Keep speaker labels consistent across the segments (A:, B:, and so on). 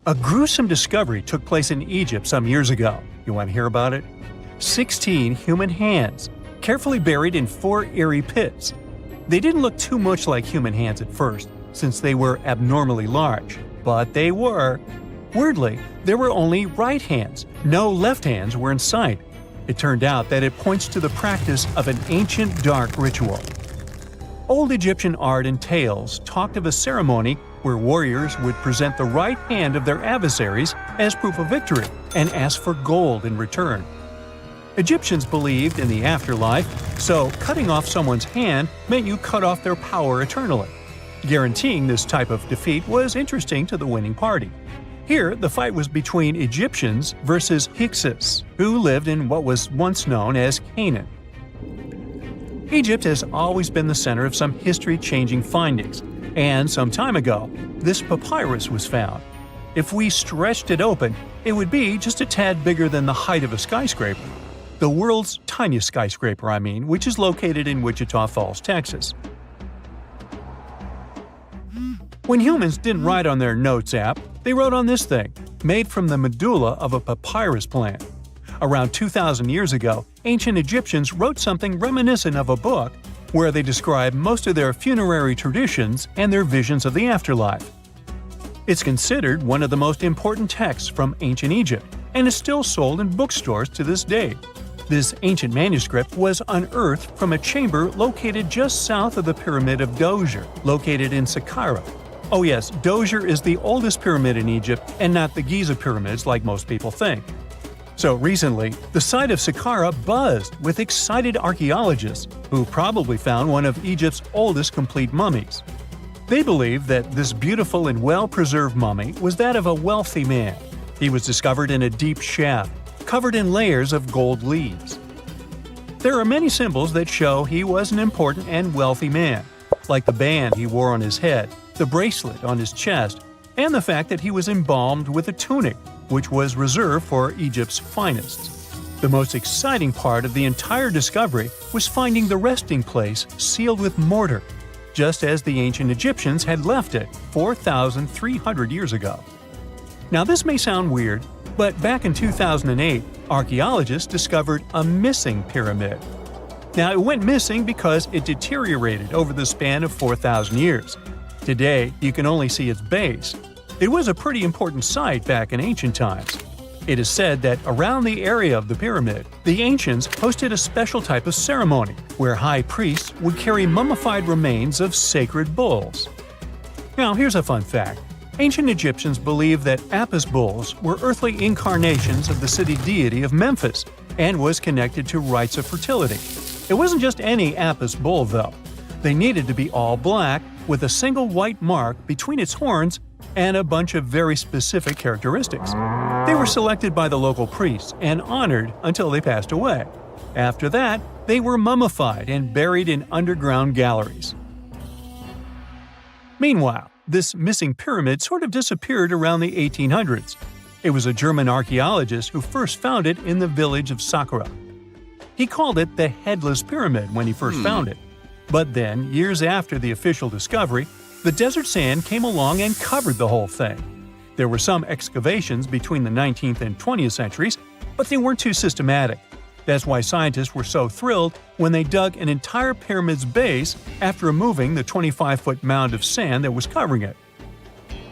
A: A gruesome discovery took place in Egypt some years ago. You want to hear about it? 16 human hands, carefully buried in 4 eerie pits. They didn't look too much like human hands at first, since they were abnormally large, but they were. Weirdly, there were only right hands, no left hands were in sight. It turned out that it points to the practice of an ancient dark ritual. Old Egyptian art and tales talked of a ceremony where warriors would present the right hand of their adversaries as proof of victory and ask for gold in return. Egyptians believed in the afterlife, so cutting off someone's hand meant you cut off their power eternally. Guaranteeing this type of defeat was interesting to the winning party. Here, the fight was between Egyptians versus Hyksos, who lived in what was once known as Canaan. Egypt has always been the center of some history-changing findings, and some time ago, this papyrus was found. If we stretched it open, it would be just a tad bigger than the height of a skyscraper. The world's tiniest skyscraper, which is located in Wichita Falls, Texas. When humans didn't write on their notes app, they wrote on this thing, made from the medulla of a papyrus plant. Around 2,000 years ago, ancient Egyptians wrote something reminiscent of a book where they describe most of their funerary traditions and their visions of the afterlife. It's considered one of the most important texts from ancient Egypt and is still sold in bookstores to this day. This ancient manuscript was unearthed from a chamber located just south of the Pyramid of Djoser, located in Saqqara. Oh yes, Djoser is the oldest pyramid in Egypt and not the Giza pyramids like most people think. So recently, the site of Saqqara buzzed with excited archaeologists who probably found one of Egypt's oldest complete mummies. They believe that this beautiful and well-preserved mummy was that of a wealthy man. He was discovered in a deep shaft, covered in layers of gold leaves. There are many symbols that show he was an important and wealthy man, like the band he wore on his head, the bracelet on his chest, and the fact that he was embalmed with a tunic, which was reserved for Egypt's finest. The most exciting part of the entire discovery was finding the resting place sealed with mortar, just as the ancient Egyptians had left it 4,300 years ago. Now this may sound weird, but back in 2008, archaeologists discovered a missing pyramid. Now it went missing because it deteriorated over the span of 4,000 years. Today, you can only see its base. It was a pretty important site back in ancient times. It is said that around the area of the pyramid, the ancients hosted a special type of ceremony where high priests would carry mummified remains of sacred bulls. Now here's a fun fact. Ancient Egyptians believed that Apis bulls were earthly incarnations of the city deity of Memphis and was connected to rites of fertility. It wasn't just any Apis bull though. They needed to be all black with a single white mark between its horns and a bunch of very specific characteristics. They were selected by the local priests and honored until they passed away. After that, they were mummified and buried in underground galleries. Meanwhile, this missing pyramid sort of disappeared around the 1800s. It was a German archaeologist who first found it in the village of Saqqara. He called it the Headless Pyramid when he first found it. But then, years after the official discovery, the desert sand came along and covered the whole thing. There were some excavations between the 19th and 20th centuries, but they weren't too systematic. That's why scientists were so thrilled when they dug an entire pyramid's base after removing the 25-foot mound of sand that was covering it.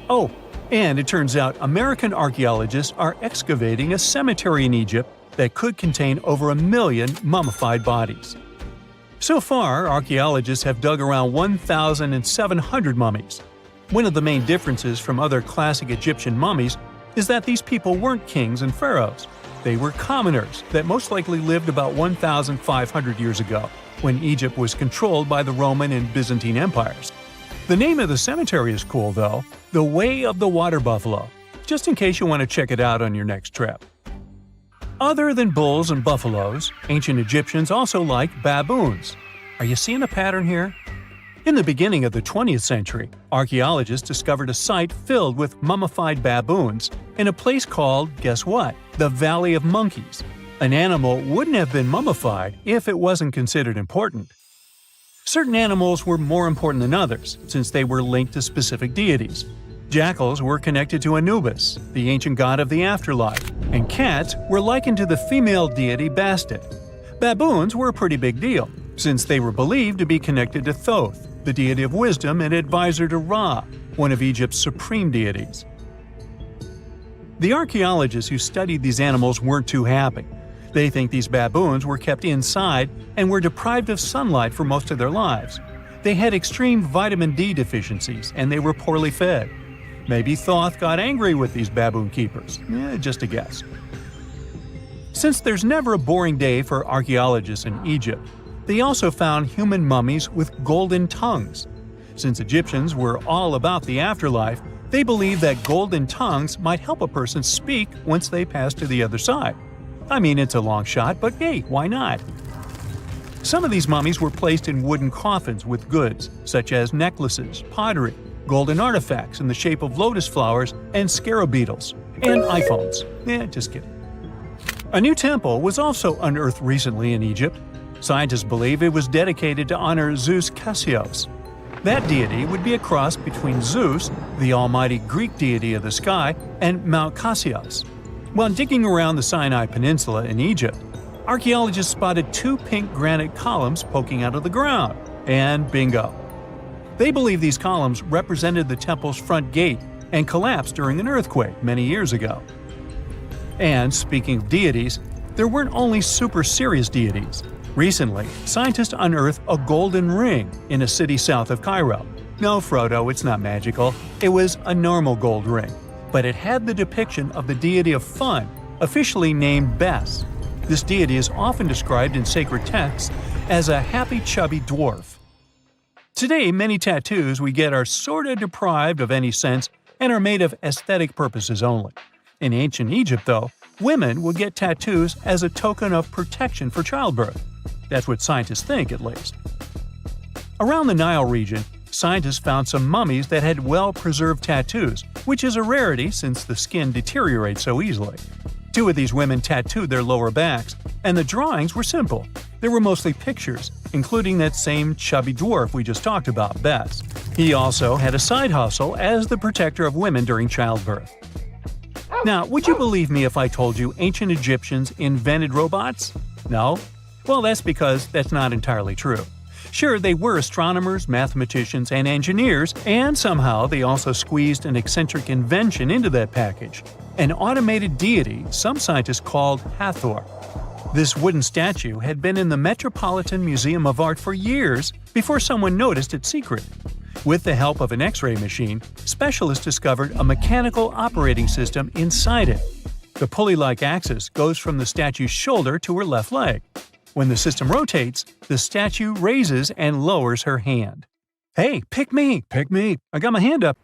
A: Oh, and it turns out American archaeologists are excavating a cemetery in Egypt that could contain over 1 million mummified bodies. So far, archaeologists have dug around 1,700 mummies. One of the main differences from other classic Egyptian mummies is that these people weren't kings and pharaohs. They were commoners that most likely lived about 1,500 years ago, when Egypt was controlled by the Roman and Byzantine empires. The name of the cemetery is cool though, the Way of the Water Buffalo, just in case you want to check it out on your next trip. Other than bulls and buffaloes, ancient Egyptians also liked baboons. Are you seeing a pattern here? In the beginning of the 20th century, archaeologists discovered a site filled with mummified baboons in a place called, guess what? The Valley of Monkeys. An animal wouldn't have been mummified if it wasn't considered important. Certain animals were more important than others, since they were linked to specific deities. Jackals were connected to Anubis, the ancient god of the afterlife, and cats were likened to the female deity Bastet. Baboons were a pretty big deal, since they were believed to be connected to Thoth, the deity of wisdom and advisor to Ra, one of Egypt's supreme deities. The archaeologists who studied these animals weren't too happy. They think these baboons were kept inside and were deprived of sunlight for most of their lives. They had extreme vitamin D deficiencies and they were poorly fed. Maybe Thoth got angry with these baboon keepers. Just a guess. Since there's never a boring day for archaeologists in Egypt, they also found human mummies with golden tongues. Since Egyptians were all about the afterlife, they believed that golden tongues might help a person speak once they pass to the other side. I mean, it's a long shot, but hey, why not? Some of these mummies were placed in wooden coffins with goods, such as necklaces, pottery, golden artifacts in the shape of lotus flowers and scarab beetles, and iPhones. Just kidding. A new temple was also unearthed recently in Egypt. Scientists believe it was dedicated to honor Zeus Cassios. That deity would be a cross between Zeus, the almighty Greek deity of the sky, and Mount Cassios. While digging around the Sinai Peninsula in Egypt, archaeologists spotted two pink granite columns poking out of the ground, and bingo. They believe these columns represented the temple's front gate and collapsed during an earthquake many years ago. And speaking of deities, there weren't only super serious deities. Recently, scientists unearthed a golden ring in a city south of Cairo. No, Frodo, it's not magical. It was a normal gold ring, but it had the depiction of the deity of fun, officially named Bes. This deity is often described in sacred texts as a happy chubby dwarf. Today, many tattoos we get are sorta deprived of any sense and are made of aesthetic purposes only. In ancient Egypt, though, women would get tattoos as a token of protection for childbirth. That's what scientists think, at least. Around the Nile region, scientists found some mummies that had well-preserved tattoos, which is a rarity since the skin deteriorates so easily. Two of these women tattooed their lower backs, and the drawings were simple. They were mostly pictures, including that same chubby dwarf we just talked about, Bes. He also had a side hustle as the protector of women during childbirth. Now, would you believe me if I told you ancient Egyptians invented robots? No? Well, that's because that's not entirely true. Sure, they were astronomers, mathematicians, and engineers, and somehow they also squeezed an eccentric invention into that package – an automated deity some scientists called Hathor. This wooden statue had been in the Metropolitan Museum of Art for years before someone noticed its secret. With the help of an X-ray machine, specialists discovered a mechanical operating system inside it. The pulley-like axis goes from the statue's shoulder to her left leg. When the system rotates, the statue raises and lowers her hand. Hey, pick me! Pick me! I got my hand up!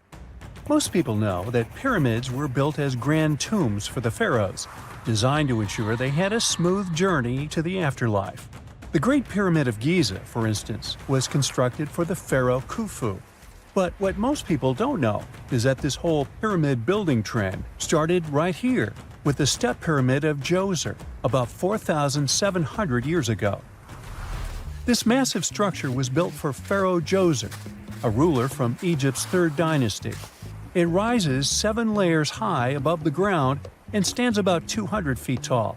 A: Most people know that pyramids were built as grand tombs for the pharaohs, designed to ensure they had a smooth journey to the afterlife. The Great Pyramid of Giza, for instance, was constructed for the pharaoh Khufu. But what most people don't know is that this whole pyramid building trend started right here, with the step pyramid of Djoser, about 4,700 years ago. This massive structure was built for Pharaoh Djoser, a ruler from Egypt's 3rd dynasty. It rises 7 layers high above the ground and stands about 200 feet tall.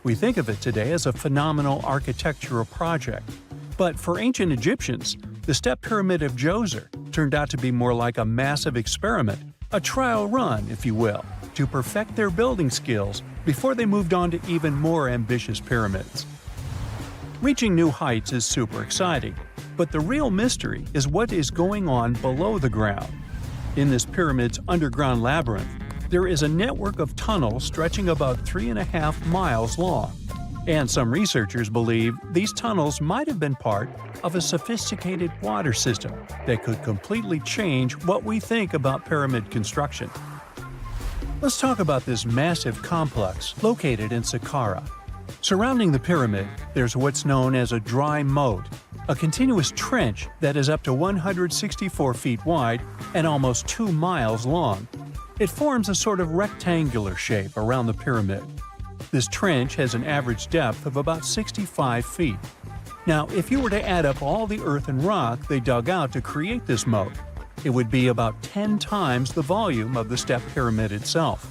A: We think of it today as a phenomenal architectural project, but for ancient Egyptians, the step pyramid of Djoser turned out to be more like a massive experiment, a trial run, if you will, to perfect their building skills before they moved on to even more ambitious pyramids. Reaching new heights is super exciting, but the real mystery is what is going on below the ground. In this pyramid's underground labyrinth, there is a network of tunnels stretching about 3.5 miles long, and some researchers believe these tunnels might have been part of a sophisticated water system that could completely change what we think about pyramid construction. Let's talk about this massive complex located in Saqqara. Surrounding the pyramid, there's what's known as a dry moat, a continuous trench that is up to 164 feet wide and almost 2 miles long. It forms a sort of rectangular shape around the pyramid. This trench has an average depth of about 65 feet. Now, if you were to add up all the earth and rock they dug out to create this moat, It would be about 10 times the volume of the step pyramid itself.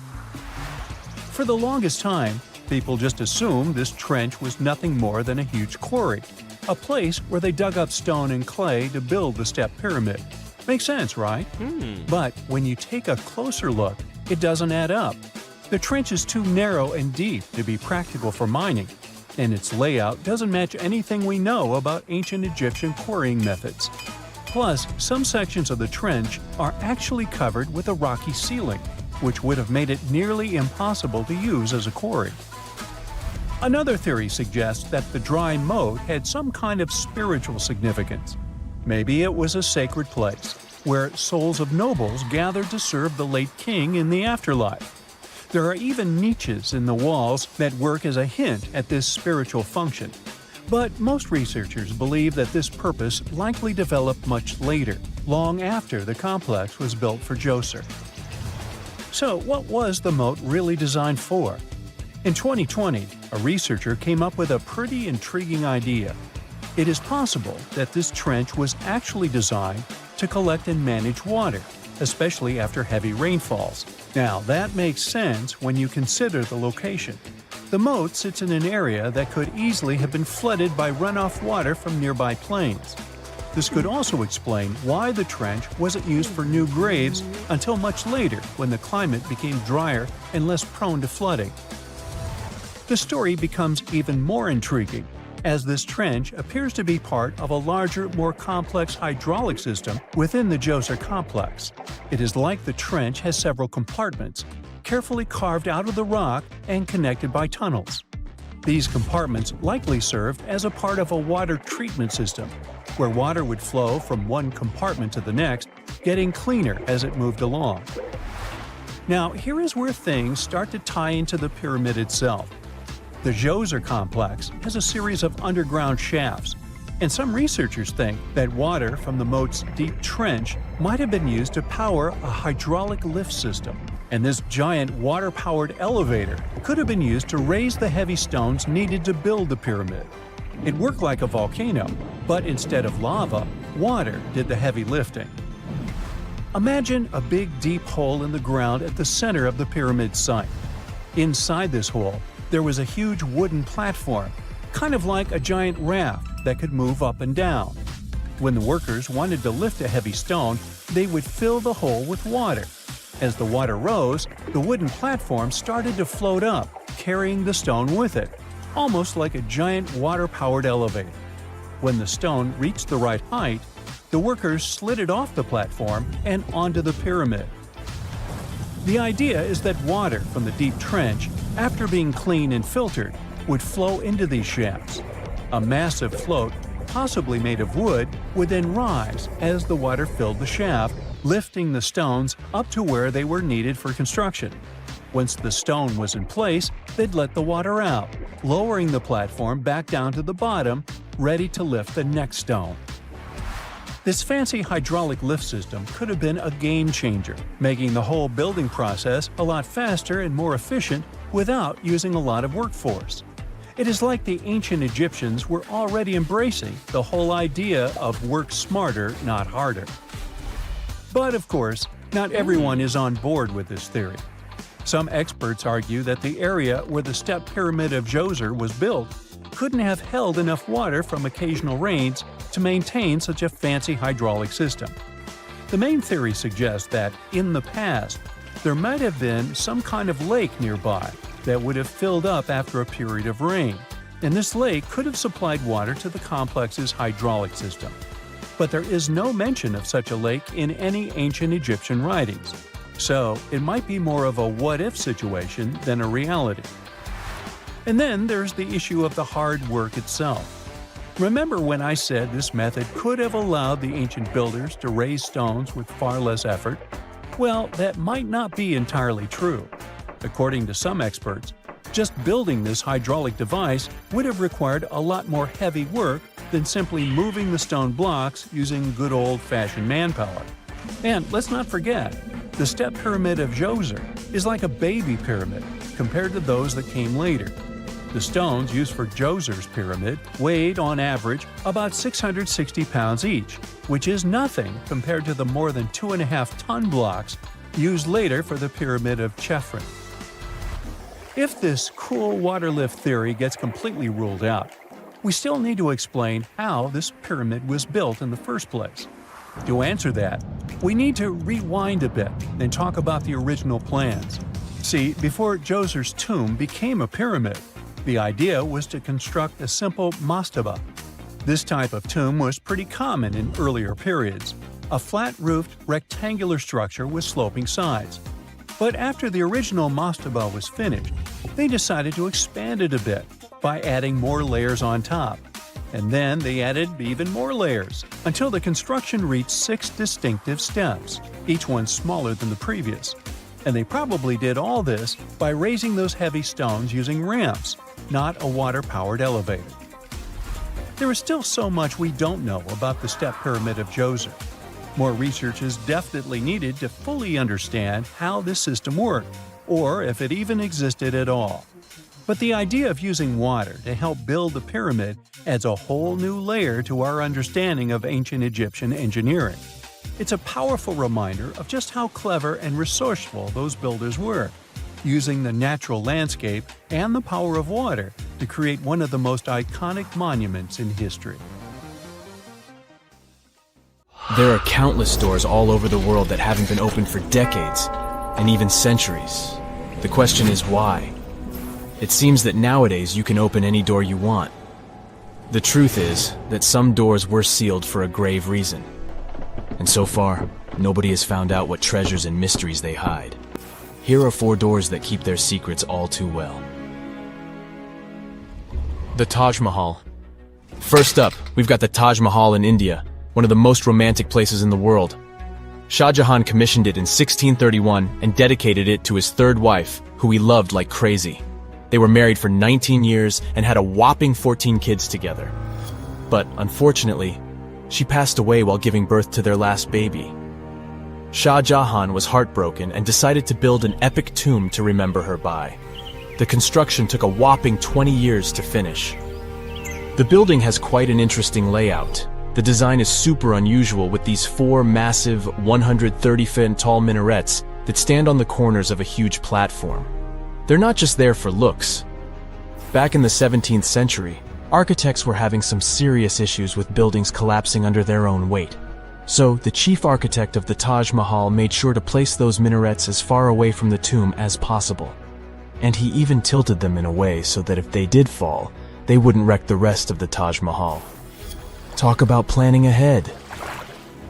A: For the longest time, people just assumed this trench was nothing more than a huge quarry, a place where they dug up stone and clay to build the step pyramid. Makes sense, right? But when you take a closer look, it doesn't add up. The trench is too narrow and deep to be practical for mining, and its layout doesn't match anything we know about ancient Egyptian quarrying methods. Plus, some sections of the trench are actually covered with a rocky ceiling, which would have made it nearly impossible to use as a quarry. Another theory suggests that the dry moat had some kind of spiritual significance. Maybe it was a sacred place, where souls of nobles gathered to serve the late king in the afterlife. There are even niches in the walls that work as a hint at this spiritual function. But most researchers believe that this purpose likely developed much later, long after the complex was built for Djoser. So what was the moat really designed for? In 2020, a researcher came up with a pretty intriguing idea. It is possible that this trench was actually designed to collect and manage water, especially after heavy rainfalls. Now, that makes sense when you consider the location. The moat sits in an area that could easily have been flooded by runoff water from nearby plains. This could also explain why the trench wasn't used for new graves until much later when the climate became drier and less prone to flooding. The story becomes even more intriguing, as this trench appears to be part of a larger, more complex hydraulic system within the Djoser complex. It is like the trench has several compartments, carefully carved out of the rock and connected by tunnels. These compartments likely served as a part of a water treatment system, where water would flow from one compartment to the next, getting cleaner as it moved along. Now, here is where things start to tie into the pyramid itself. The Djoser complex has a series of underground shafts, and some researchers think that water from the moat's deep trench might have been used to power a hydraulic lift system, and this giant water-powered elevator could have been used to raise the heavy stones needed to build the pyramid. It worked like a volcano, but instead of lava, water did the heavy lifting. Imagine a big deep hole in the ground at the center of the pyramid site. Inside this hole, there was a huge wooden platform, kind of like a giant raft that could move up and down. When the workers wanted to lift a heavy stone, they would fill the hole with water. As the water rose, the wooden platform started to float up, carrying the stone with it, almost like a giant water-powered elevator. When the stone reached the right height, the workers slid it off the platform and onto the pyramid. The idea is that water from the deep trench, after being cleaned and filtered, would flow into these shafts. A massive float, possibly made of wood, would then rise as the water filled the shaft, lifting the stones up to where they were needed for construction. Once the stone was in place, they'd let the water out, lowering the platform back down to the bottom, ready to lift the next stone. This fancy hydraulic lift system could have been a game changer, making the whole building process a lot faster and more efficient without using a lot of workforce. It is like the ancient Egyptians were already embracing the whole idea of work smarter, not harder. But of course, not everyone is on board with this theory. Some experts argue that the area where the step pyramid of Djoser was built couldn't have held enough water from occasional rains to maintain such a fancy hydraulic system. The main theory suggests that, in the past, there might have been some kind of lake nearby that would have filled up after a period of rain, and this lake could have supplied water to the complex's hydraulic system. But there is no mention of such a lake in any ancient Egyptian writings, so it might be more of a what-if situation than a reality. And then there's the issue of the hard work itself. Remember when I said this method could have allowed the ancient builders to raise stones with far less effort? Well, that might not be entirely true. According to some experts, just building this hydraulic device would have required a lot more heavy work than simply moving the stone blocks using good old-fashioned manpower. And let's not forget, the step pyramid of Djoser is like a baby pyramid compared to those that came later. The stones used for Djoser's pyramid weighed, on average, about 660 pounds each, which is nothing compared to the more than 2.5-ton blocks used later for the Pyramid of Chephren. If this cool water lift theory gets completely ruled out, we still need to explain how this pyramid was built in the first place. To answer that, we need to rewind a bit and talk about the original plans. See, before Djoser's tomb became a pyramid, the idea was to construct a simple mastaba. This type of tomb was pretty common in earlier periods, a flat-roofed, rectangular structure with sloping sides. But after the original mastaba was finished, they decided to expand it a bit by adding more layers on top. And then they added even more layers, until the construction reached 6 distinctive steps, each one smaller than the previous. And they probably did all this by raising those heavy stones using ramps, not a water-powered elevator. There is still so much we don't know about the step pyramid of Djoser. More research is definitely needed to fully understand how this system worked, or if it even existed at all. But the idea of using water to help build the pyramid adds a whole new layer to our understanding of ancient Egyptian engineering. It's a powerful reminder of just how clever and resourceful those builders were, using the natural landscape and the power of water to create one of the most iconic monuments in history.
B: There are countless doors all over the world that haven't been opened for decades, and even centuries. The question is why? It seems that nowadays you can open any door you want. The truth is that some doors were sealed for a grave reason. And so far, nobody has found out what treasures and mysteries they hide. Here are 4 doors that keep their secrets all too well. The Taj Mahal. First up, we've got the Taj Mahal in India, one of the most romantic places in the world. Shah Jahan commissioned it in 1631 and dedicated it to his 3rd wife, who he loved like crazy. They were married for 19 years and had a whopping 14 kids together. But unfortunately, she passed away while giving birth to their last baby. Shah Jahan was heartbroken and decided to build an epic tomb to remember her by. The construction took a whopping 20 years to finish. The building has quite an interesting layout. The design is super unusual, with these 4 massive 130-foot tall minarets that stand on the corners of a huge platform. They're not just there for looks. Back in the 17th century, architects were having some serious issues with buildings collapsing under their own weight. So, the chief architect of the Taj Mahal made sure to place those minarets as far away from the tomb as possible. And he even tilted them in a way so that if they did fall, they wouldn't wreck the rest of the Taj Mahal. Talk about planning ahead.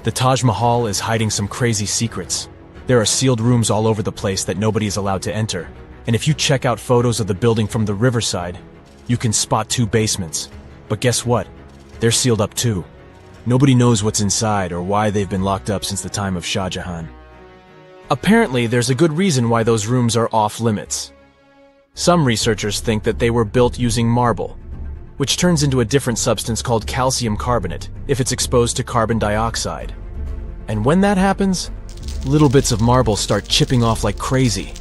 B: The Taj Mahal is hiding some crazy secrets. There are sealed rooms all over the place that nobody is allowed to enter. And if you check out photos of the building from the riverside, you can spot 2 basements. But guess what? They're sealed up too. Nobody knows what's inside or why they've been locked up since the time of Shah Jahan. Apparently, there's a good reason why those rooms are off limits. Some researchers think that they were built using marble, which turns into a different substance called calcium carbonate if it's exposed to carbon dioxide. And when that happens, little bits of marble start chipping off like crazy.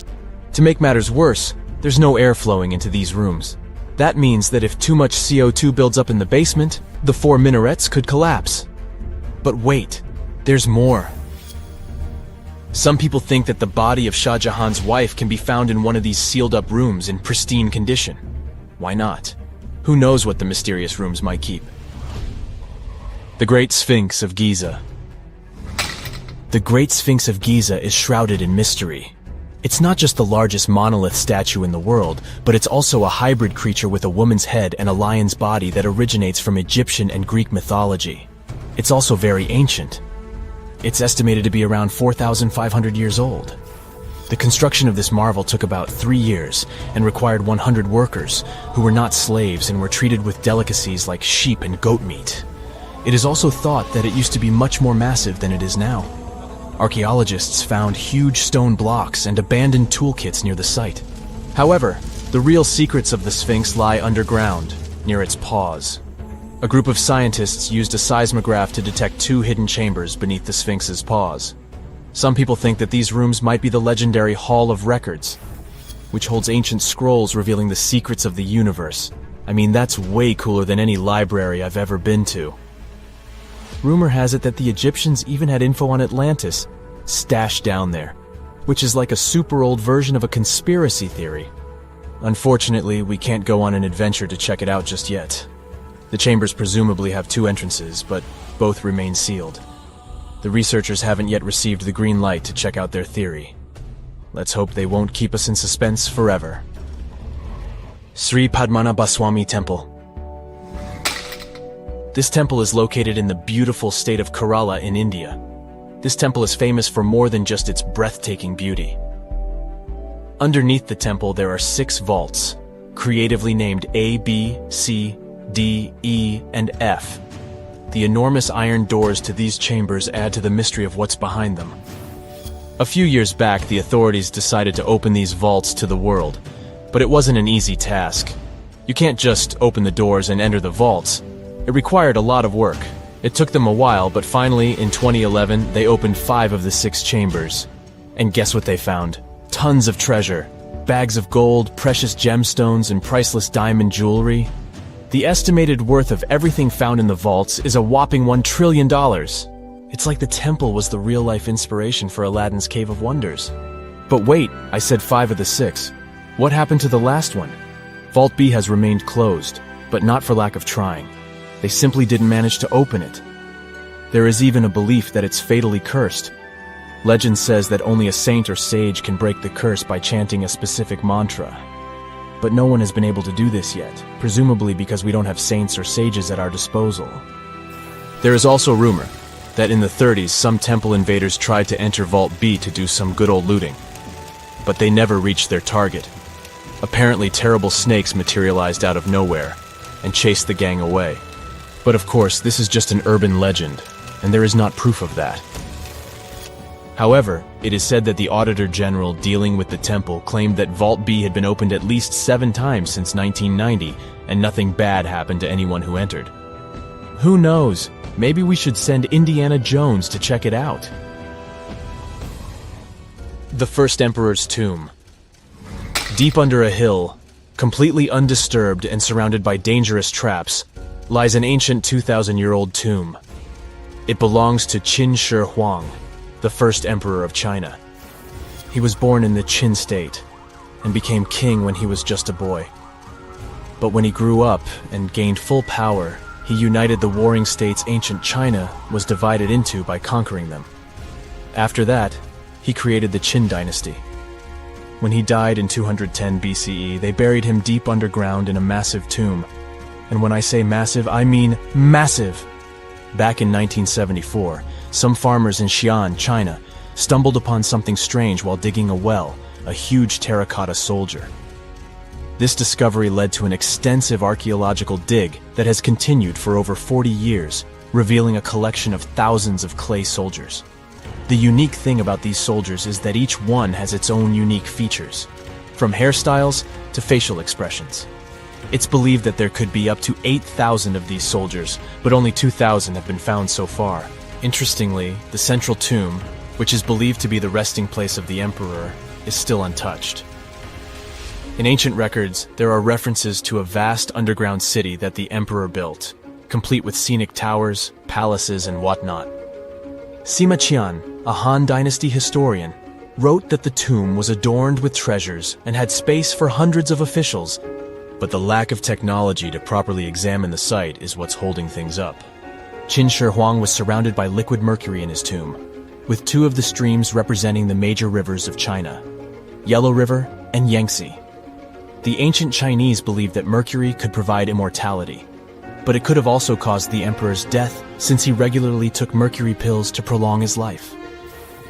B: To make matters worse, there's no air flowing into these rooms. That means that if too much CO2 builds up in the basement, the 4 minarets could collapse. But wait, there's more. Some people think that the body of Shah Jahan's wife can be found in one of these sealed-up rooms in pristine condition. Why not? Who knows what the mysterious rooms might keep? The Great Sphinx of Giza. The Great Sphinx of Giza is shrouded in mystery. It's not just the largest monolith statue in the world, but it's also a hybrid creature with a woman's head and a lion's body that originates from Egyptian and Greek mythology. It's also very ancient. It's estimated to be around 4,500 years old. The construction of this marvel took about 3 years and required 100 workers, who were not slaves and were treated with delicacies like sheep and goat meat. It is also thought that it used to be much more massive than it is now. Archaeologists found huge stone blocks and abandoned toolkits near the site. However, the real secrets of the Sphinx lie underground, near its paws. A group of scientists used a seismograph to detect 2 hidden chambers beneath the Sphinx's paws. Some people think that these rooms might be the legendary Hall of Records. which holds ancient scrolls revealing the secrets of the universe. I mean, that's way cooler than any library I've ever been to. Rumor has it that the Egyptians even had info on Atlantis stashed down there, which is like a super old version of a conspiracy theory. Unfortunately, we can't go on an adventure to check it out just yet. The chambers presumably have 2 entrances, but both remain sealed. The researchers haven't yet received the green light to check out their theory. Let's hope they won't keep us in suspense forever. Sri Padmanabhaswamy Temple. This temple is located in the beautiful state of Kerala in India. This temple is famous for more than just its breathtaking beauty. Underneath the temple there are 6 vaults, creatively named A, B, C, D, E, and F. The enormous iron doors to these chambers add to the mystery of what's behind them. A few years back, the authorities decided to open these vaults to the world, but it wasn't an easy task. You can't just open the doors and enter the vaults. It required a lot of work. It took them a while, but finally, in 2011, they opened 5 of the 6 chambers. And guess what they found? Tons of treasure. Bags of gold, precious gemstones, and priceless diamond jewelry. The estimated worth of everything found in the vaults is a whopping $1 trillion. It's like the temple was the real-life inspiration for Aladdin's Cave of Wonders. But wait, I said 5 of the 6. What happened to the last one? Vault B has remained closed, but not for lack of trying. They simply didn't manage to open it. There is even a belief that it's fatally cursed. Legend says that only a saint or sage can break the curse by chanting a specific mantra. But no one has been able to do this yet, presumably because we don't have saints or sages at our disposal. There is also rumor that in the 30s some temple invaders tried to enter Vault B to do some good old looting. But they never reached their target. Apparently terrible snakes materialized out of nowhere and chased the gang away. But of course, this is just an urban legend, and there is not proof of that. However, it is said that the Auditor General dealing with the temple claimed that Vault B had been opened at least 7 times since 1990, and nothing bad happened to anyone who entered. Who knows? Maybe we should send Indiana Jones to check it out. The First Emperor's Tomb. Deep under a hill, completely undisturbed and surrounded by dangerous traps, lies an ancient 2,000-year-old tomb. It belongs to Qin Shi Huang, the first emperor of China. He was born in the Qin state and became king when he was just a boy. But when he grew up and gained full power, he united the warring states ancient China was divided into by conquering them. After that, he created the Qin dynasty. When he died in 210 BCE, they buried him deep underground in a massive tomb. And when I say massive, I mean massive! Back in 1974, some farmers in Xi'an, China, stumbled upon something strange while digging a well, a huge terracotta soldier. This discovery led to an extensive archaeological dig that has continued for over 40 years, revealing a collection of thousands of clay soldiers. The unique thing about these soldiers is that each one has its own unique features, from hairstyles to facial expressions. It's believed that there could be up to 8,000 of these soldiers, but only 2,000 have been found so far. Interestingly, the central tomb, which is believed to be the resting place of the emperor, is still untouched. In ancient records, there are references to a vast underground city that the emperor built, complete with scenic towers, palaces, and whatnot. Sima Qian, a Han Dynasty historian, wrote that the tomb was adorned with treasures and had space for hundreds of officials, but the lack of technology to properly examine the site is what's holding things up. Qin Shi Huang was surrounded by liquid mercury in his tomb, with 2 of the streams representing the major rivers of China, Yellow River and Yangtze. The ancient Chinese believed that mercury could provide immortality, but it could have also caused the emperor's death since he regularly took mercury pills to prolong his life.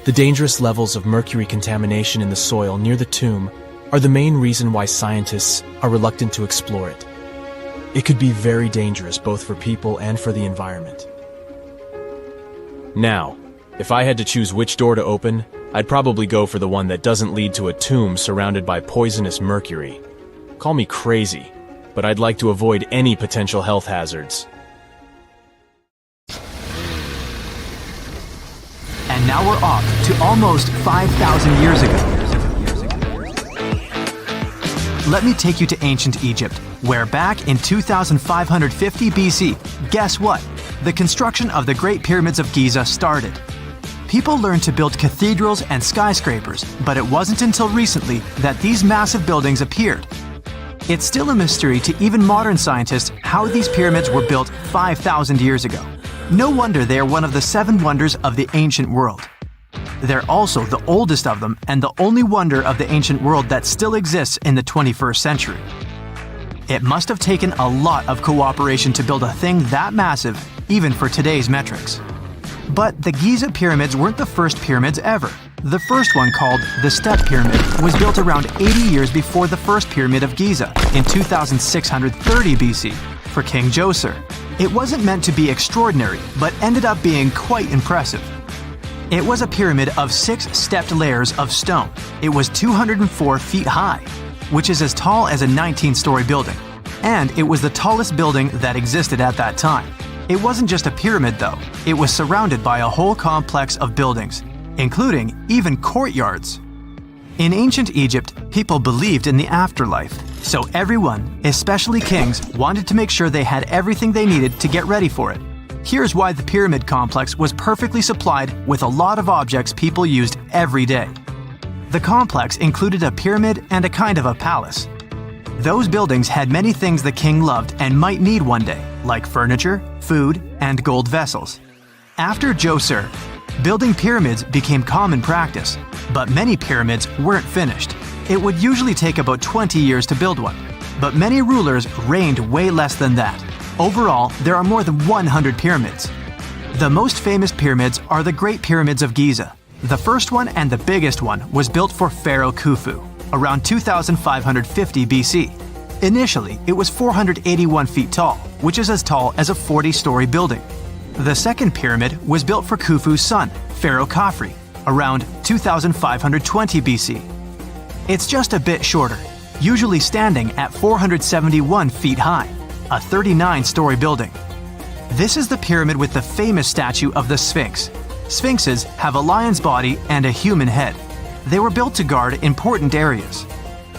B: The dangerous levels of mercury contamination in the soil near the tomb are the main reason why scientists are reluctant to explore it. It could be very dangerous both for people and for the environment. Now, if I had to choose which door to open, I'd probably go for the one that doesn't lead to a tomb surrounded by poisonous mercury. Call me crazy, but I'd like to avoid any potential health hazards.
C: And now we're off to almost 5,000 years ago. let me take you to ancient Egypt, where back in 2550 BC, guess what? The construction of the Great Pyramids of Giza started. People learned to build cathedrals and skyscrapers, but it wasn't until recently that these massive buildings appeared. It's still a mystery to even modern scientists how these pyramids were built 5,000 years ago. No wonder they are one of the 7 wonders of the ancient world. They're also the oldest of them and the only wonder of the ancient world that still exists in the 21st century. It must have taken a lot of cooperation to build a thing that massive, even for today's metrics. But the Giza pyramids weren't the first pyramids ever. The first one, called the Step Pyramid, was built around 80 years before the first Pyramid of Giza in 2630 BC for King Djoser. It wasn't meant to be extraordinary, but ended up being quite impressive. It was a pyramid of 6 stepped layers of stone. It was 204 feet high, which is as tall as a 19-story building. And it was the tallest building that existed at that time. It wasn't just a pyramid though, it was surrounded by a whole complex of buildings, including even courtyards. In ancient Egypt, people believed in the afterlife, so everyone, especially kings, wanted to make sure they had everything they needed to get ready for it. Here's why the pyramid complex was perfectly supplied with a lot of objects people used every day. The complex included a pyramid and a kind of a palace. Those buildings had many things the king loved and might need one day, like furniture, food, and gold vessels. After Djoser, building pyramids became common practice, but many pyramids weren't finished. It would usually take about 20 years to build one, but many rulers reigned way less than that. Overall, there are more than 100 pyramids. The most famous pyramids are the Great Pyramids of Giza. The first one and the biggest one was built for Pharaoh Khufu, around 2550 BC. Initially, it was 481 feet tall, which is as tall as a 40-story building. The second pyramid was built for Khufu's son, Pharaoh Khafre, around 2520 BC. It's just a bit shorter, usually standing at 471 feet high, a 39-story building. This is the pyramid with the famous statue of the Sphinx. Sphinxes have a lion's body and a human head. They were built to guard important areas.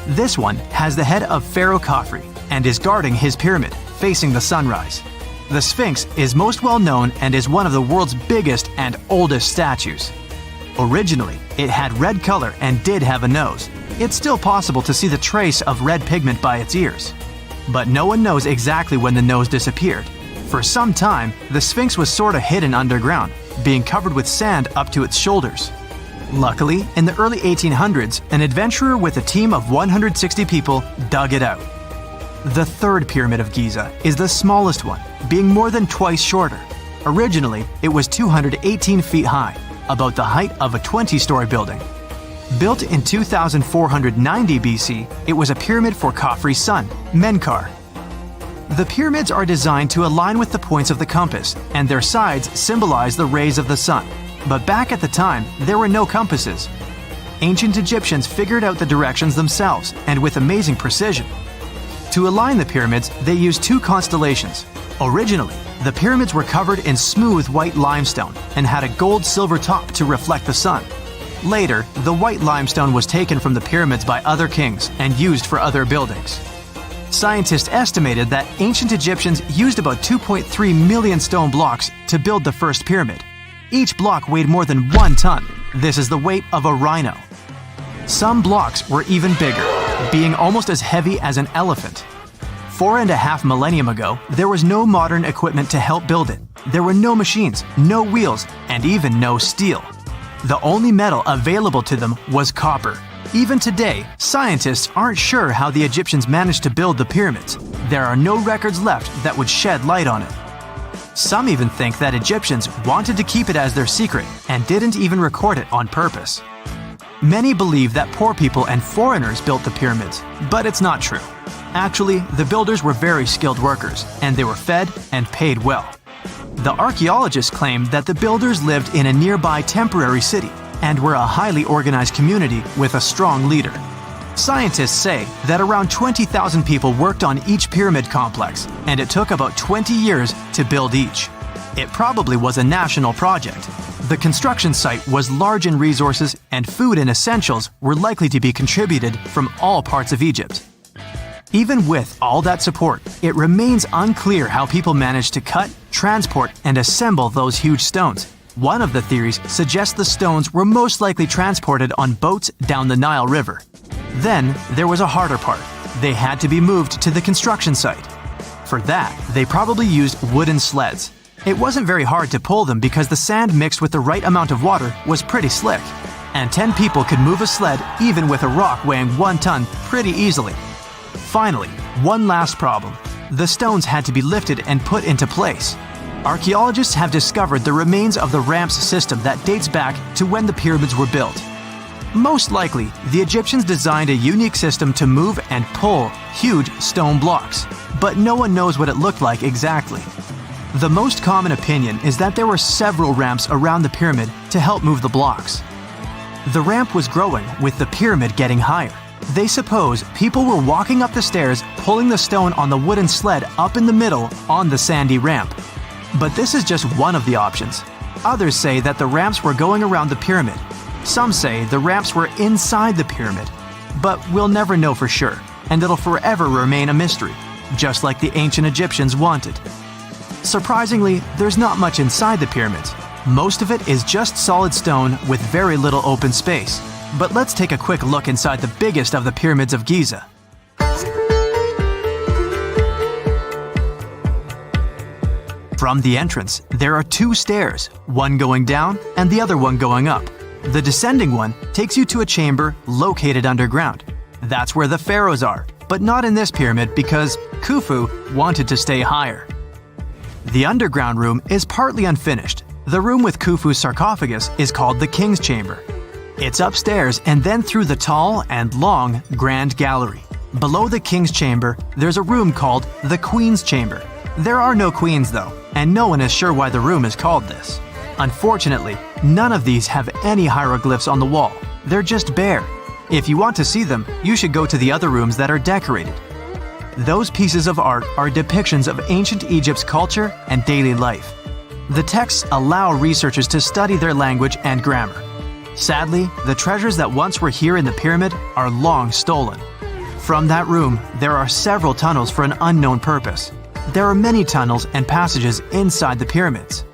C: This one has the head of Pharaoh Khafre and is guarding his pyramid, facing the sunrise. The Sphinx is most well known and is one of the world's biggest and oldest statues. Originally, it had red color and did have a nose. It's still possible to see the trace of red pigment by its ears. But no one knows exactly when the nose disappeared. For some time, the Sphinx was sort of hidden underground, being covered with sand up to its shoulders. Luckily, in the early 1800s, an adventurer with a team of 160 people dug it out. The third Pyramid of Giza is the smallest one, being more than twice shorter. Originally, it was 218 feet high, about the height of a 20-story building. Built in 2490 BC, it was a pyramid for Khafre's son, Menkaure. The pyramids are designed to align with the points of the compass, and their sides symbolize the rays of the sun. But back at the time, there were no compasses. Ancient Egyptians figured out the directions themselves, and with amazing precision. To align the pyramids, they used 2 constellations. Originally, the pyramids were covered in smooth white limestone and had a gold-silver top to reflect the sun. Later, the white limestone was taken from the pyramids by other kings and used for other buildings. Scientists estimated that ancient Egyptians used about 2.3 million stone blocks to build the first pyramid. Each block weighed more than 1 ton. This is the weight of a rhino. Some blocks were even bigger, being almost as heavy as an elephant. 4.5 millennia ago, there was no modern equipment to help build it. There were no machines, no wheels, and even no steel. The only metal available to them was copper. Even today, scientists aren't sure how the Egyptians managed to build the pyramids. There are no records left that would shed light on it. Some even think that Egyptians wanted to keep it as their secret and didn't even record it on purpose. Many believe that poor people and foreigners built the pyramids, but it's not true. Actually, the builders were very skilled workers, and they were fed and paid well. The archaeologists claim that the builders lived in a nearby temporary city and were a highly organized community with a strong leader. Scientists say that around 20,000 people worked on each pyramid complex, and it took about 20 years to build each. It probably was a national project. The construction site was large in resources, and food and essentials were likely to be contributed from all parts of Egypt. Even with all that support, it remains unclear how people managed to cut, transport, and assemble those huge stones. One of the theories suggests the stones were most likely transported on boats down the Nile River. Then, there was a harder part. They had to be moved to the construction site. For that, they probably used wooden sleds. It wasn't very hard to pull them because the sand mixed with the right amount of water was pretty slick. And 10 people could move a sled even with a rock weighing 1 ton pretty easily. Finally, one last problem. The stones had to be lifted and put into place. Archaeologists have discovered the remains of the ramps system that dates back to when the pyramids were built. Most likely, the Egyptians designed a unique system to move and pull huge stone blocks, but no one knows what it looked like exactly. The most common opinion is that there were several ramps around the pyramid to help move the blocks. The ramp was growing with the pyramid getting higher. They suppose people were walking up the stairs, pulling the stone on the wooden sled up in the middle on the sandy ramp. But this is just one of the options. Others say that the ramps were going around the pyramid. Some say the ramps were inside the pyramid. But we'll never know for sure, and it'll forever remain a mystery, just like the ancient Egyptians wanted. Surprisingly, there's not much inside the pyramids. Most of it is just solid stone with very little open space. But let's take a quick look inside the biggest of the pyramids of Giza. From the entrance, there are 2 stairs, one going down and the other one going up. The descending one takes you to a chamber located underground. That's where the pharaohs are, but not in this pyramid because Khufu wanted to stay higher. The underground room is partly unfinished. The room with Khufu's sarcophagus is called the King's Chamber. It's upstairs and then through the tall and long Grand Gallery. Below the King's Chamber, there's a room called the Queen's Chamber. There are no queens though, and no one is sure why the room is called this. Unfortunately, none of these have any hieroglyphs on the wall. They're just bare. If you want to see them, you should go to the other rooms that are decorated. Those pieces of art are depictions of ancient Egypt's culture and daily life. The texts allow researchers to study their language and grammar. Sadly, the treasures that once were here in the pyramid are long stolen. From that room, there are several tunnels for an unknown purpose. There are many tunnels and passages inside the pyramids.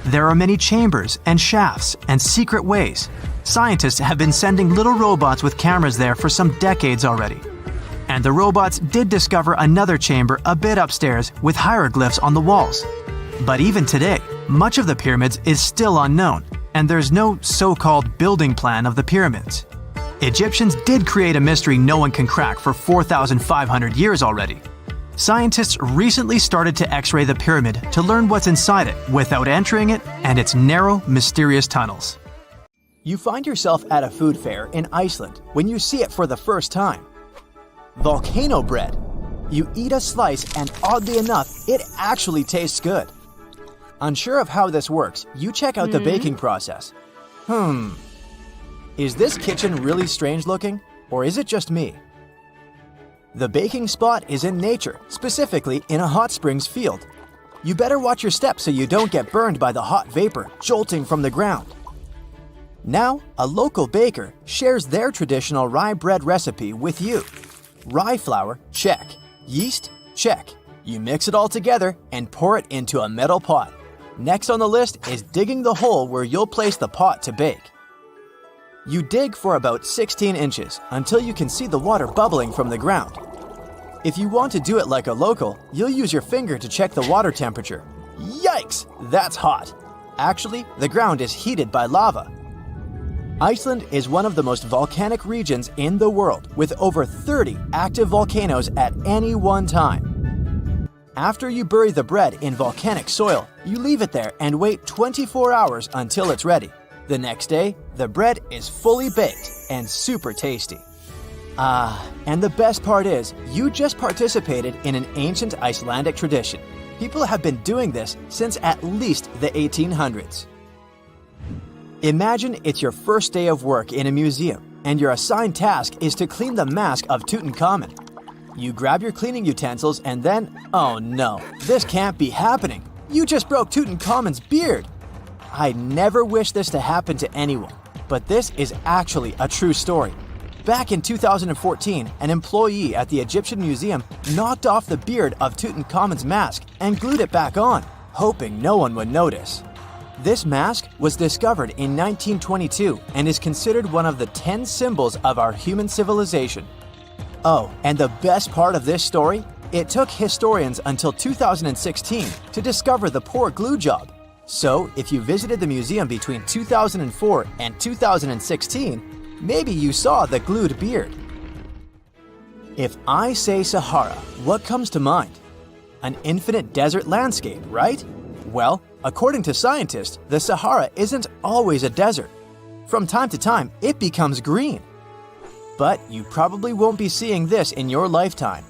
C: There are many chambers and shafts and secret ways. Scientists have been sending little robots with cameras there for some decades already. And the robots did discover another chamber a bit upstairs with hieroglyphs on the walls. But even today, much of the pyramids is still unknown, and there's no so-called building plan of the pyramids. Egyptians did create a mystery no one can crack for 4,500 years already. Scientists recently started to X-ray the pyramid to learn what's inside it without entering it and its narrow, mysterious tunnels.
D: You find yourself at a food fair in Iceland when you see it for the first time. Volcano bread. You eat a slice and oddly enough, it actually tastes good. Unsure of how this works, you check out the baking process. Is this kitchen really strange looking, or is it just me? The baking spot is in nature, specifically in a hot springs field. You better watch your steps so you don't get burned by the hot vapor jolting from the ground. Now, a local baker shares their traditional rye bread recipe with you. Rye flour, check. Yeast, check. You mix it all together and pour it into a metal pot. Next on the list is digging the hole where you'll place the pot to bake. You dig for about 16 inches until you can see the water bubbling from the ground. If you want to do it like a local, you'll use your finger to check the water temperature. Yikes, that's hot. Actually, the ground is heated by lava. Iceland is one of the most volcanic regions in the world, with over 30 active volcanoes at any one time. After you bury the bread in volcanic soil, you leave it there and wait 24 hours until it's ready. The next day, the bread is fully baked and super tasty. And the best part is, you just participated in an ancient Icelandic tradition. People have been doing this since at least the 1800s. Imagine it's your first day of work in a museum, and your assigned task is to clean the mask of Tutankhamun. You grab your cleaning utensils and then, oh no, this can't be happening. You just broke Tutankhamun's beard. I never wish this to happen to anyone, but this is actually a true story. Back in 2014, an employee at the Egyptian Museum knocked off the beard of Tutankhamun's mask and glued it back on, hoping no one would notice. This mask was discovered in 1922 and is considered one of the 10 symbols of our human civilization. Oh, and the best part of this story? It took historians until 2016 to discover the poor glue job. So, if you visited the museum between 2004 and 2016, maybe you saw the glued beard. If I say Sahara, what comes to mind? An infinite desert landscape, right? Well, according to scientists, the Sahara isn't always a desert. From time to time, it becomes green. But you probably won't be seeing this in your lifetime.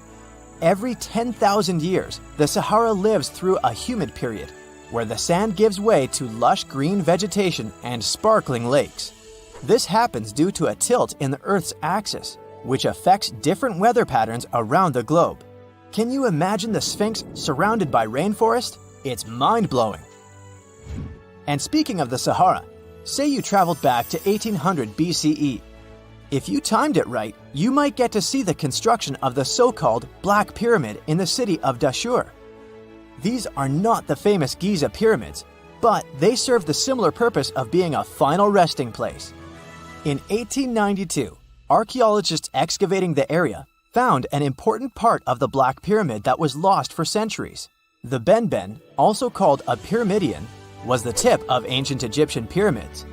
D: Every 10,000 years, the Sahara lives through a humid period, where the sand gives way to lush green vegetation and sparkling lakes. This happens due to a tilt in the Earth's axis, which affects different weather patterns around the globe. Can you imagine the Sphinx surrounded by rainforest? It's mind-blowing. And speaking of the Sahara, say you traveled back to 1800 BCE. If you timed it right, you might get to see the construction of the so-called Black Pyramid in the city of Dashur. These are not the famous Giza pyramids, but they serve the similar purpose of being a final resting place. In 1892, archaeologists excavating the area found an important part of the Black Pyramid that was lost for centuries. The benben, also called a pyramidion, was the tip of ancient Egyptian pyramids.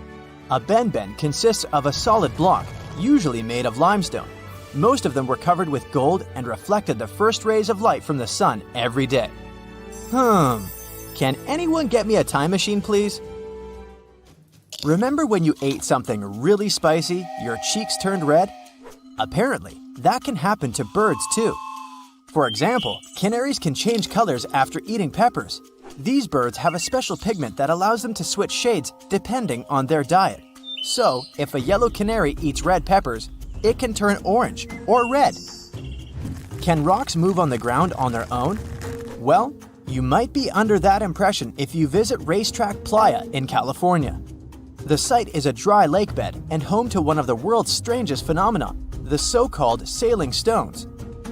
D: A benben consists of a solid block, usually made of limestone. Most of them were covered with gold and reflected the first rays of light from the sun every day. Can anyone get me a time machine, please? Remember when you ate something really spicy, your cheeks turned red? Apparently, that can happen to birds too. For example, canaries can change colors after eating peppers. These birds have a special pigment that allows them to switch shades depending on their diet. So, if a yellow canary eats red peppers, it can turn orange or red. Can rocks move on the ground on their own? Well, you might be under that impression if you visit Racetrack Playa in California. The site is a dry lake bed and home to one of the world's strangest phenomena, the so-called sailing stones.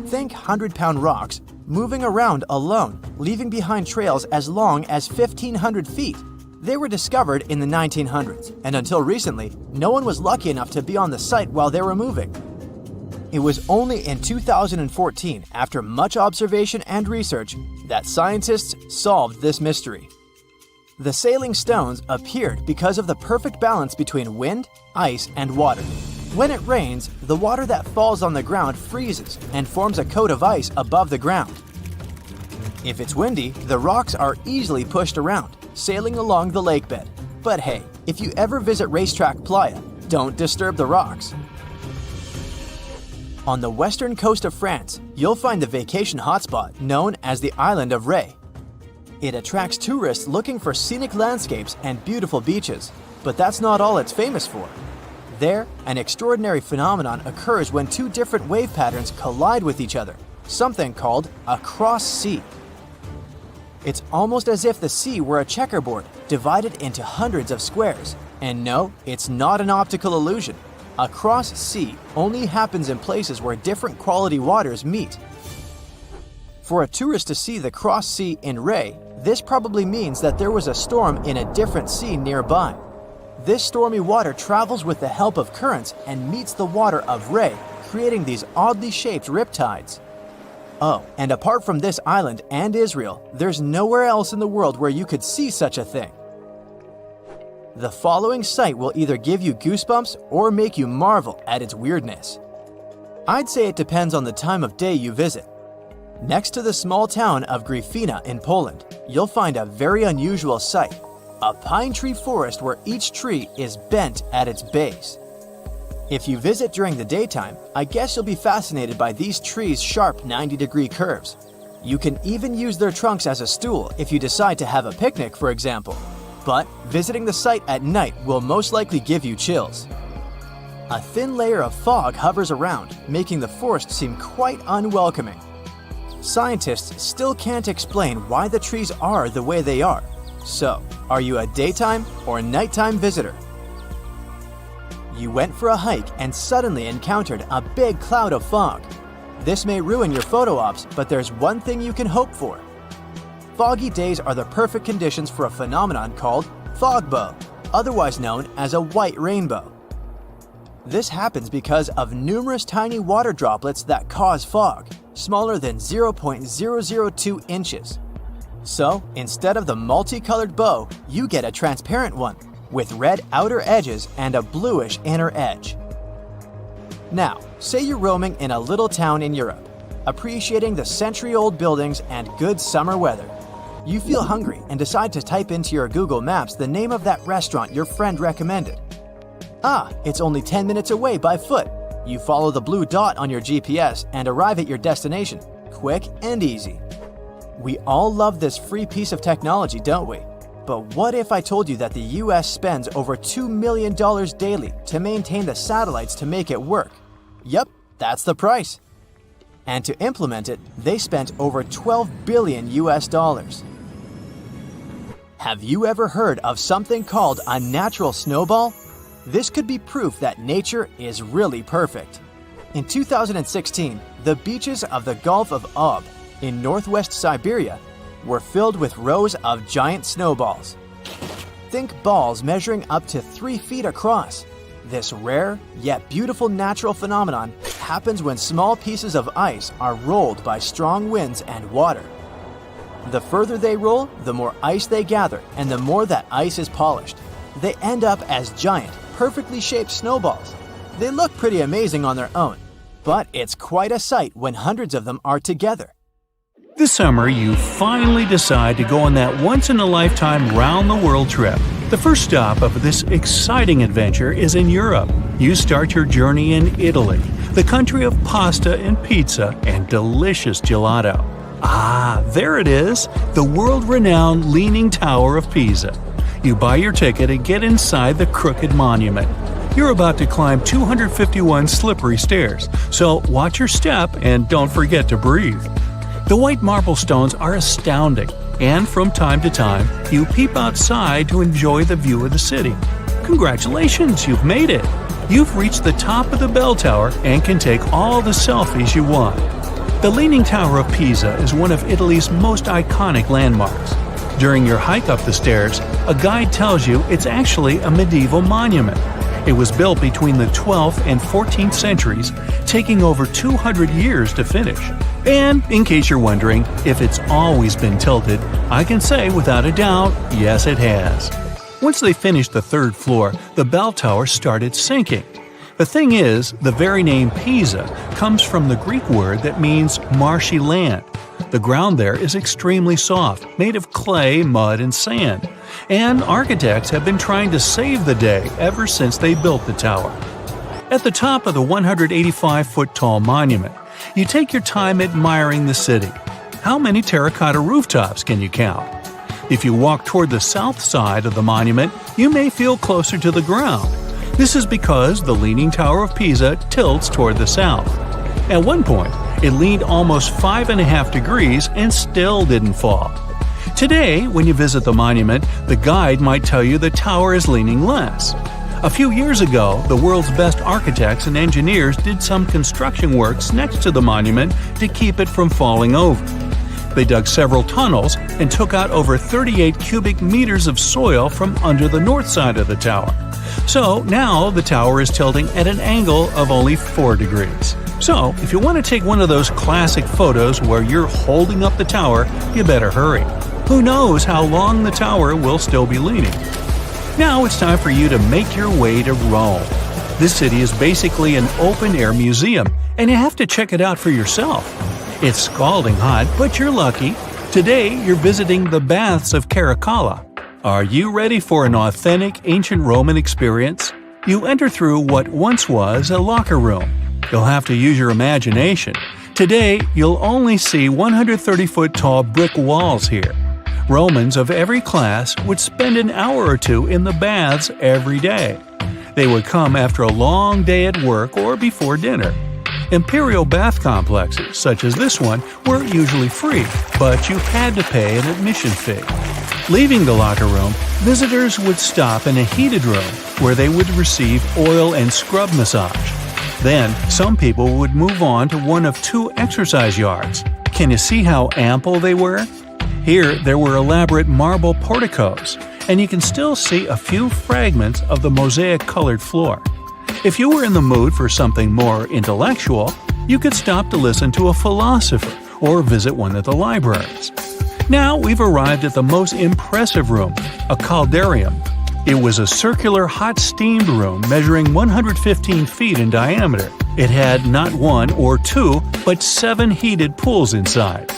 D: Think 100-pound rocks moving around alone, leaving behind trails as long as 1,500 feet. They were discovered in the 1900s, and until recently, no one was lucky enough to be on the site while they were moving. It was only in 2014, after much observation and research, that scientists solved this mystery. The sailing stones appeared because of the perfect balance between wind, ice, and water. When it rains, the water that falls on the ground freezes and forms a coat of ice above the ground. If it's windy, the rocks are easily pushed around, sailing along the lake bed. But hey, if you ever visit Racetrack Playa, don't disturb the rocks. On the western coast of France, you'll find the vacation hotspot known as the island of Ré. It attracts tourists looking for scenic landscapes and beautiful beaches, but that's not all it's famous for. There, an extraordinary phenomenon occurs when two different wave patterns collide with each other, something called a cross sea. It's almost as if the sea were a checkerboard, divided into hundreds of squares. And no, it's not an optical illusion. A cross sea only happens in places where different quality waters meet. For a tourist to see the cross sea in Ré, this probably means that there was a storm in a different sea nearby. This stormy water travels with the help of currents and meets the water of Ré, creating these oddly shaped riptides. Oh, and apart from this island and Israel, there's nowhere else in the world where you could see such a thing. The following sight will either give you goosebumps or make you marvel at its weirdness. I'd say it depends on the time of day you visit. Next to the small town of Gryfina in Poland, you'll find a very unusual sight, a pine tree forest where each tree is bent at its base. If you visit during the daytime, I guess you'll be fascinated by these trees' sharp 90-degree curves. You can even use their trunks as a stool if you decide to have a picnic, for example. But visiting the site at night will most likely give you chills. A thin layer of fog hovers around, making the forest seem quite unwelcoming. Scientists still can't explain why the trees are the way they are. So, are you a daytime or nighttime visitor? You went for a hike and suddenly encountered a big cloud of fog. This may ruin your photo ops, but there's one thing you can hope for. Foggy days are the perfect conditions for a phenomenon called fog bow, otherwise known as a white rainbow. This happens because of numerous tiny water droplets that cause fog, smaller than 0.002 inches. So, instead of the multicolored bow, you get a transparent one, with red outer edges and a bluish inner edge. Now, say you're roaming in a little town in Europe, appreciating the century-old buildings and good summer weather. You feel hungry and decide to type into your Google Maps the name of that restaurant your friend recommended. Ah, it's only 10 minutes away by foot. You follow the blue dot on your GPS and arrive at your destination, quick and easy. We all love this free piece of technology, don't we? But what if I told you that the US spends over $2 million daily to maintain the satellites to make it work? Yup, that's the price. And to implement it, they spent over $12 billion US. Have you ever heard of something called a natural snowball? This could be proof that nature is really perfect. In 2016, the beaches of the Gulf of Ob in northwest Siberia were filled with rows of giant snowballs. Think balls measuring up to 3 feet across. This rare, yet beautiful natural phenomenon happens when small pieces of ice are rolled by strong winds and water. The further they roll, the more ice they gather, and the more that ice is polished. They end up as giant, perfectly shaped snowballs. They look pretty amazing on their own, but it's quite a sight when hundreds of them are together.
A: This summer, you finally decide to go on that once-in-a-lifetime round-the-world trip. The first stop of this exciting adventure is in Europe. You start your journey in Italy, the country of pasta and pizza and delicious gelato. Ah, there it is, the world-renowned Leaning Tower of Pisa. You buy your ticket and get inside the crooked monument. You're about to climb 251 slippery stairs, so watch your step and don't forget to breathe. The white marble stones are astounding, and from time to time, you peep outside to enjoy the view of the city. Congratulations, you've made it! You've reached the top of the bell tower and can take all the selfies you want. The Leaning Tower of Pisa is one of Italy's most iconic landmarks. During your hike up the stairs, a guide tells you it's actually a medieval monument. It was built between the 12th and 14th centuries, taking over 200 years to finish. And in case you're wondering if it's always been tilted, I can say without a doubt, yes it has. Once they finished the third floor, the bell tower started sinking. The thing is, the very name Pisa comes from the Greek word that means marshy land. The ground there is extremely soft, made of clay, mud, and sand. And architects have been trying to save the day ever since they built the tower. At the top of the 185-foot-tall monument, you take your time admiring the city. How many terracotta rooftops can you count? If you walk toward the south side of the monument, you may feel closer to the ground. This is because the Leaning Tower of Pisa tilts toward the south. At one point, it leaned almost 5.5 degrees and still didn't fall. Today, when you visit the monument, the guide might tell you the tower is leaning less. A few years ago, the world's best architects and engineers did some construction works next to the monument to keep it from falling over. They dug several tunnels and took out over 38 cubic meters of soil from under the north side of the tower. So now the tower is tilting at an angle of only 4 degrees. So if you want to take one of those classic photos where you're holding up the tower, you better hurry. Who knows how long the tower will still be leaning? Now it's time for you to make your way to Rome. This city is basically an open-air museum, and you have to check it out for yourself. It's scalding hot, but you're lucky. Today, you're visiting the baths of Cahokia. Are you ready for an authentic ancient Roman experience? You enter through what once was a locker room. You'll have to use your imagination. Today, you'll only see 130-foot-tall brick walls here. Romans of every class would spend an hour or two in the baths every day. They would come after a long day at work or before dinner. Imperial bath complexes, such as this one, were usually free, but you had to pay an admission fee. Leaving the locker room, visitors would stop in a heated room where they would receive oil and scrub massage. Then, some people would move on to one of two exercise yards. Can you see how ample they were? Here, there were elaborate marble porticos, and you can still see a few fragments of the mosaic-colored floor. If you were in the mood for something more intellectual, you could stop to listen to a philosopher or visit one of the libraries. Now we've arrived at the most impressive room, a caldarium. It was a circular hot steamed room measuring 115 feet in diameter. It had not one or two, but 7 heated pools inside.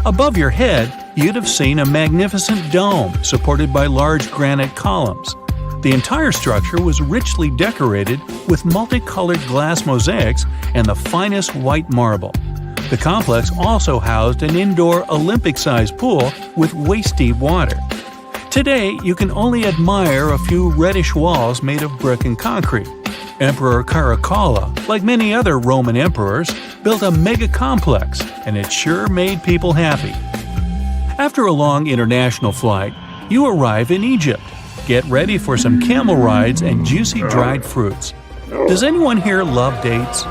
A: Above your head, you'd have seen a magnificent dome supported by large granite columns. The entire structure was richly decorated with multicolored glass mosaics and the finest white marble. The complex also housed an indoor Olympic-sized pool with waist-deep water. Today, you can only admire a few reddish walls made of brick and concrete. Emperor Caracalla, like many other Roman emperors, built a mega-complex, and it sure made people happy. After a long international flight, you arrive in Egypt. Get ready for some camel rides and juicy dried fruits. Does anyone here love dates?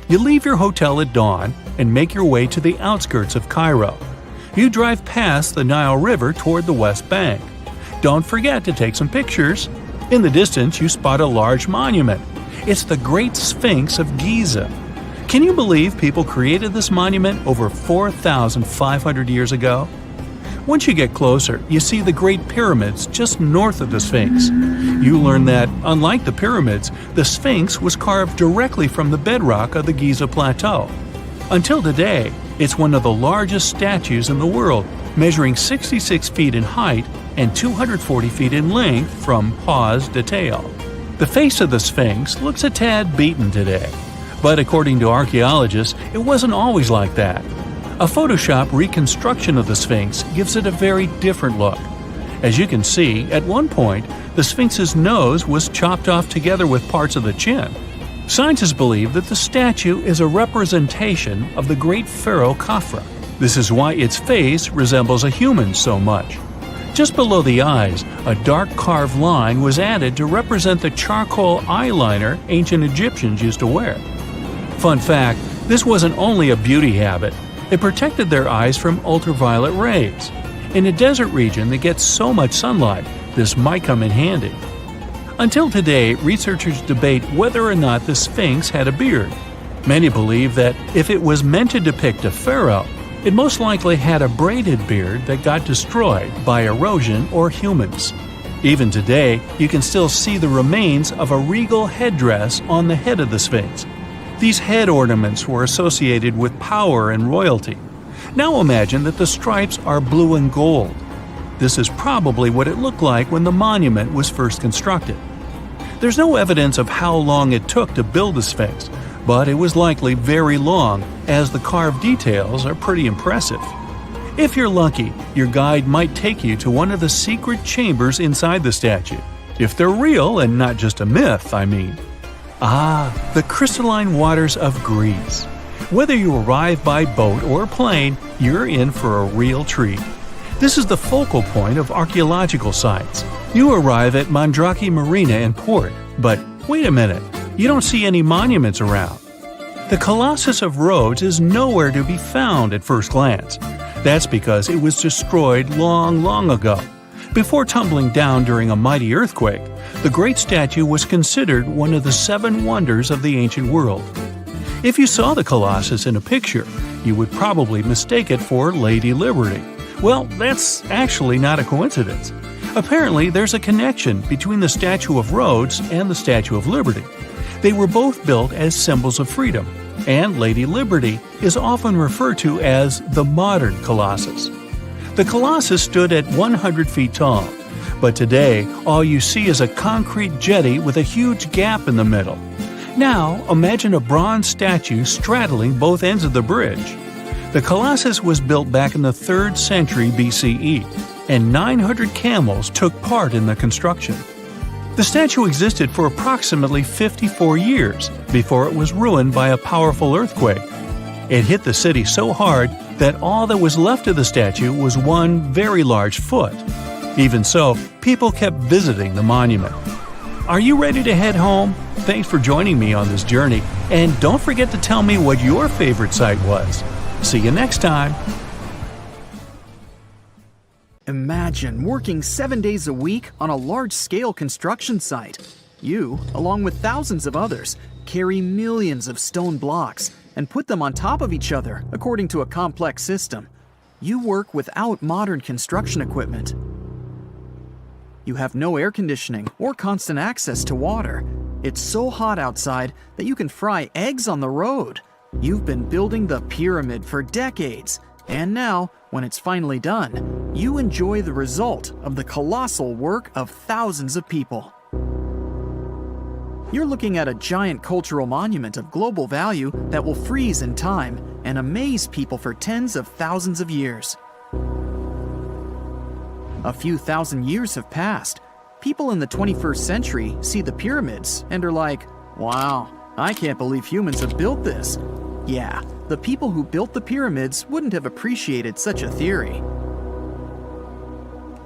A: You leave your hotel at dawn and make your way to the outskirts of Cairo. You drive past the Nile River toward the West Bank. Don't forget to take some pictures. In the distance, you spot a large monument. It's the Great Sphinx of Giza. Can you believe people created this monument over 4,500 years ago? Once you get closer, you see the Great Pyramids just north of the Sphinx. You learn that, unlike the pyramids, the Sphinx was carved directly from the bedrock of the Giza Plateau. Until today, it's one of the largest statues in the world, measuring 66 feet in height and 240 feet in length from paws to tail. The face of the Sphinx looks a tad beaten today, but according to archaeologists, it wasn't always like that. A Photoshop reconstruction of the Sphinx gives it a very different look. As you can see, at one point, the Sphinx's nose was chopped off together with parts of the chin. Scientists believe that the statue is a representation of the great pharaoh Khafra. This is why its face resembles a human so much. Just below the eyes, a dark carved line was added to represent the charcoal eyeliner ancient Egyptians used to wear. Fun fact, this wasn't only a beauty habit. It protected their eyes from ultraviolet rays. In a desert region that gets so much sunlight, this might come in handy. Until today, researchers debate whether or not the Sphinx had a beard. Many believe that if it was meant to depict a pharaoh, it most likely had a braided beard that got destroyed by erosion or humans. Even today, you can still see the remains of a regal headdress on the head of the Sphinx. These head ornaments were associated with power and royalty. Now imagine that the stripes are blue and gold. This is probably what it looked like when the monument was first constructed. There's no evidence of how long it took to build the Sphinx, but it was likely very long, as the carved details are pretty impressive. If you're lucky, your guide might take you to one of the secret chambers inside the statue. If they're real and not just a myth, I mean. The crystalline waters of Greece. Whether you arrive by boat or plane, you're in for a real treat. This is the focal point of archaeological sites. You arrive at Mandrake Marina and port, but wait a minute, you don't see any monuments around. The Colossus of Rhodes is nowhere to be found at first glance. That's because it was destroyed long ago. Before tumbling down during a mighty earthquake, the great statue was considered one of the 7 wonders of the ancient world. If you saw the Colossus in a picture, you would probably mistake it for Lady Liberty. Well, that's actually not a coincidence. Apparently, there's a connection between the Statue of Rhodes and the Statue of Liberty. They were both built as symbols of freedom, and Lady Liberty is often referred to as the modern Colossus. The Colossus stood at 100 feet tall, but today all you see is a concrete jetty with a huge gap in the middle. Now, imagine a bronze statue straddling both ends of the bridge. The Colossus was built back in the 3rd century BCE, and 900 camels took part in the construction. The statue existed for approximately 54 years before it was ruined by a powerful earthquake. It hit the city so hard that all that was left of the statue was one very large foot. Even so, people kept visiting the monument. Are you ready to head home? Thanks for joining me on this journey, and don't forget to tell me what your favorite site was. See you next time.
E: Imagine working 7 days a week on a large-scale construction site. You, along with thousands of others, carry millions of stone blocks and put them on top of each other according to a complex system. You work without modern construction equipment. You have no air conditioning or constant access to water. It's so hot outside that you can fry eggs on the road. You've been building the pyramid for decades, and now, when it's finally done, you enjoy the result of the colossal work of thousands of people. You're looking at a giant cultural monument of global value that will freeze in time and amaze people for tens of thousands of years. A few thousand years have passed. People in the 21st century see the pyramids and are like, wow, I can't believe humans have built this. Yeah, the people who built the pyramids wouldn't have appreciated such a theory.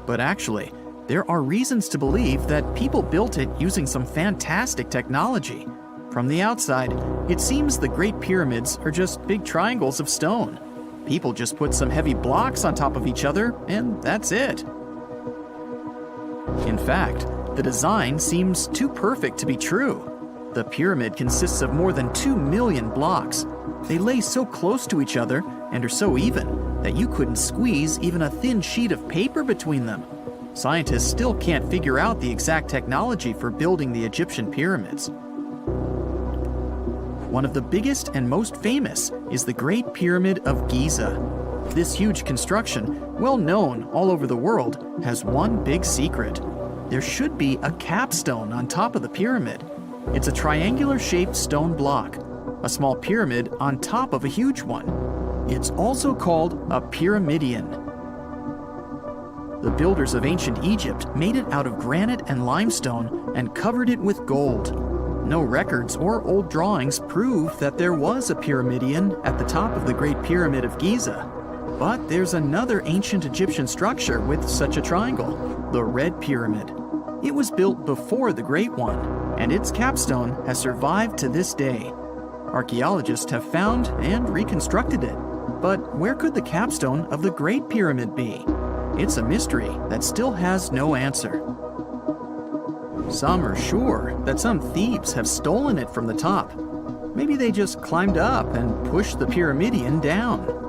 E: But actually, there are reasons to believe that people built it using some fantastic technology. From the outside, it seems the Great Pyramids are just big triangles of stone. People just put some heavy blocks on top of each other, and that's it. In fact, the design seems too perfect to be true. The pyramid consists of more than 2 million blocks. They lay so close to each other and are so even that you couldn't squeeze even a thin sheet of paper between them. Scientists still can't figure out the exact technology for building the Egyptian pyramids. One of the biggest and most famous is the Great Pyramid of Giza. This huge construction, well known all over the world, has one big secret. There should be a capstone on top of the pyramid. It's a triangular-shaped stone block, a small pyramid on top of a huge one. It's also called a pyramidion. The builders of ancient Egypt made it out of granite and limestone and covered it with gold. No records or old drawings prove that there was a pyramidion at the top of the Great Pyramid of Giza. But there's another ancient Egyptian structure with such a triangle, the Red Pyramid. It was built before the Great One, and its capstone has survived to this day. Archaeologists have found and reconstructed it. But where could the capstone of the Great Pyramid be? It's a mystery that still has no answer. Some are sure that some thieves have stolen it from the top. Maybe they just climbed up and pushed the pyramidion down.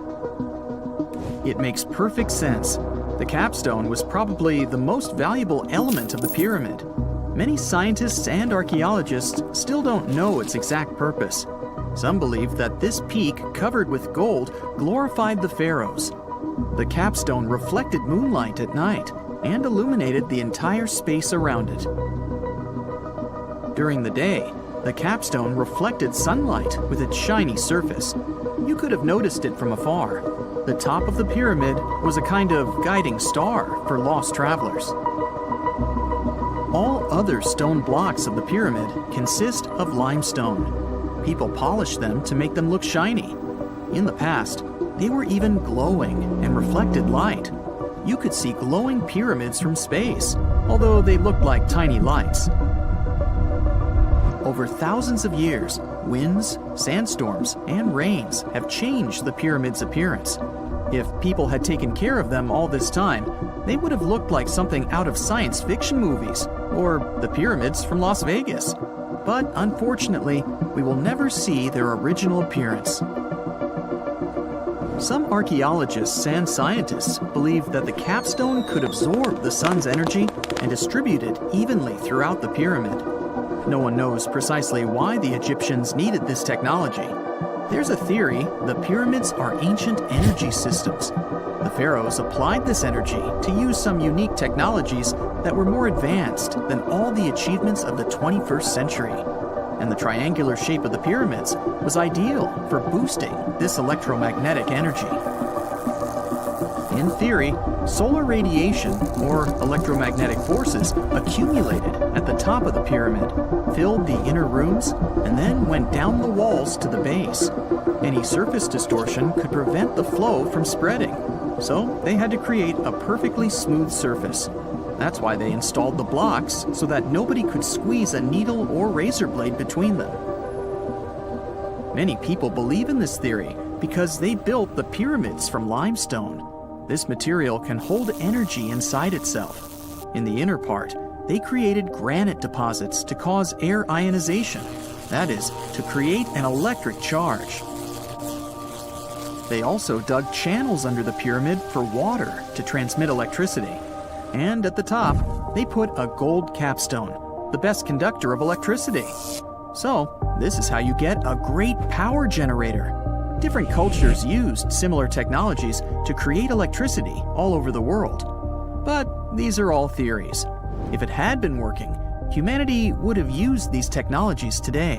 E: It makes perfect sense. The capstone was probably the most valuable element of the pyramid. Many scientists and archaeologists still don't know its exact purpose. Some believe that this peak covered with gold glorified the pharaohs. The capstone reflected moonlight at night and illuminated the entire space around it. During the day, the capstone reflected sunlight with its shiny surface. You could have noticed it from afar. The top of the pyramid was a kind of guiding star for lost travelers. All other stone blocks of the pyramid consist of limestone. People polished them to make them look shiny. In the past, they were even glowing and reflected light. You could see glowing pyramids from space, although they looked like tiny lights. Over thousands of years, winds, sandstorms, and rains have changed the pyramid's appearance. If people had taken care of them all this time, they would have looked like something out of science fiction movies, or the pyramids from Las Vegas. But unfortunately, we will never see their original appearance. Some archaeologists and scientists believe that the capstone could absorb the sun's energy and distribute it evenly throughout the pyramid. No one knows precisely why the Egyptians needed this technology. There's a theory the pyramids are ancient energy systems. The pharaohs applied this energy to use some unique technologies that were more advanced than all the achievements of the 21st century. And the triangular shape of the pyramids was ideal for boosting this electromagnetic energy. In theory, solar radiation, or electromagnetic forces, accumulated at the top of the pyramid, filled the inner rooms, and then went down the walls to the base. Any surface distortion could prevent the flow from spreading, so they had to create a perfectly smooth surface. That's why they installed the blocks so that nobody could squeeze a needle or razor blade between them. Many people believe in this theory because they built the pyramids from limestone. This material can hold energy inside itself. In the inner part, they created granite deposits to cause air ionization, that is, to create an electric charge. They also dug channels under the pyramid for water to transmit electricity. And at the top, they put a gold capstone, the best conductor of electricity. So, this is how you get a great power generator. Different cultures used similar technologies to create electricity all over the world. But these are all theories. If it had been working, humanity would have used these technologies today.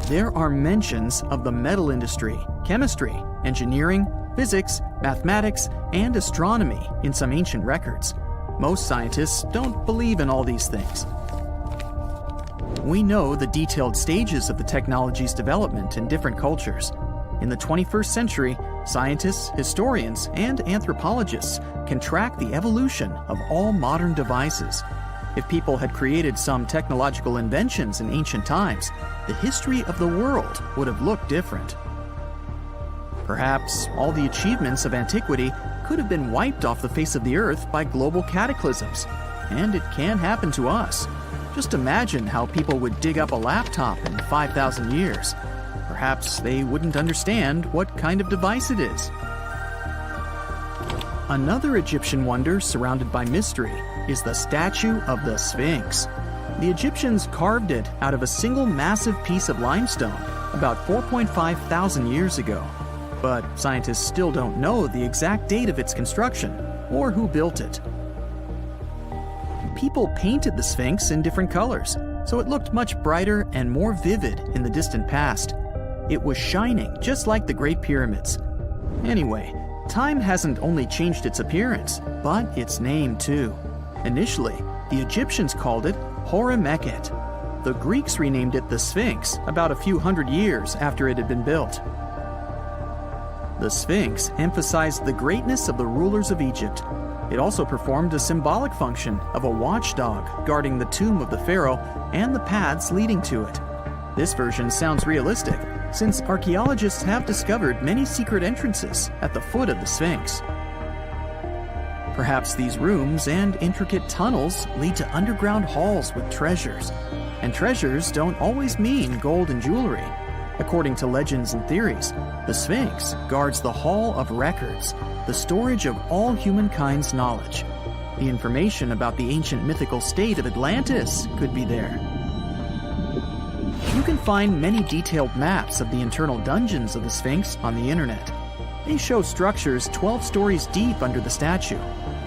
E: There are mentions of the metal industry, chemistry, engineering, physics, mathematics, and astronomy in some ancient records. Most scientists don't believe in all these things. We know the detailed stages of the technology's development in different cultures. In the 21st century, scientists, historians, and anthropologists can track the evolution of all modern devices. If people had created some technological inventions in ancient times, the history of the world would have looked different. Perhaps all the achievements of antiquity could have been wiped off the face of the earth by global cataclysms, and it can happen to us. Just imagine how people would dig up a laptop in 5,000 years. Perhaps they wouldn't understand what kind of device it is. Another Egyptian wonder surrounded by mystery is the statue of the Sphinx. The Egyptians carved it out of a single massive piece of limestone about 4.5 thousand years ago. But scientists still don't know the exact date of its construction or who built it. People painted the Sphinx in different colors, so it looked much brighter and more vivid in the distant past. It was shining just like the Great Pyramids. Anyway, time hasn't only changed its appearance, but its name too. Initially, the Egyptians called it Hor-Mekhet. The Greeks renamed it the Sphinx about a few hundred years after it had been built. The Sphinx emphasized the greatness of the rulers of Egypt. It also performed a symbolic function of a watchdog guarding the tomb of the pharaoh and the paths leading to it. This version sounds realistic, since archaeologists have discovered many secret entrances at the foot of the Sphinx. Perhaps these rooms and intricate tunnels lead to underground halls with treasures. And treasures don't always mean gold and jewelry. According to legends and theories, the Sphinx guards the Hall of Records, the storage of all humankind's knowledge. The information about the ancient mythical state of Atlantis could be there. You can find many detailed maps of the internal dungeons of the Sphinx on the internet. They show structures 12 stories deep under the statue.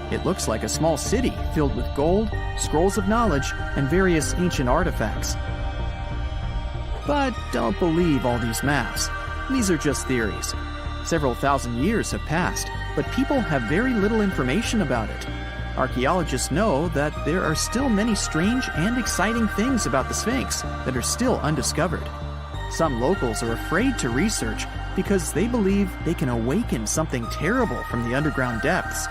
E: It looks like a small city filled with gold, scrolls of knowledge, and various ancient artifacts. But don't believe all these maps. These are just theories. Several thousand years have passed, but people have very little information about it. Archaeologists know that there are still many strange and exciting things about the Sphinx that are still undiscovered. Some locals are afraid to research because they believe they can awaken something terrible from the underground depths.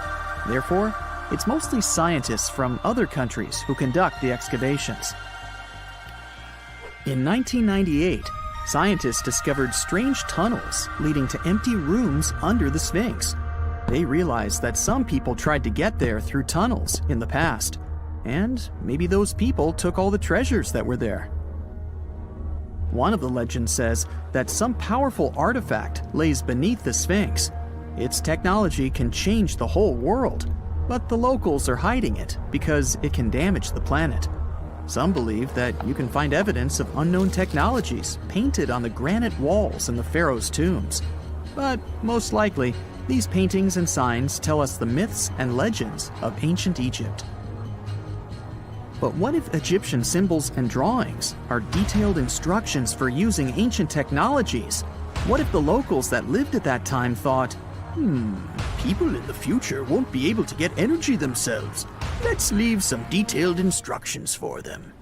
E: Therefore, it's mostly scientists from other countries who conduct the excavations. In 1998, scientists discovered strange tunnels leading to empty rooms under the Sphinx. They realized that some people tried to get there through tunnels in the past, and maybe those people took all the treasures that were there. One of the legends says that some powerful artifact lays beneath the Sphinx. Its technology can change the whole world, but the locals are hiding it because it can damage the planet. Some believe that you can find evidence of unknown technologies painted on the granite walls in the pharaoh's tombs. But most likely, these paintings and signs tell us the myths and legends of ancient Egypt. But what if Egyptian symbols and drawings are detailed instructions for using ancient technologies? What if the locals that lived at that time thought, people in the future won't be able to get energy themselves. Let's leave some detailed instructions for them.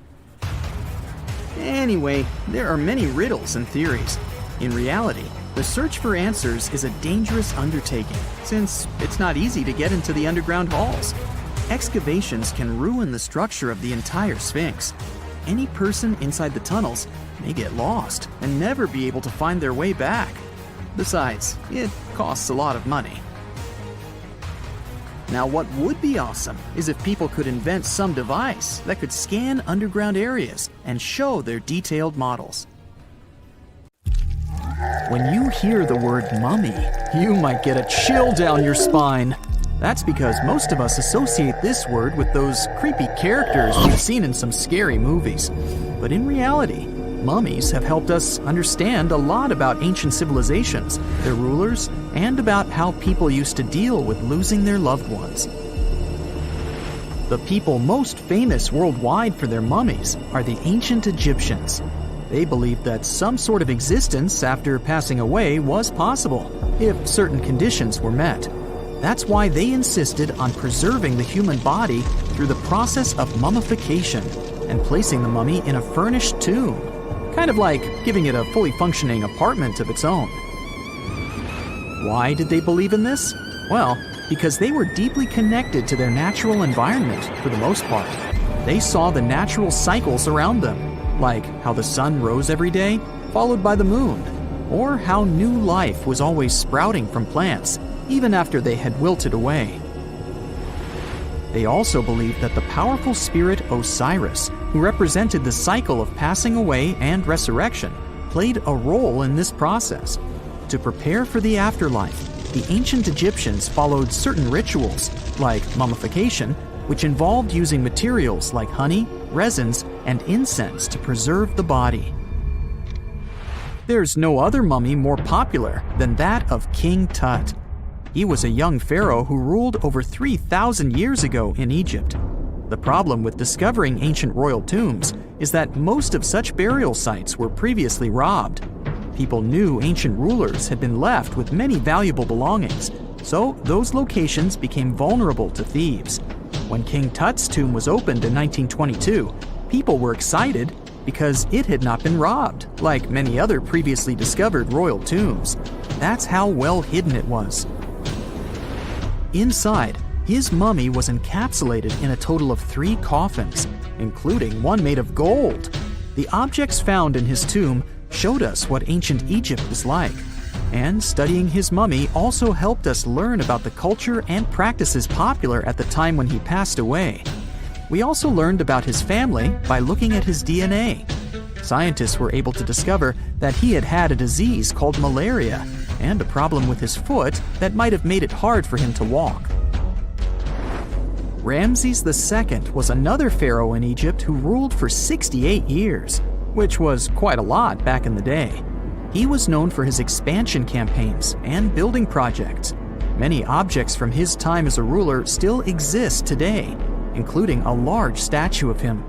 E: Anyway, there are many riddles and theories. In reality, The search for answers is a dangerous undertaking, since it's not easy to get into the underground halls. Excavations can ruin the structure of the entire Sphinx. Any person inside the tunnels may get lost and never be able to find their way back. Besides, it costs a lot of money. Now, what would be awesome is if people could invent some device that could scan underground areas and show their detailed models. When you hear the word mummy, you might get a chill down your spine. That's because most of us associate this word with those creepy characters we've seen in some scary movies. But in reality, mummies have helped us understand a lot about ancient civilizations, their rulers, and about how people used to deal with losing their loved ones. The people most famous worldwide for their mummies are the ancient Egyptians. They believed that some sort of existence after passing away was possible, if certain conditions were met. That's why they insisted on preserving the human body through the process of mummification and placing the mummy in a furnished tomb, kind of like giving it a fully functioning apartment of its own. Why did they believe in this? Well, because they were deeply connected to their natural environment for the most part. They saw the natural cycles around them, like how the sun rose every day, followed by the moon, or how new life was always sprouting from plants, even after they had wilted away. They also believed that the powerful spirit Osiris, who represented the cycle of passing away and resurrection, played a role in this process. To prepare for the afterlife, the ancient Egyptians followed certain rituals, like mummification, which involved using materials like honey, resins, and incense to preserve the body. There's no other mummy more popular than that of King Tut. He was a young pharaoh who ruled over 3,000 years ago in Egypt. The problem with discovering ancient royal tombs is that most of such burial sites were previously robbed. People knew ancient rulers had been left with many valuable belongings, so those locations became vulnerable to thieves. When King Tut's tomb was opened in 1922, people were excited because it had not been robbed, like many other previously discovered royal tombs. That's how well hidden it was. Inside, his mummy was encapsulated in a total of 3 coffins, including one made of gold. The objects found in his tomb showed us what ancient Egypt was like, and studying his mummy also helped us learn about the culture and practices popular at the time when he passed away. We also learned about his family by looking at his DNA. Scientists were able to discover that he had had a disease called malaria and a problem with his foot that might have made it hard for him to walk. Ramses II was another pharaoh in Egypt who ruled for 68 years, which was quite a lot back in the day. He was known for his expansion campaigns and building projects. Many objects from his time as a ruler still exist today, including a large statue of him.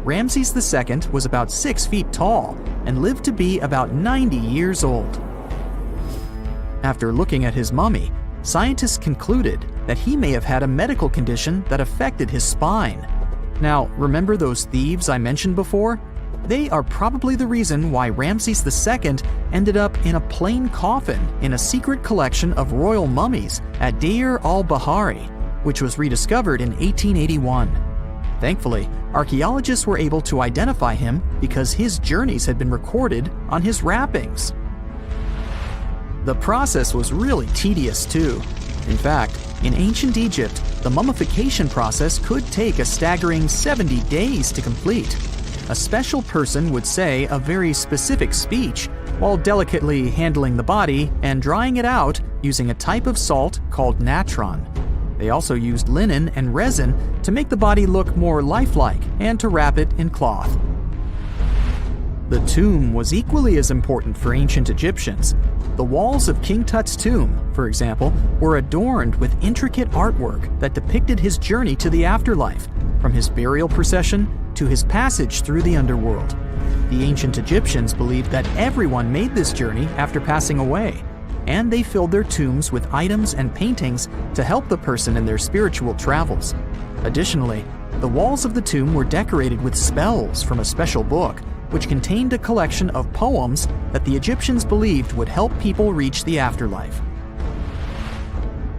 E: Ramses II was about 6 feet tall and lived to be about 90 years old. After looking at his mummy, scientists concluded that he may have had a medical condition that affected his spine. Now, remember those thieves I mentioned before? They are probably the reason why Ramses II ended up in a plain coffin in a secret collection of royal mummies at Deir al-Bahari, which was rediscovered in 1881. Thankfully, archaeologists were able to identify him because his journeys had been recorded on his wrappings. The process was really tedious too. In fact, in ancient Egypt, the mummification process could take a staggering 70 days to complete. A special person would say a very specific speech while delicately handling the body and drying it out using a type of salt called natron. They also used linen and resin to make the body look more lifelike and to wrap it in cloth. The tomb was equally as important for ancient Egyptians. The walls of King Tut's tomb, for example, were adorned with intricate artwork that depicted his journey to the afterlife, from his burial procession to his passage through the underworld. The ancient Egyptians believed that everyone made this journey after passing away, and they filled their tombs with items and paintings to help the person in their spiritual travels. Additionally, the walls of the tomb were decorated with spells from a special book, which contained a collection of poems that the Egyptians believed would help people reach the afterlife.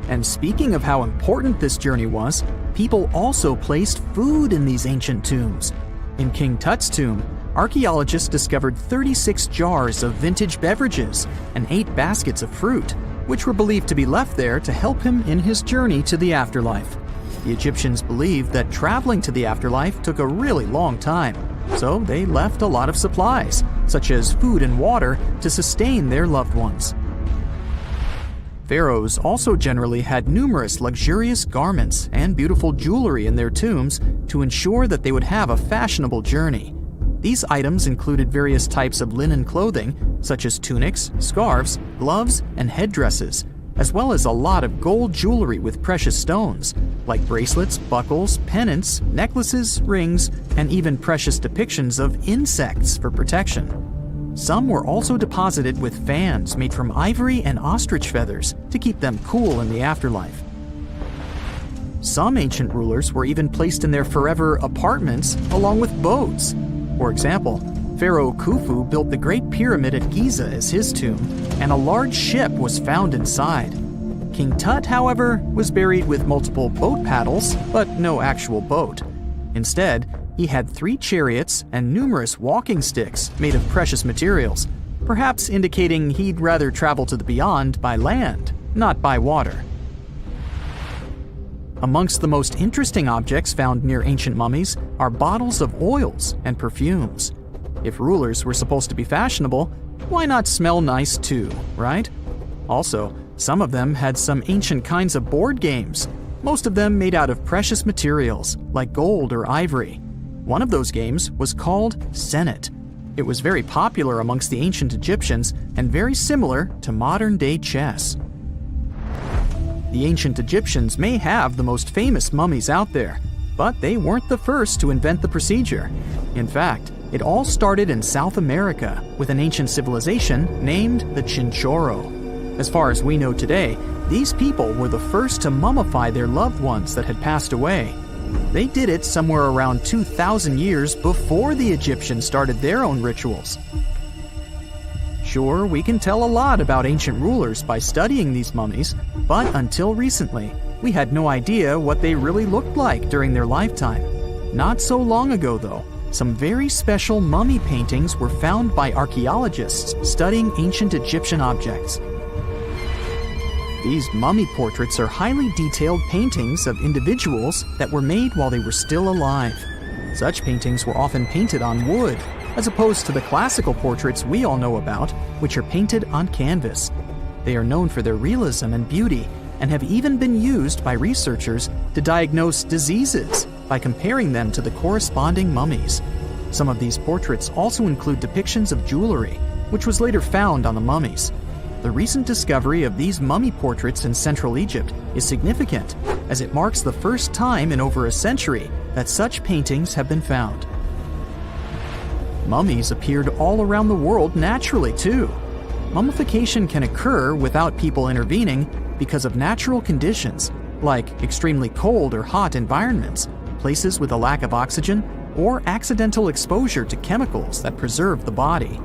E: And speaking of how important this journey was, people also placed food in these ancient tombs. In King Tut's tomb, archaeologists discovered 36 jars of vintage beverages and 8 baskets of fruit, which were believed to be left there to help him in his journey to the afterlife. The Egyptians believed that traveling to the afterlife took a really long time, so they left a lot of supplies, such as food and water, to sustain their loved ones. Pharaohs also generally had numerous luxurious garments and beautiful jewelry in their tombs to ensure that they would have a fashionable journey. These items included various types of linen clothing, such as tunics, scarves, gloves, and headdresses, as well as a lot of gold jewelry with precious stones, like bracelets, buckles, pendants, necklaces, rings, and even precious depictions of insects for protection. Some were also deposited with fans made from ivory and ostrich feathers to keep them cool in the afterlife. Some ancient rulers were even placed in their forever apartments along with boats. For example, Pharaoh Khufu built the Great Pyramid at Giza as his tomb, and a large ship was found inside. King Tut, however, was buried with multiple boat paddles, but no actual boat. Instead, he had 3 chariots and numerous walking sticks made of precious materials, perhaps indicating he'd rather travel to the beyond by land, not by water. Amongst the most interesting objects found near ancient mummies are bottles of oils and perfumes. If rulers were supposed to be fashionable, why not smell nice too, right? Also, some of them had some ancient kinds of board games, most of them made out of precious materials like gold or ivory. One of those games was called Senet. It was very popular amongst the ancient Egyptians and very similar to modern-day chess. The ancient Egyptians may have the most famous mummies out there, but they weren't the first to invent the procedure. In fact, it all started in South America with an ancient civilization named the Chinchorro. As far as we know today, these people were the first to mummify their loved ones that had passed away. They did it somewhere around 2,000 years before the Egyptians started their own rituals. Sure, we can tell a lot about ancient rulers by studying these mummies, but until recently, we had no idea what they really looked like during their lifetime. Not so long ago, though, some very special mummy paintings were found by archaeologists studying ancient Egyptian objects. These mummy portraits are highly detailed paintings of individuals that were made while they were still alive. Such paintings were often painted on wood, as opposed to the classical portraits we all know about, which are painted on canvas. They are known for their realism and beauty, and have even been used by researchers to diagnose diseases by comparing them to the corresponding mummies. Some of these portraits also include depictions of jewelry, which was later found on the mummies. The recent discovery of these mummy portraits in Central Egypt is significant, as it marks the first time in over a century that such paintings have been found. Mummies appeared all around the world naturally, too. Mummification can occur without people intervening because of natural conditions, like extremely cold or hot environments, places with a lack of oxygen, or accidental exposure to chemicals that preserve the body.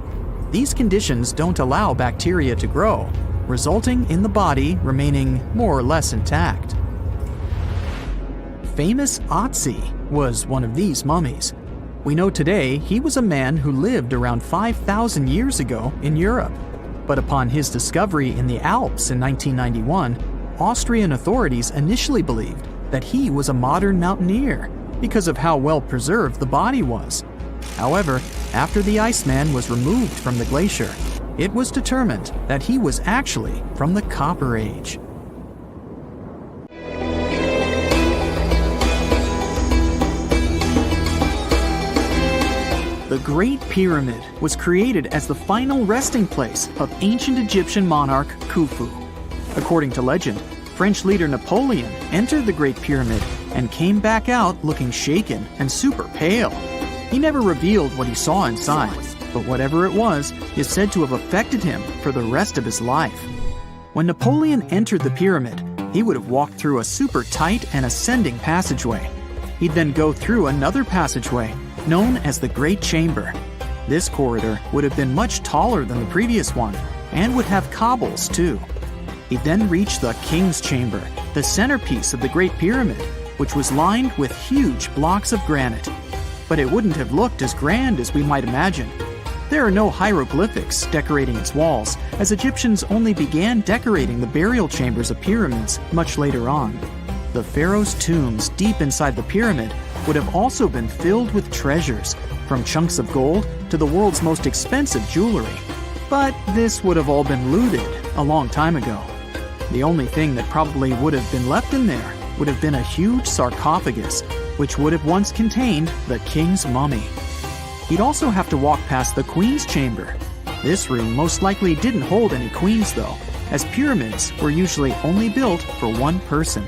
E: These conditions don't allow bacteria to grow, resulting in the body remaining more or less intact. Famous Otzi was one of these mummies. We know today he was a man who lived around 5,000 years ago in Europe. But upon his discovery in the Alps in 1991, Austrian authorities initially believed that he was a modern mountaineer because of how well preserved the body was. However, after the Iceman was removed from the glacier, it was determined that he was actually from the Copper Age. The Great Pyramid was created as the final resting place of ancient Egyptian monarch Khufu. According to legend, French leader Napoleon entered the Great Pyramid and came back out looking shaken and super pale. He never revealed what he saw inside, but whatever it was is said to have affected him for the rest of his life. When Napoleon entered the pyramid, he would have walked through a super tight and ascending passageway. He'd then go through another passageway, known as the Great Chamber. This corridor would have been much taller than the previous one and would have cobbles too. He then reached the King's Chamber, the centerpiece of the Great Pyramid, which was lined with huge blocks of granite. But it wouldn't have looked as grand as we might imagine. There are no hieroglyphics decorating its walls, as Egyptians only began decorating the burial chambers of pyramids much later on. The pharaoh's tombs deep inside the pyramid would have also been filled with treasures, from chunks of gold to the world's most expensive jewelry. But this would have all been looted a long time ago. The only thing that probably would have been left in there would have been a huge sarcophagus, which would have once contained the king's mummy. He'd also have to walk past the queen's chamber. This room most likely didn't hold any queens though, as pyramids were usually only built for one person.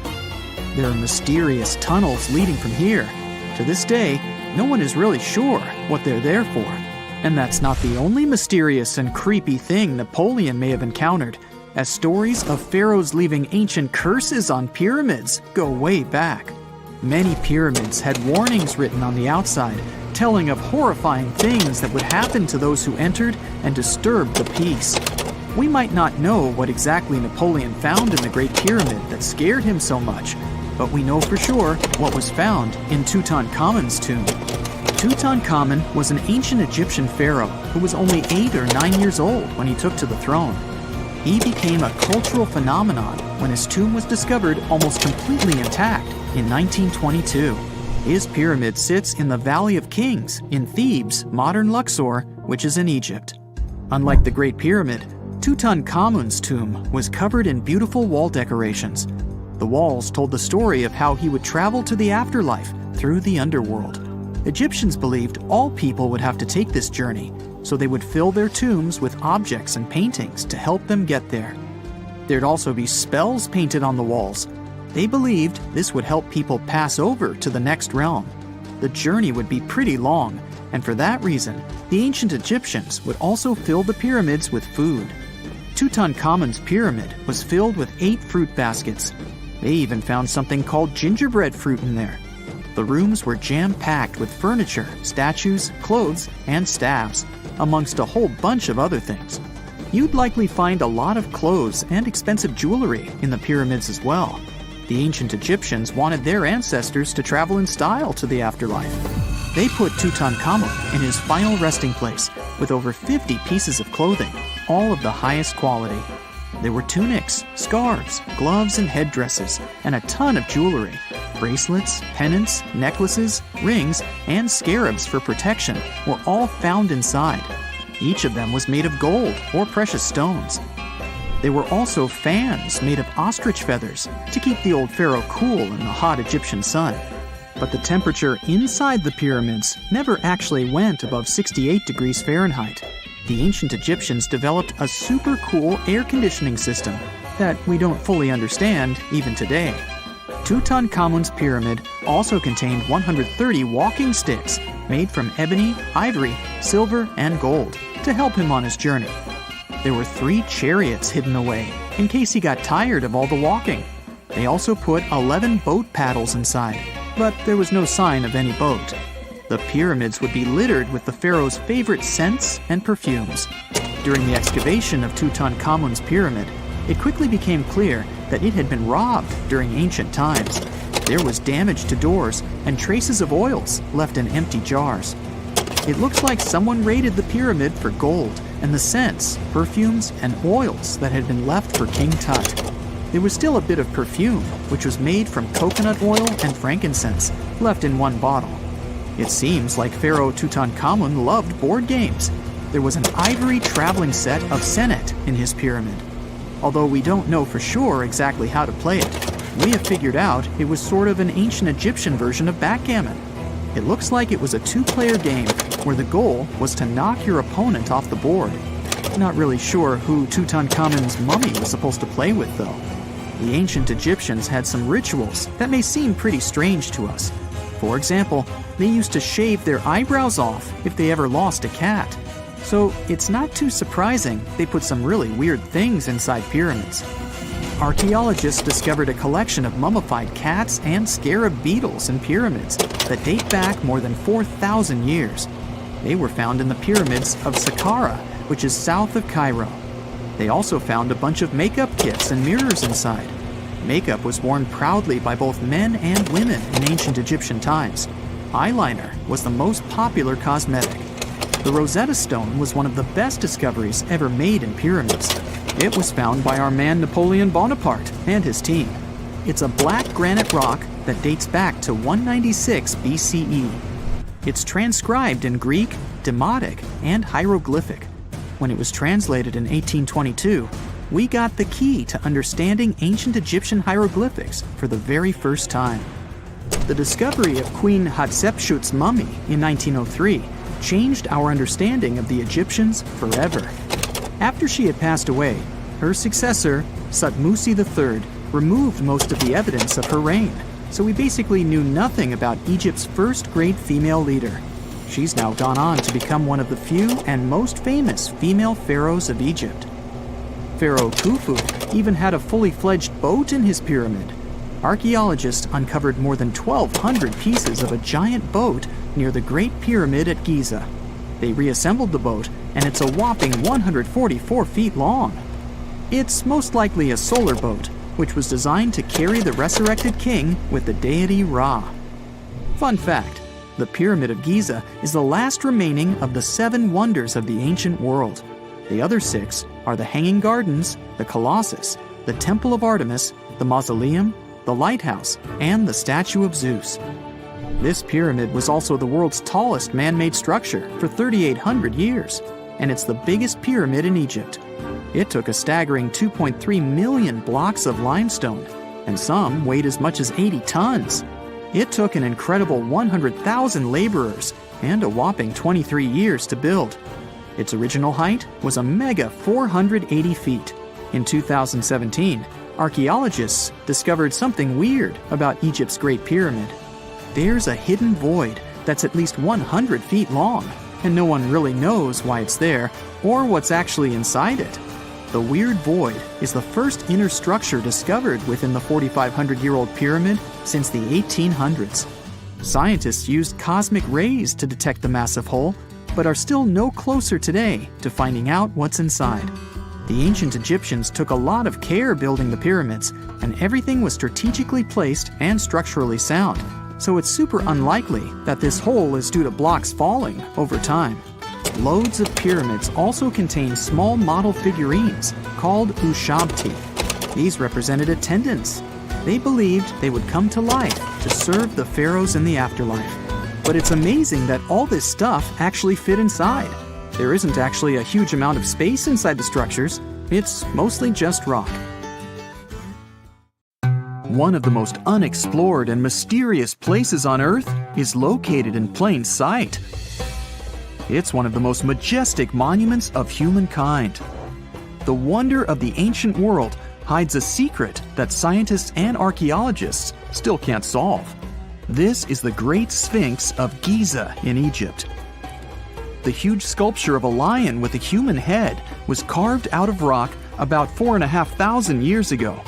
E: There are mysterious tunnels leading from here. To this day, no one is really sure what they're there for. And that's not the only mysterious and creepy thing Napoleon may have encountered, as stories of pharaohs leaving ancient curses on pyramids go way back. Many pyramids had warnings written on the outside, telling of horrifying things that would happen to those who entered and disturbed the peace. We might not know what exactly Napoleon found in the Great Pyramid that scared him so much, but we know for sure what was found in Tutankhamun's tomb. Tutankhamun was an ancient Egyptian pharaoh who was only 8 or 9 years old when he took to the throne. He became a cultural phenomenon when his tomb was discovered almost completely intact in 1922. His pyramid sits in the Valley of Kings in Thebes, modern Luxor, which is in Egypt. Unlike the Great Pyramid, Tutankhamun's tomb was covered in beautiful wall decorations. The walls told the story of how he would travel to the afterlife through the underworld. Egyptians believed all people would have to take this journey, so they would fill their tombs with objects and paintings to help them get there. There'd also be spells painted on the walls. They believed this would help people pass over to the next realm. The journey would be pretty long, and for that reason, the ancient Egyptians would also fill the pyramids with food. Tutankhamun's pyramid was filled with 8 fruit baskets. They even found something called gingerbread fruit in there. The rooms were jam-packed with furniture, statues, clothes, and staffs, amongst a whole bunch of other things. You'd likely find a lot of clothes and expensive jewelry in the pyramids as well. The ancient Egyptians wanted their ancestors to travel in style to the afterlife. They put Tutankhamun in his final resting place with over 50 pieces of clothing, all of the highest quality. There were tunics, scarves, gloves, and headdresses, and a ton of jewelry. Bracelets, pendants, necklaces, rings, and scarabs for protection were all found inside. Each of them was made of gold or precious stones. There were also fans made of ostrich feathers to keep the old pharaoh cool in the hot Egyptian sun. But the temperature inside the pyramids never actually went above 68 degrees Fahrenheit. The ancient Egyptians developed a super cool air conditioning system that we don't fully understand even today. Tutankhamun's pyramid also contained 130 walking sticks made from ebony, ivory, silver, and gold to help him on his journey. There were 3 chariots hidden away in case he got tired of all the walking. They also put 11 boat paddles inside, but there was no sign of any boat. The pyramids would be littered with the pharaoh's favorite scents and perfumes. During the excavation of Tutankhamun's pyramid, it quickly became clear that it had been robbed during ancient times. There was damage to doors and traces of oils left in empty jars. It looks like someone raided the pyramid for gold and the scents, perfumes, and oils that had been left for King Tut. There was still a bit of perfume, which was made from coconut oil and frankincense, left in one bottle. It seems like Pharaoh Tutankhamun loved board games. There was an ivory traveling set of senet in his pyramid. Although we don't know for sure exactly how to play it, we have figured out it was sort of an ancient Egyptian version of backgammon. It looks like it was a 2-player game where the goal was to knock your opponent off the board. Not really sure who Tutankhamun's mummy was supposed to play with though. The ancient Egyptians had some rituals that may seem pretty strange to us. For example, they used to shave their eyebrows off if they ever lost a cat. So it's not too surprising they put some really weird things inside pyramids. Archaeologists discovered a collection of mummified cats and scarab beetles in pyramids that date back more than 4,000 years. They were found in the pyramids of Saqqara, which is south of Cairo. They also found a bunch of makeup kits and mirrors inside. Makeup was worn proudly by both men and women in ancient Egyptian times. Eyeliner was the most popular cosmetic. The Rosetta Stone was one of the best discoveries ever made in pyramids. It was found by our man Napoleon Bonaparte and his team. It's a black granite rock that dates back to 196 BCE. It's transcribed in Greek, Demotic, and hieroglyphic. When it was translated in 1822, we got the key to understanding ancient Egyptian hieroglyphics for the very first time. The discovery of Queen Hatshepsut's mummy in 1903 changed our understanding of the Egyptians forever. After she had passed away, her successor, Thutmose III, removed most of the evidence of her reign, so we basically knew nothing about Egypt's first great female leader. She's now gone on to become one of the few and most famous female pharaohs of Egypt. Pharaoh Khufu even had a fully fledged boat in his pyramid. Archaeologists uncovered more than 1,200 pieces of a giant boat near the Great Pyramid at Giza. They reassembled the boat, and it's a whopping 144 feet long. It's most likely a solar boat, which was designed to carry the resurrected king with the deity Ra. Fun fact, the Pyramid of Giza is the last remaining of the 7 wonders of the ancient world. The other 6 are the Hanging Gardens, the Colossus, the Temple of Artemis, the Mausoleum, the Lighthouse, and the Statue of Zeus. This pyramid was also the world's tallest man-made structure for 3,800 years, and it's the biggest pyramid in Egypt. It took a staggering 2.3 million blocks of limestone, and some weighed as much as 80 tons. It took an incredible 100,000 laborers and a whopping 23 years to build. Its original height was a mega 480 feet. In 2017, archaeologists discovered something weird about Egypt's Great Pyramid. There's a hidden void that's at least 100 feet long, and no one really knows why it's there or what's actually inside it. The weird void is the first inner structure discovered within the 4,500-year-old pyramid since the 1800s. Scientists used cosmic rays to detect the massive hole, but are still no closer today to finding out what's inside. The ancient Egyptians took a lot of care building the pyramids, and everything was strategically placed and structurally sound, so it's super unlikely that this hole is due to blocks falling over time. Loads of pyramids also contain small model figurines called ushabti. These represented attendants. They believed they would come to life to serve the pharaohs in the afterlife. But it's amazing that all this stuff actually fit inside. There isn't actually a huge amount of space inside the structures. It's mostly just rock. One of the most unexplored and mysterious places on Earth is located in plain sight. It's one of the most majestic monuments of humankind. The wonder of the ancient world hides a secret that scientists and archaeologists still can't solve. This is the Great Sphinx of Giza in Egypt. The huge sculpture of a lion with a human head was carved out of rock about 4,500 years ago.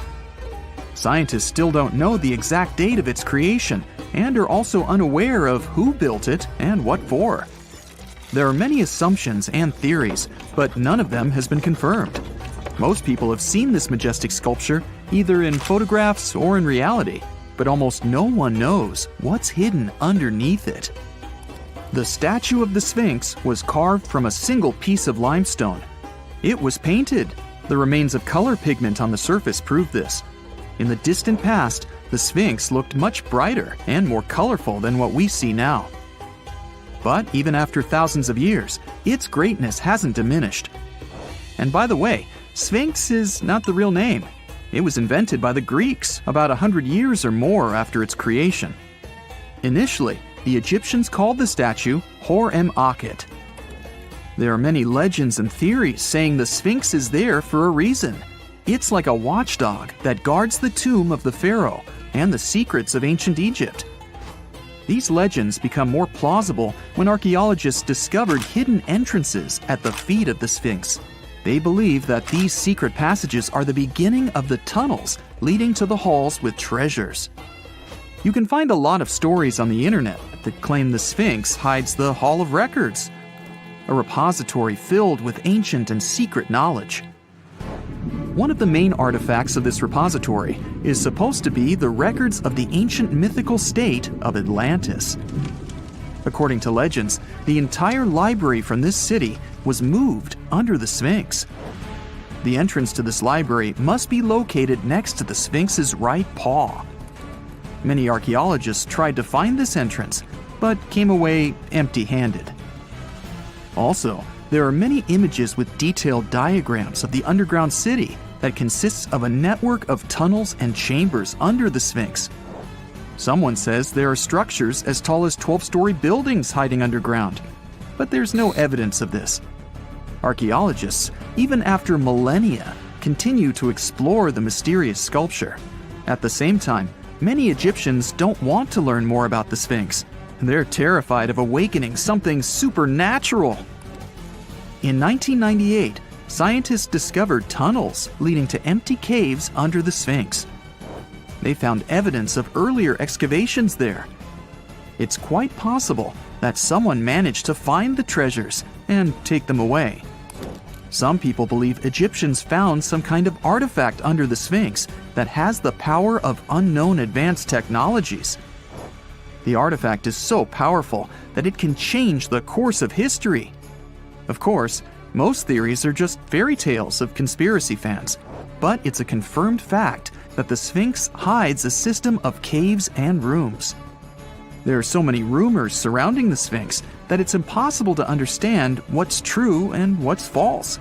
E: Scientists still don't know the exact date of its creation and are also unaware of who built it and what for. There are many assumptions and theories, but none of them has been confirmed. Most people have seen this majestic sculpture either in photographs or in reality, but almost no one knows what's hidden underneath it. The statue of the Sphinx was carved from a single piece of limestone. It was painted. The remains of color pigment on the surface prove this. In the distant past, the Sphinx looked much brighter and more colorful than what we see now. But even after thousands of years, its greatness hasn't diminished. And by the way, Sphinx is not the real name. It was invented by the Greeks about 100 years or more after its creation. Initially, the Egyptians called the statue Hor-em-Akhet. There are many legends and theories saying the Sphinx is there for a reason. It's like a watchdog that guards the tomb of the pharaoh and the secrets of ancient Egypt. These legends become more plausible when archaeologists discovered hidden entrances at the feet of the Sphinx. They believe that these secret passages are the beginning of the tunnels leading to the halls with treasures. You can find a lot of stories on the internet that claim the Sphinx hides the Hall of Records a repository filled with ancient and secret knowledge. One of the main artifacts of this repository is supposed to be the records of the ancient mythical state of Atlantis. According to legends, the entire library from this city was moved under the Sphinx. The entrance to this library must be located next to the Sphinx's right paw. Many archaeologists tried to find this entrance, but came away empty-handed. Also, there are many images with detailed diagrams of the underground city that consists of a network of tunnels and chambers under the Sphinx. Someone says there are structures as tall as 12-story buildings hiding underground, but there's no evidence of this. Archaeologists, even after millennia, continue to explore the mysterious sculpture. At the same time, many Egyptians don't want to learn more about the Sphinx. They're terrified of awakening something supernatural. In 1998, scientists discovered tunnels leading to empty caves under the Sphinx. They found evidence of earlier excavations there. It's quite possible that someone managed to find the treasures and take them away. Some people believe Egyptians found some kind of artifact under the Sphinx that has the power of unknown advanced technologies. The artifact is so powerful that it can change the course of history. Of course, most theories are just fairy tales of conspiracy fans, but it's a confirmed fact that the Sphinx hides a system of caves and rooms. There are so many rumors surrounding the Sphinx that it's impossible to understand what's true and what's false.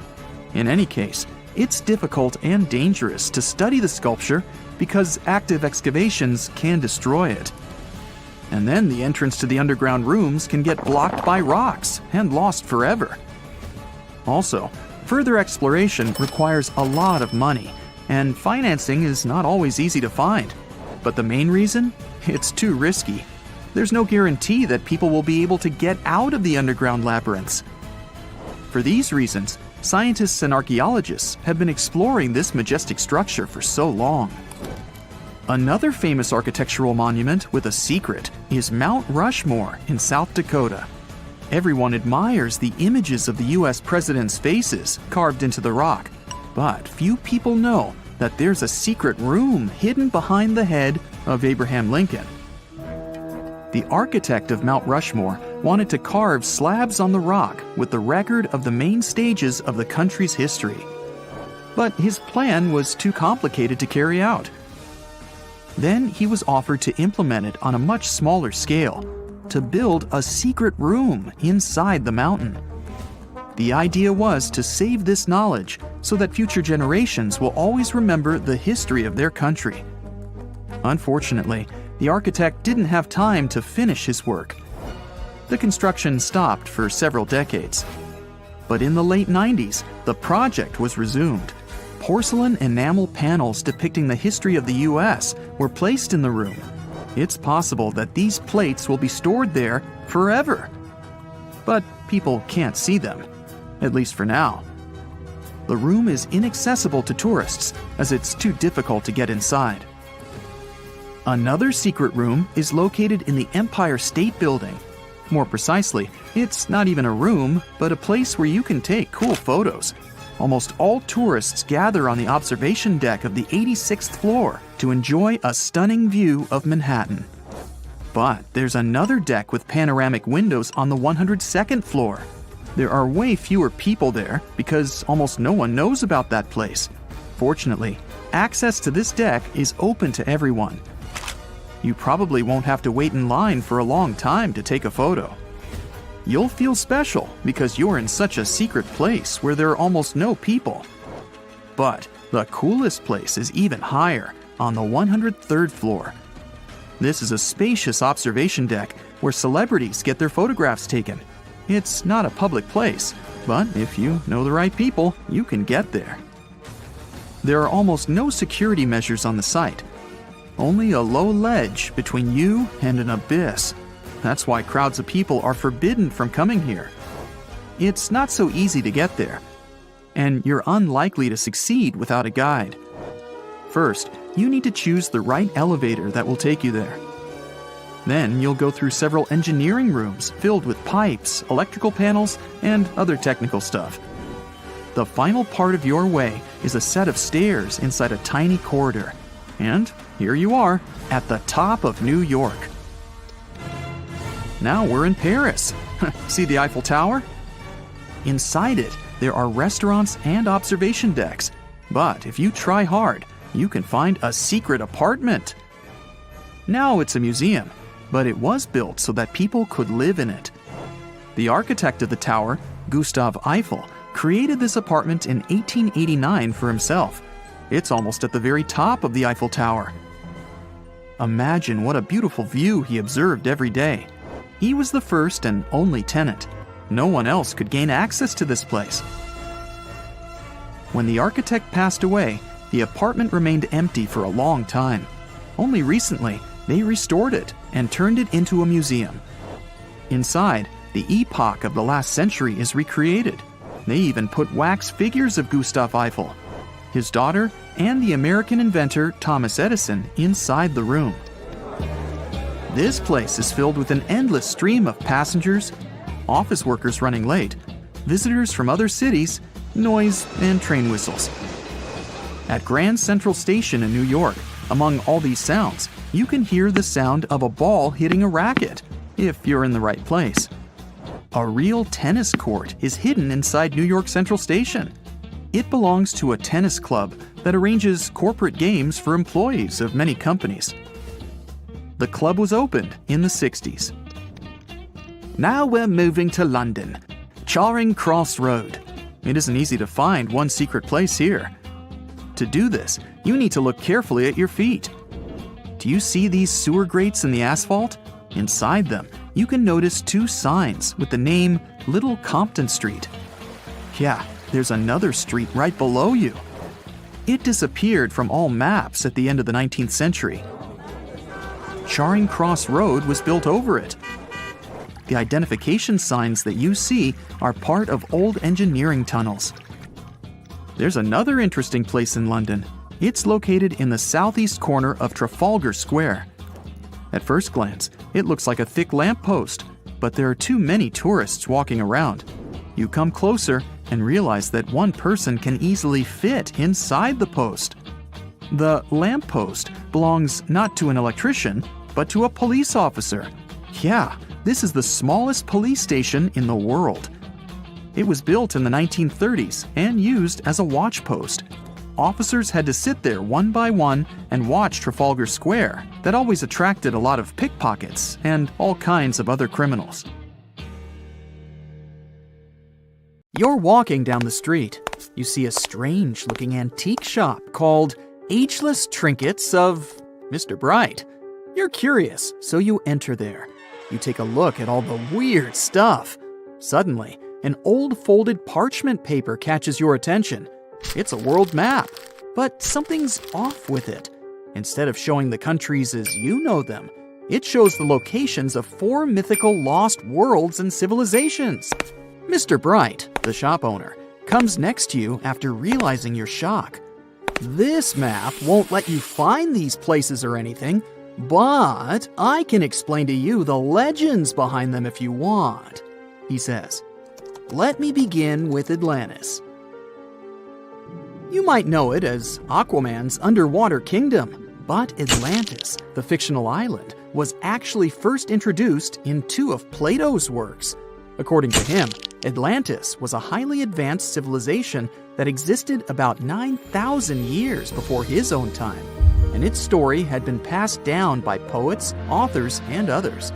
E: In any case, it's difficult and dangerous to study the sculpture because active excavations can destroy it. And then the entrance to the underground rooms can get blocked by rocks and lost forever. Also, further exploration requires a lot of money, and financing is not always easy to find. But the main reason? It's too risky. There's no guarantee that people will be able to get out of the underground labyrinths. For these reasons, scientists and archaeologists have been exploring this majestic structure for so long. Another famous architectural monument with a secret is Mount Rushmore in South Dakota. Everyone admires the images of the US presidents' faces carved into the rock, but few people know that there's a secret room hidden behind the head of Abraham Lincoln. The architect of Mount Rushmore wanted to carve slabs on the rock with the record of the main stages of the country's history. But his plan was too complicated to carry out. Then he was offered to implement it on a much smaller scale, to build a secret room inside the mountain. The idea was to save this knowledge so that future generations will always remember the history of their country. Unfortunately, the architect didn't have time to finish his work. The construction stopped for several decades. But in the late 90s, the project was resumed. Porcelain enamel panels depicting the history of the US were placed in the room. It's possible that these plates will be stored there forever. But people can't see them, at least for now. The room is inaccessible to tourists as it's too difficult to get inside. Another secret room is located in the Empire State Building. More precisely, it's not even a room, but a place where you can take cool photos. Almost all tourists gather on the observation deck of the 86th floor to enjoy a stunning view of Manhattan. But there's another deck with panoramic windows on the 102nd floor. There are way fewer people there because almost no one knows about that place. Fortunately, access to this deck is open to everyone. You probably won't have to wait in line for a long time to take a photo. You'll feel special because you're in such a secret place where there are almost no people. But the coolest place is even higher, on the 103rd floor. This is a spacious observation deck where celebrities get their photographs taken. It's not a public place, but if you know the right people, you can get there. There are almost no security measures on the site. Only a low ledge between you and an abyss. That's why crowds of people are forbidden from coming here. It's not so easy to get there, and you're unlikely to succeed without a guide. First, you need to choose the right elevator that will take you there. Then you'll go through several engineering rooms filled with pipes, electrical panels, and other technical stuff. The final part of your way is a set of stairs inside a tiny corridor. And here you are, at the top of New York. Now we're in Paris. See the Eiffel Tower? Inside it, there are restaurants and observation decks. But if you try hard, you can find a secret apartment. Now it's a museum, but it was built so that people could live in it. The architect of the tower, Gustav Eiffel, created this apartment in 1889 for himself. It's almost at the very top of the Eiffel Tower. Imagine what a beautiful view he observed every day. He was the first and only tenant. No one else could gain access to this place. When the architect passed away, the apartment remained empty for a long time. Only recently, they restored it and turned it into a museum. Inside, the epoch of the last century is recreated. They even put wax figures of Gustav Eiffel, his daughter, and the American inventor Thomas Edison inside the room. This place is filled with an endless stream of passengers, office workers running late, visitors from other cities, noise, and train whistles. At Grand Central Station in New York, among all these sounds, you can hear the sound of a ball hitting a racket, if you're in the right place. A real tennis court is hidden inside New York Central Station. It belongs to a tennis club that arranges corporate games for employees of many companies. The club was opened in the 60s. Now we're moving to London, Charing Cross Road. It isn't easy to find one secret place here. To do this, you need to look carefully at your feet. Do you see these sewer grates in the asphalt? Inside them, you can notice two signs with the name Little Compton Street. Yeah, there's another street right below you. It disappeared from all maps at the end of the 19th century. Charing Cross Road was built over it. The identification signs that you see are part of old engineering tunnels. There's another interesting place in London. It's located in the southeast corner of Trafalgar Square. At first glance, it looks like a thick lamppost, but there are too many tourists walking around. You come closer and realize that one person can easily fit inside the post. The lamppost belongs not to an electrician, but to a police officer. Yeah, this is the smallest police station in the world. It was built in the 1930s and used as a watch post. Officers had to sit there one by one and watch Trafalgar Square. That always attracted a lot of pickpockets and all kinds of other criminals. You're walking down the street. You see a strange-looking antique shop called Ageless Trinkets of Mr. Bright. You're curious, so you enter there. You take a look at all the weird stuff. Suddenly, an old folded parchment paper catches your attention. It's a world map, but something's off with it. Instead of showing the countries as you know them, it shows the locations of 4 mythical lost worlds and civilizations. Mr. Bright, the shop owner, comes next to you after realizing your shock. This map won't let you find these places or anything, but I can explain to you the legends behind them if you want, he says. Let me begin with Atlantis. You might know it as Aquaman's underwater kingdom, but Atlantis, the fictional island, was actually first introduced in 2 of Plato's works. According to him, Atlantis was a highly advanced civilization that existed about 9,000 years before his own time, and its story had been passed down by poets, authors, and others.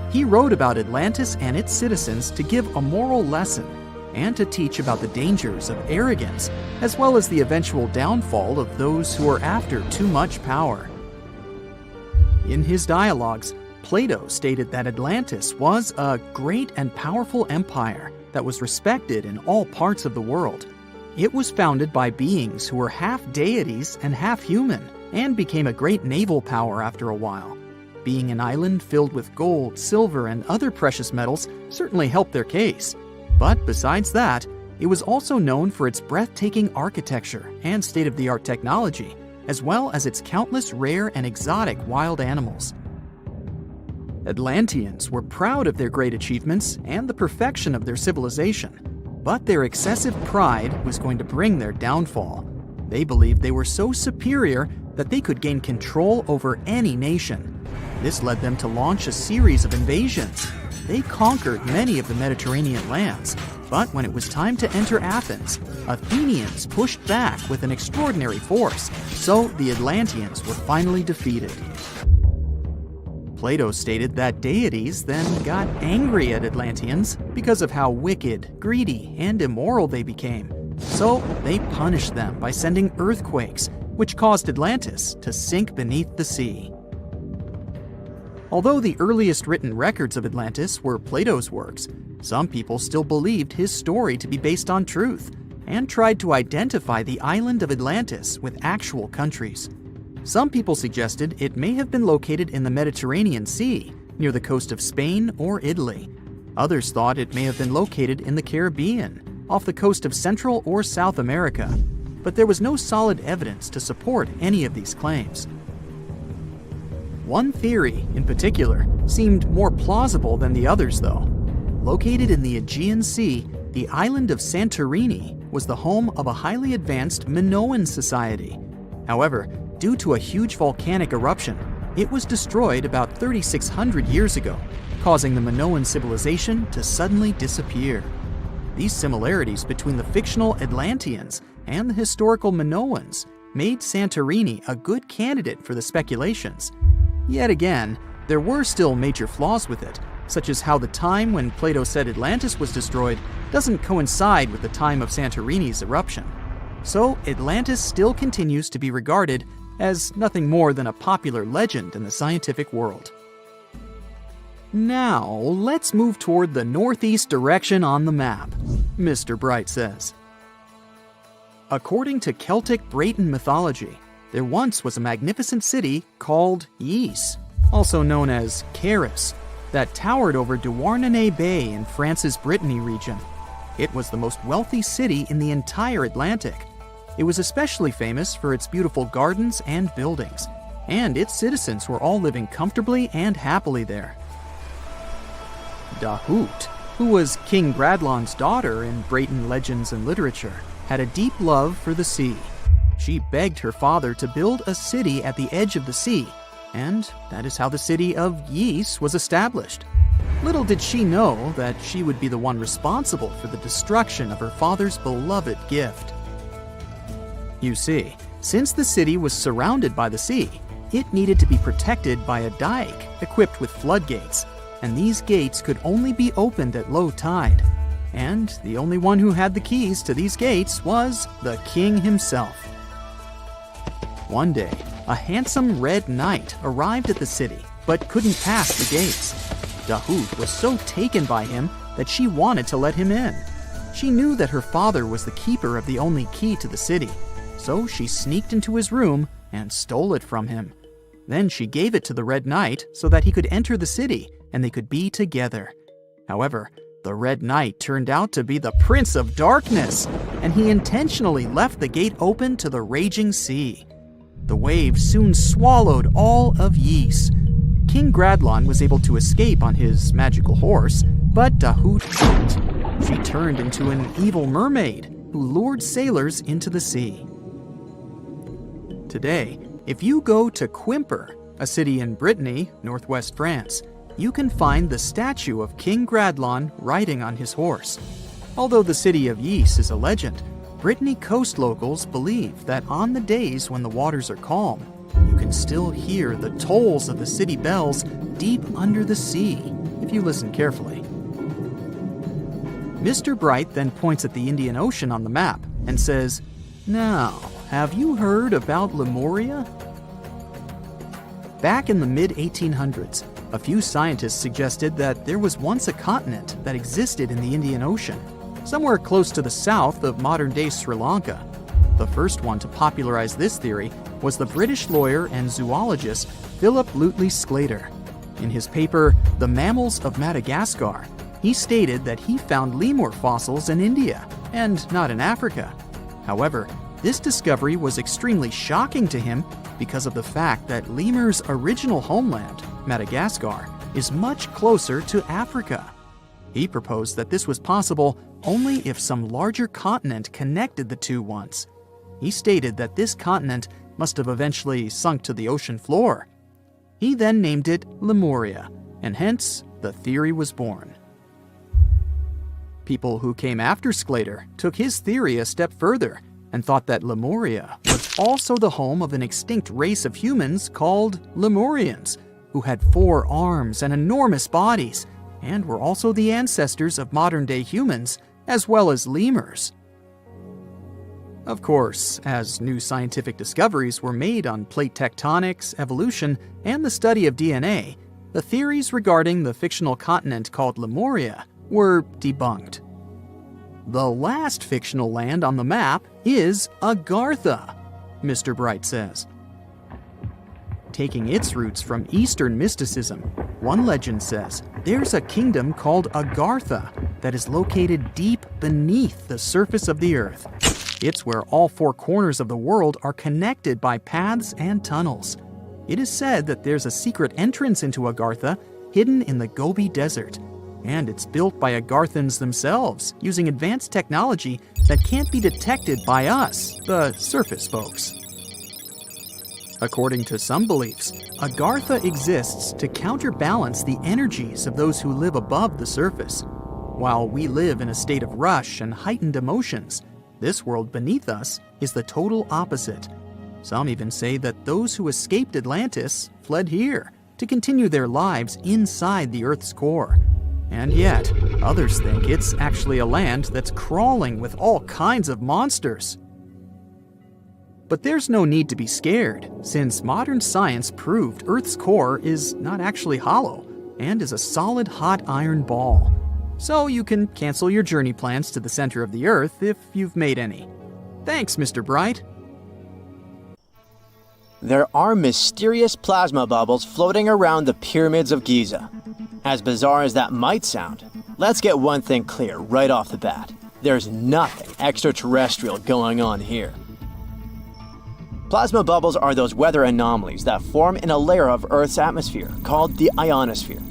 E: He wrote about Atlantis and its citizens to give a moral lesson and to teach about the dangers of arrogance, as well as the eventual downfall of those who are after too much power. In his dialogues, Plato stated that Atlantis was a great and powerful empire that was respected in all parts of the world. It was founded by beings who were half deities and half human, and became a great naval power after a while. Being an island filled with gold, silver, and other precious metals certainly helped their case. But besides that, it was also known for its breathtaking architecture and state-of-the-art technology, as well as its countless rare and exotic wild animals. Atlanteans were proud of their great achievements and the perfection of their civilization, but their excessive pride was going to bring their downfall. They believed they were so superior that they could gain control over any nation. This led them to launch a series of invasions. They conquered many of the Mediterranean lands, but when it was time to enter Athens, Athenians pushed back with an extraordinary force, so the Atlanteans were finally defeated. Plato stated that deities then got angry at Atlanteans because of how wicked, greedy, and immoral they became. So they punished them by sending earthquakes, which caused Atlantis to sink beneath the sea. Although the earliest written records of Atlantis were Plato's works, some people still believed his story to be based on truth and tried to identify the island of Atlantis with actual countries. Some people suggested it may have been located in the Mediterranean Sea, near the coast of Spain or Italy. Others thought it may have been located in the Caribbean, off the coast of Central or South America, but there was no solid evidence to support any of these claims. One theory, in particular, seemed more plausible than the others, though. Located in the Aegean Sea, the island of Santorini was the home of a highly advanced Minoan society. However, due to a huge volcanic eruption, it was destroyed about 3,600 years ago, causing the Minoan civilization to suddenly disappear. These similarities between the fictional Atlanteans and the historical Minoans made Santorini a good candidate for the speculations. Yet again, there were still major flaws with it, such as how the time when Plato said Atlantis was destroyed doesn't coincide with the time of Santorini's eruption. So Atlantis still continues to be regarded as nothing more than a popular legend in the scientific world. Now, let's move toward the northeast direction on the map, Mr. Bright says. According to Celtic Breton mythology, there once was a magnificent city called Ys, also known as Caris, that towered over Douarnenez Bay in France's Brittany region. It was the most wealthy city in the entire Atlantic. It was especially famous for its beautiful gardens and buildings, and its citizens were all living comfortably and happily there. Dahut, who was King Bradlon's daughter in Breton legends and literature, had a deep love for the sea. She begged her father to build a city at the edge of the sea, and that is how the city of Ys was established. Little did she know that she would be the one responsible for the destruction of her father's beloved gift. You see, since the city was surrounded by the sea, it needed to be protected by a dike equipped with floodgates, and these gates could only be opened at low tide. And the only one who had the keys to these gates was the king himself. One day, a handsome red knight arrived at the city, but couldn't pass the gates. Dahut was so taken by him that she wanted to let him in. She knew that her father was the keeper of the only key to the city, so she sneaked into his room and stole it from him. Then she gave it to the Red Knight so that he could enter the city and they could be together. However, the Red Knight turned out to be the Prince of Darkness, and he intentionally left the gate open to the raging sea. The waves soon swallowed all of Ys. King Gradlon was able to escape on his magical horse, but Dahut couldn't. She turned into an evil mermaid who lured sailors into the sea. Today, if you go to Quimper, a city in Brittany, northwest France, you can find the statue of King Gradlon riding on his horse. Although the city of Ys is a legend, Brittany coast locals believe that on the days when the waters are calm, you can still hear the tolls of the city bells deep under the sea, if you listen carefully. Mr. Bright then points at the Indian Ocean on the map and says, "Now, have you heard about Lemuria?" Back in the mid-1800s, a few scientists suggested that there was once a continent that existed in the Indian Ocean, somewhere close to the south of modern-day Sri Lanka. The first one to popularize this theory was the British lawyer and zoologist Philip Lutley Sclater. In his paper, The Mammals of Madagascar, he stated that he found lemur fossils in India, and not in Africa. However, this discovery was extremely shocking to him because of the fact that lemurs' original homeland, Madagascar, is much closer to Africa. He proposed that this was possible only if some larger continent connected the two once. He stated that this continent must have eventually sunk to the ocean floor. He then named it Lemuria, and hence the theory was born. People who came after Sclater took his theory a step further and thought that Lemuria was also the home of an extinct race of humans called Lemurians, who had 4 arms and enormous bodies, and were also the ancestors of modern-day humans, as well as lemurs. Of course, as new scientific discoveries were made on plate tectonics, evolution, and the study of DNA, the theories regarding the fictional continent called Lemuria were debunked. The last fictional land on the map is Agartha, Mr. Bright says. Taking its roots from Eastern mysticism, one legend says there's a kingdom called Agartha that is located deep beneath the surface of the earth. It's where all 4 corners of the world are connected by paths and tunnels. It is said that there's a secret entrance into Agartha hidden in the Gobi Desert, and it's built by Agarthans themselves using advanced technology that can't be detected by us, the surface folks. According to some beliefs, Agartha exists to counterbalance the energies of those who live above the surface. While we live in a state of rush and heightened emotions, this world beneath us is the total opposite. Some even say that those who escaped Atlantis fled here to continue their lives inside the Earth's core. And yet, others think it's actually a land that's crawling with all kinds of monsters. But there's no need to be scared, since modern science proved Earth's core is not actually hollow and is a solid hot iron ball. So you can cancel your journey plans to the center of the Earth if you've made any. Thanks, Mr. Bright.
D: There are mysterious plasma bubbles floating around the pyramids of Giza. As bizarre as that might sound, let's get one thing clear right off the bat. There's nothing extraterrestrial going on here. Plasma bubbles are those weather anomalies that form in a layer of Earth's atmosphere called the ionosphere.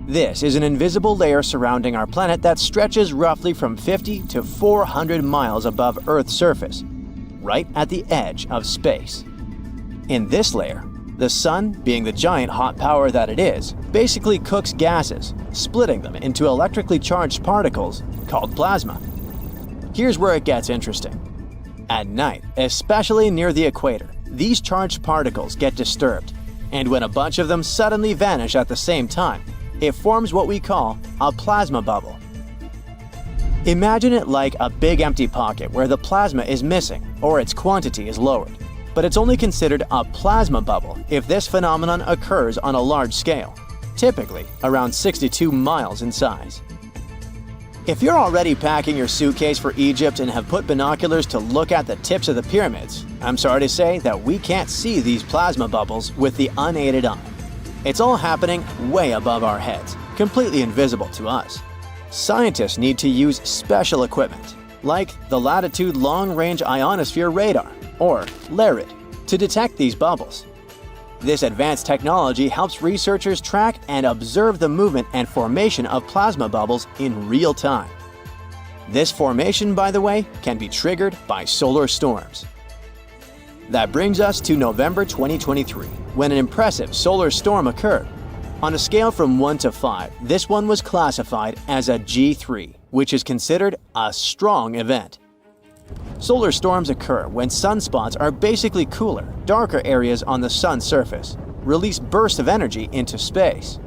D: This is an invisible layer surrounding our planet that stretches roughly from 50 to 400 miles above Earth's surface, right at the edge of space. In this layer, the sun, being the giant hot power that it is, basically cooks gases, splitting them into electrically charged particles called plasma. Here's where it gets interesting. At night, especially near the equator, these charged particles get disturbed, and when a bunch of them suddenly vanish at the same time, it forms what we call a plasma bubble. Imagine it like a big empty pocket where the plasma is missing or its quantity is lowered. But it's only considered a plasma bubble if this phenomenon occurs on a large scale, typically around 62 miles in size. If you're already packing your suitcase for Egypt and have put binoculars to look at the tips of the pyramids, I'm sorry to say that we can't see these plasma bubbles with the unaided eye. It's all happening way above our heads, completely invisible to us. Scientists need to use special equipment, like the Latitude Long Range Ionosphere Radar, or LARID, to detect these bubbles. This advanced technology helps researchers track and observe the movement and formation of plasma bubbles in real time. This formation, by the way, can be triggered by solar storms. That brings us to November 2023, when an impressive solar storm occurred. On a scale from 1 to 5, this one was classified as a G3, which is considered a strong event. Solar storms occur when sunspots are basically cooler, darker areas on the sun's surface, release bursts of energy into space.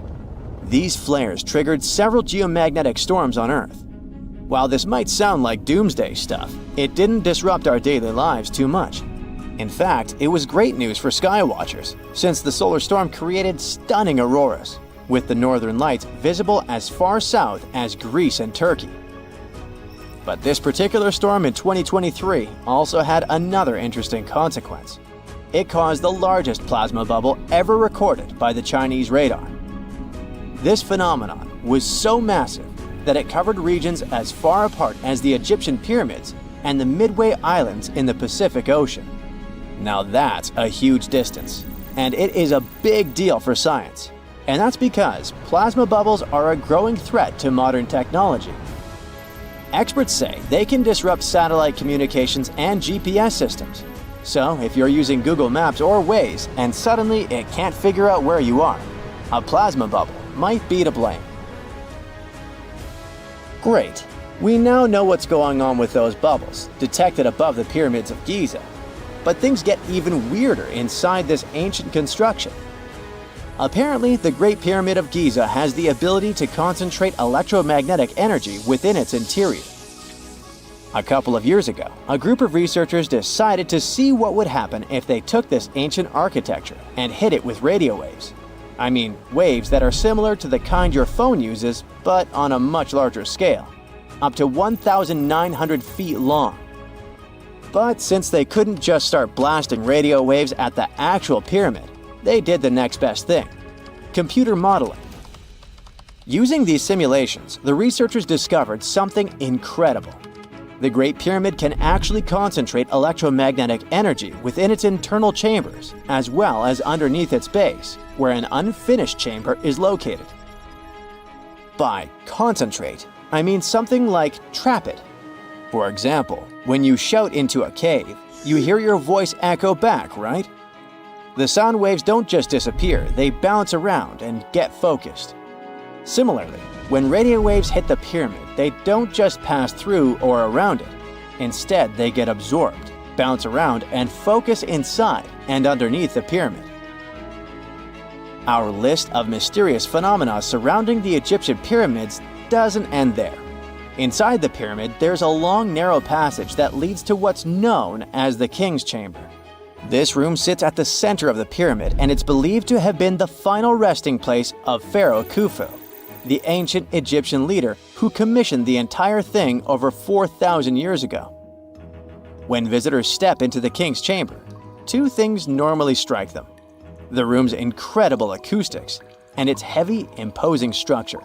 D: These flares triggered several geomagnetic storms on Earth. While this might sound like doomsday stuff, it didn't disrupt our daily lives too much. In fact, it was great news for skywatchers, since the solar storm created stunning auroras, with the northern lights visible as far south as Greece and Turkey. But this particular storm in 2023 also had another interesting consequence. It caused the largest plasma bubble ever recorded by the Chinese radar. This phenomenon was so massive that it covered regions as far apart as the Egyptian pyramids and the Midway Islands in the Pacific Ocean. Now that's a huge distance, and it is a big deal for science. And that's because plasma bubbles are a growing threat to modern technology. Experts say they can disrupt satellite communications and GPS systems. So if you're using Google Maps or Waze and suddenly it can't figure out where you are, a plasma bubble might be to blame. Great. We now know what's going on with those bubbles, detected above the pyramids of Giza. But things get even weirder inside this ancient construction. Apparently, the Great Pyramid of Giza has the ability to concentrate electromagnetic energy within its interior. A couple of years ago, a group of researchers decided to see what would happen if they took this ancient architecture and hit it with radio waves. I mean, waves that are similar to the kind your phone uses, but on a much larger scale, up to 1,900 feet long. But since they couldn't just start blasting radio waves at the actual pyramid, they did the next best thing: computer modeling. Using these simulations, the researchers discovered something incredible. The Great Pyramid can actually concentrate electromagnetic energy within its internal chambers, as well as underneath its base, where an unfinished chamber is located. By concentrate, I mean something like trap it. For example, when you shout into a cave, you hear your voice echo back, right? The sound waves don't just disappear, they bounce around and get focused. Similarly, when radio waves hit the pyramid, they don't just pass through or around it. Instead, they get absorbed, bounce around, and focus inside and underneath the pyramid. Our list of mysterious phenomena surrounding the Egyptian pyramids doesn't end there. Inside the pyramid, there's a long, narrow passage that leads to what's known as the King's Chamber. This room sits at the center of the pyramid, and it's believed to have been the final resting place of Pharaoh Khufu, the ancient Egyptian leader who commissioned the entire thing over 4,000 years ago. When visitors step into the King's Chamber, two things normally strike them: the room's incredible acoustics and its heavy, imposing structure,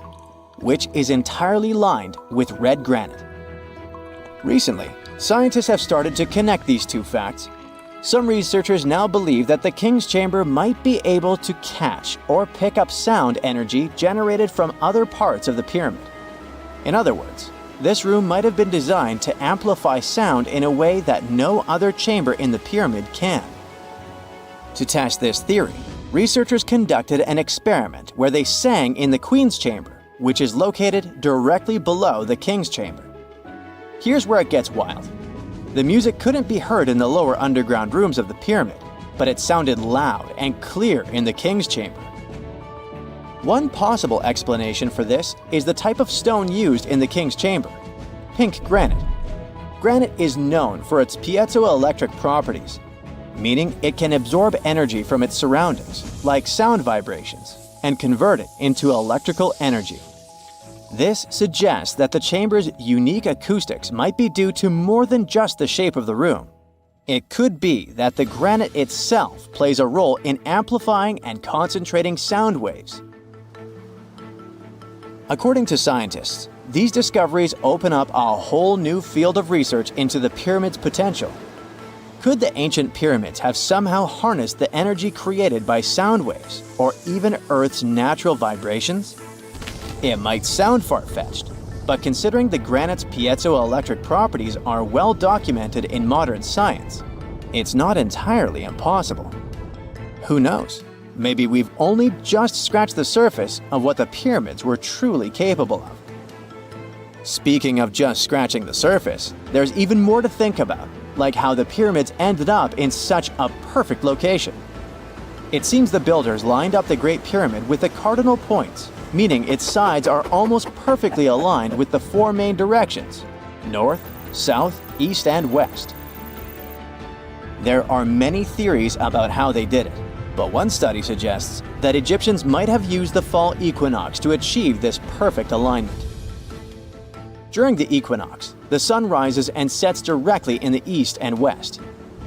D: which is entirely lined with red granite. Recently, scientists have started to connect these two facts. Some researchers now believe that the King's Chamber might be able to catch or pick up sound energy generated from other parts of the pyramid. In other words, this room might have been designed to amplify sound in a way that no other chamber in the pyramid can. To test this theory, researchers conducted an experiment where they sang in the Queen's Chamber, which is located directly below the King's Chamber. Here's where it gets wild. The music couldn't be heard in the lower underground rooms of the pyramid, but it sounded loud and clear in the King's Chamber. One possible explanation for this is the type of stone used in the King's Chamber: pink granite. Granite is known for its piezoelectric properties, meaning it can absorb energy from its surroundings, like sound vibrations, and convert it into electrical energy. This suggests that the chamber's unique acoustics might be due to more than just the shape of the room. It could be that the granite itself plays a role in amplifying and concentrating sound waves. According to scientists, these discoveries open up a whole new field of research into the pyramid's potential. Could the ancient pyramids have somehow harnessed the energy created by sound waves, or even Earth's natural vibrations? It might sound far-fetched, but considering the granite's piezoelectric properties are well documented in modern science, it's not entirely impossible. Who knows? Maybe we've only just scratched the surface of what the pyramids were truly capable of. Speaking of just scratching the surface, there's even more to think about, like how the pyramids ended up in such a perfect location. It seems the builders lined up the Great Pyramid with the cardinal points, meaning its sides are almost perfectly aligned with the four main directions: north, south, east, and west. There are many theories about how they did it, but one study suggests that Egyptians might have used the fall equinox to achieve this perfect alignment. During the equinox, the sun rises and sets directly in the east and west.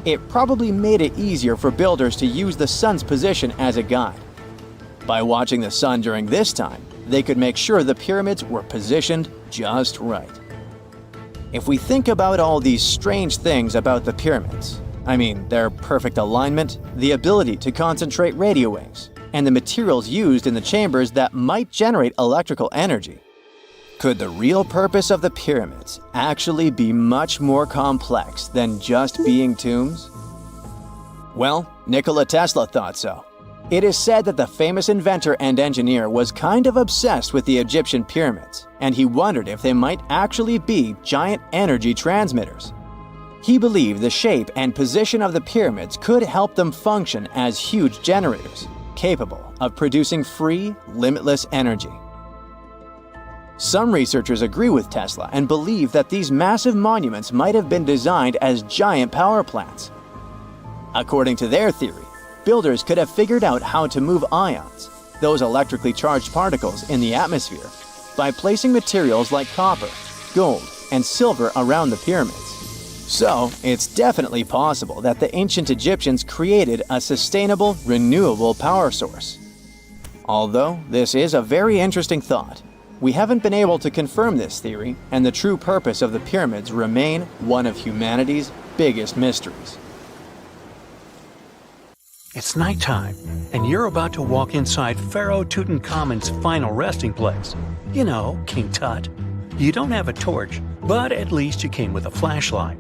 D: It probably made it easier for builders to use the sun's position as a guide. By watching the sun during this time, they could make sure the pyramids were positioned just right. If we think about all these strange things about the pyramids, I mean their perfect alignment, the ability to concentrate radio waves, and the materials used in the chambers that might generate electrical energy. Could the real purpose of the pyramids actually be much more complex than just being tombs? Well, Nikola Tesla thought so. It is said that the famous inventor and engineer was kind of obsessed with the Egyptian pyramids, and he wondered if they might actually be giant energy transmitters. He believed the shape and position of the pyramids could help them function as huge generators, capable of producing free, limitless energy. Some researchers agree with Tesla and believe that these massive monuments might have been designed as giant power plants. According to their theory, builders could have figured out how to move ions, those electrically charged particles in the atmosphere, by placing materials like copper, gold, and silver around the pyramids. So, it's definitely possible that the ancient Egyptians created a sustainable, renewable power source. Although this is a very interesting thought, we haven't been able to confirm this theory, and the true purpose of the pyramids remain one of humanity's biggest mysteries.
A: It's nighttime, and you're about to walk inside Pharaoh Tutankhamun's final resting place. You know, King Tut. You don't have a torch, but at least you came with a flashlight.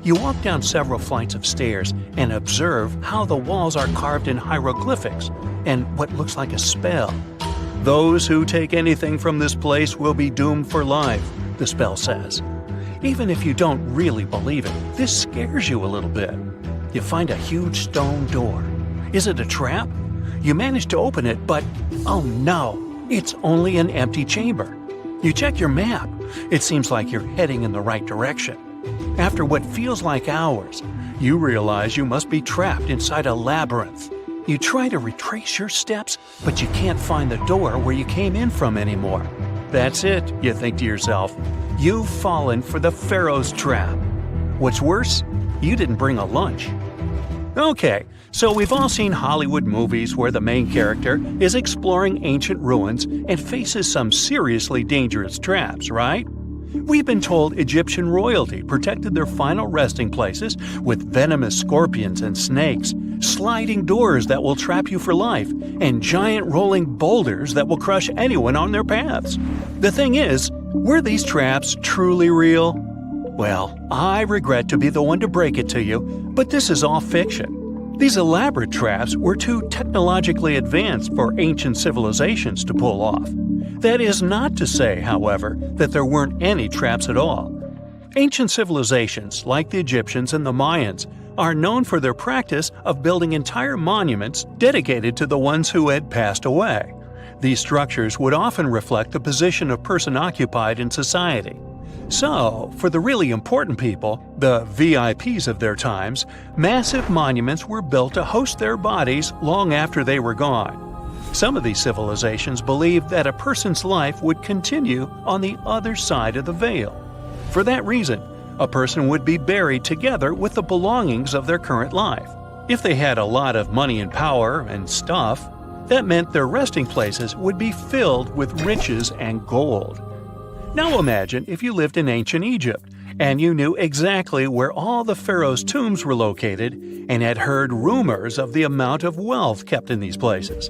A: You walk down several flights of stairs and observe how the walls are carved in hieroglyphics and what looks like a spell. Those who take anything from this place will be doomed for life, the spell says. Even if you don't really believe it, this scares you a little bit. You find a huge stone door. Is it a trap? You manage to open it, but oh no, it's only an empty chamber. You check your map. It seems like you're heading in the right direction. After what feels like hours, you realize you must be trapped inside a labyrinth. You try to retrace your steps, but you can't find the door where you came in from anymore. That's it, you think to yourself. You've fallen for the Pharaoh's trap. What's worse, you didn't bring a lunch. Okay, so we've all seen Hollywood movies where the main character is exploring ancient ruins and faces some seriously dangerous traps, right? We've been told Egyptian royalty protected their final resting places with venomous scorpions and snakes, sliding doors that will trap you for life, and giant rolling boulders that will crush anyone on their paths. The thing is, were these traps truly real? Well, I regret to be the one to break it to you, but this is all fiction. These elaborate traps were too technologically advanced for ancient civilizations to pull off. That is not to say, however, that there weren't any traps at all. Ancient civilizations, like the Egyptians and the Mayans, are known for their practice of building entire monuments dedicated to the ones who had passed away. These structures would often reflect the position of person occupied in society. So, for the really important people, the VIPs of their times, massive monuments were built to host their bodies long after they were gone. Some of these civilizations believed that a person's life would continue on the other side of the veil. For that reason, a person would be buried together with the belongings of their current life. If they had a lot of money and power and stuff, that meant their resting places would be filled with riches and gold. Now imagine if you lived in ancient Egypt and you knew exactly where all the pharaohs' tombs were located and had heard rumors of the amount of wealth kept in these places.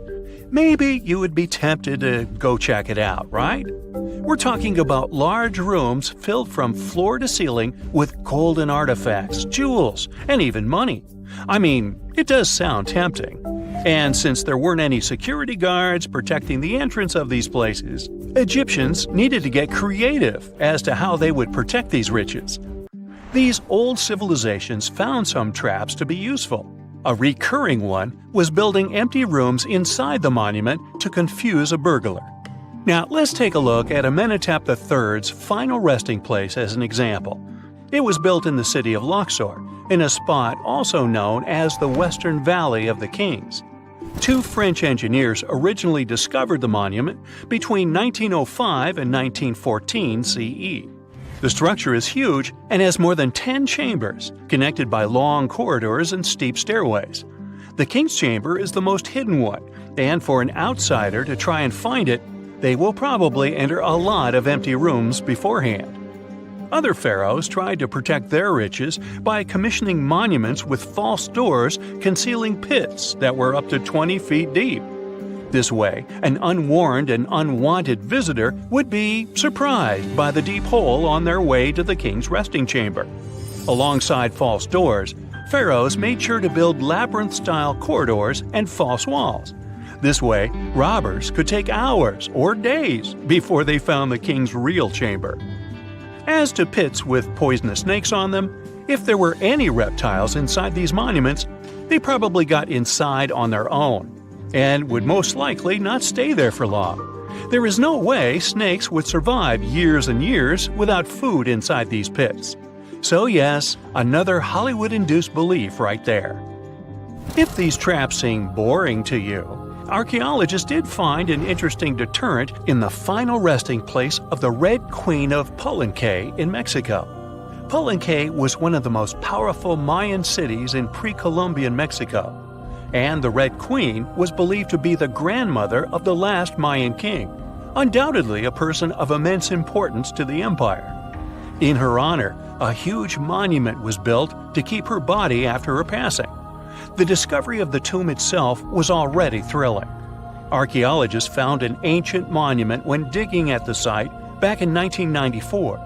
A: Maybe you would be tempted to go check it out, right? We're talking about large rooms filled from floor to ceiling with golden artifacts, jewels, and even money. I mean, it does sound tempting. And since there weren't any security guards protecting the entrance of these places, Egyptians needed to get creative as to how they would protect these riches. These old civilizations found some traps to be useful. A recurring one was building empty rooms inside the monument to confuse a burglar. Now, let's take a look at Amenhotep III's final resting place as an example. It was built in the city of Luxor, in a spot also known as the Western Valley of the Kings. Two French engineers originally discovered the monument between 1905 and 1914 CE. The structure is huge and has more than 10 chambers, connected by long corridors and steep stairways. The King's Chamber is the most hidden one, and for an outsider to try and find it, they will probably enter a lot of empty rooms beforehand. Other pharaohs tried to protect their riches by commissioning monuments with false doors concealing pits that were up to 20 feet deep. This way, an unwarned and unwanted visitor would be surprised by the deep hole on their way to the king's resting chamber. Alongside false doors, pharaohs made sure to build labyrinth-style corridors and false walls. This way, robbers could take hours or days before they found the king's real chamber. As to pits with poisonous snakes on them, if there were any reptiles inside these monuments, they probably got inside on their own and would most likely not stay there for long. There is no way snakes would survive years and years without food inside these pits. So yes, another Hollywood-induced belief right there. If these traps seem boring to you, archaeologists did find an interesting deterrent in the final resting place of the Red Queen of Palenque in Mexico. Palenque was one of the most powerful Mayan cities in pre-Columbian Mexico, and the Red Queen was believed to be the grandmother of the last Mayan king, undoubtedly a person of immense importance to the empire. In her honor, a huge monument was built to keep her body after her passing. The discovery of the tomb itself was already thrilling. Archaeologists found an ancient monument when digging at the site back in 1994.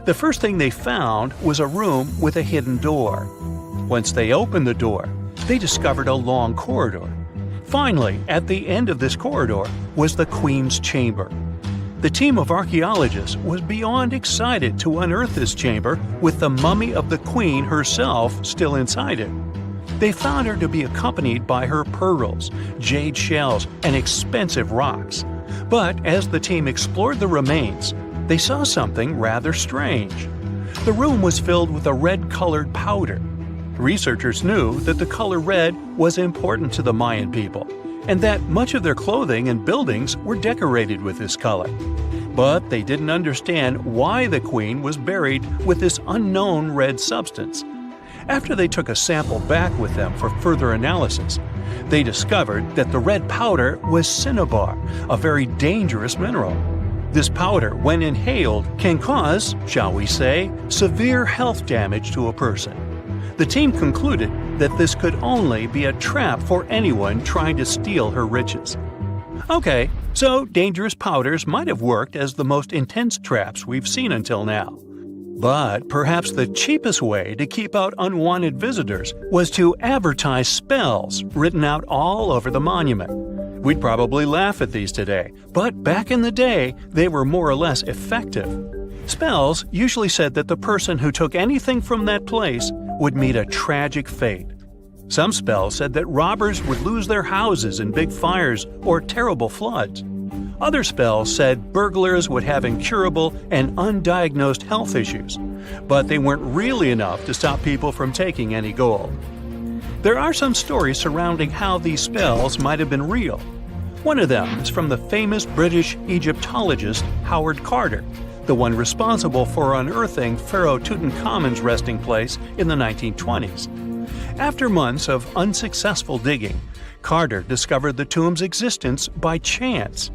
A: The first thing they found was a room with a hidden door. Once they opened the door, they discovered a long corridor. Finally, at the end of this corridor was the Queen's chamber. The team of archaeologists was beyond excited to unearth this chamber with the mummy of the Queen herself still inside it. They found her to be accompanied by her pearls, jade shells, and expensive rocks. But as the team explored the remains, they saw something rather strange. The room was filled with a red-colored powder. Researchers knew that the color red was important to the Mayan people, and that much of their clothing and buildings were decorated with this color. But they didn't understand why the queen was buried with this unknown red substance. After they took a sample back with them for further analysis, they discovered that the red powder was cinnabar, a very dangerous mineral. This powder, when inhaled, can cause, shall we say, severe health damage to a person. The team concluded that this could only be a trap for anyone trying to steal her riches. Okay, so dangerous powders might have worked as the most intense traps we've seen until now. But perhaps the cheapest way to keep out unwanted visitors was to advertise spells written out all over the monument. We'd probably laugh at these today, but back in the day, they were more or less effective. Spells usually said that the person who took anything from that place would meet a tragic fate. Some spells said that robbers would lose their houses in big fires or terrible floods. Other spells said burglars would have incurable and undiagnosed health issues, but they weren't really enough to stop people from taking any gold. There are some stories surrounding how these spells might have been real. One of them is from the famous British Egyptologist Howard Carter, the one responsible for unearthing Pharaoh Tutankhamun's resting place in the 1920s. After months of unsuccessful digging, Carter discovered the tomb's existence by chance.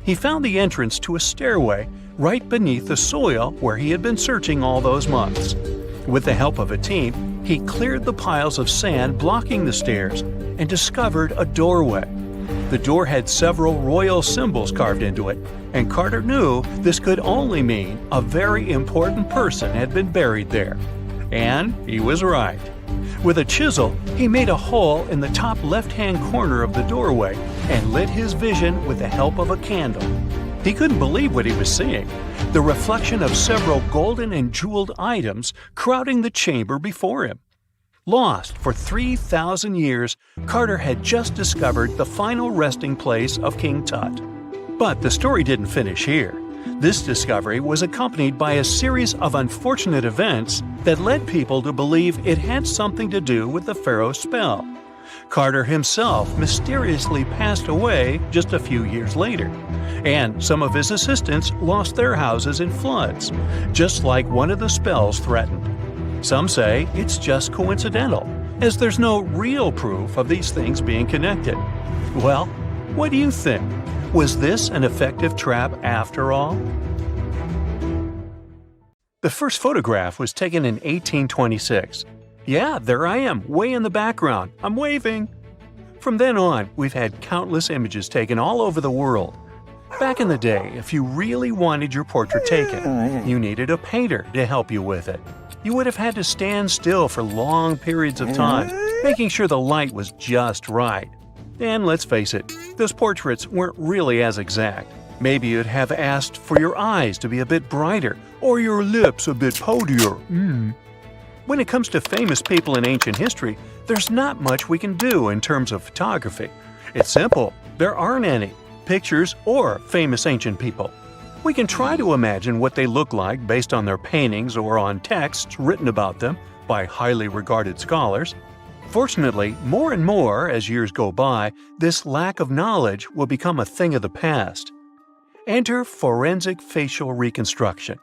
A: He found the entrance to a stairway right beneath the soil where he had been searching all those months. With the help of a team, he cleared the piles of sand blocking the stairs and discovered a doorway. The door had several royal symbols carved into it, and Carter knew this could only mean a very important person had been buried there. And he was right. With a chisel, he made a hole in the top left-hand corner of the doorway and lit his vision with the help of a candle. He couldn't believe what he was seeing, the reflection of several golden and jeweled items crowding the chamber before him. Lost for 3,000 years, Carter had just discovered the final resting place of King Tut. But the story didn't finish here. This discovery was accompanied by a series of unfortunate events that led people to believe it had something to do with the pharaoh's spell. Carter himself mysteriously passed away just a few years later, and some of his assistants lost their houses in floods, just like one of the spells threatened. Some say it's just coincidental, as there's no real proof of these things being connected. Well, what do you think? Was this an effective trap after all? The first photograph was taken in 1826. Yeah, there I am, way in the background. I'm waving. From then on, we've had countless images taken all over the world. Back in the day, if you really wanted your portrait taken, you needed a painter to help you with it. You would have had to stand still for long periods of time, making sure the light was just right. And let's face it, those portraits weren't really as exact. Maybe you'd have asked for your eyes to be a bit brighter, or your lips a bit poutier. When it comes to famous people in ancient history, there's not much we can do in terms of photography. It's simple, there aren't any pictures or famous ancient people. We can try to imagine what they look like based on their paintings or on texts written about them by highly regarded scholars. Fortunately, more and more as years go by, this lack of knowledge will become a thing of the past. Enter forensic facial reconstruction.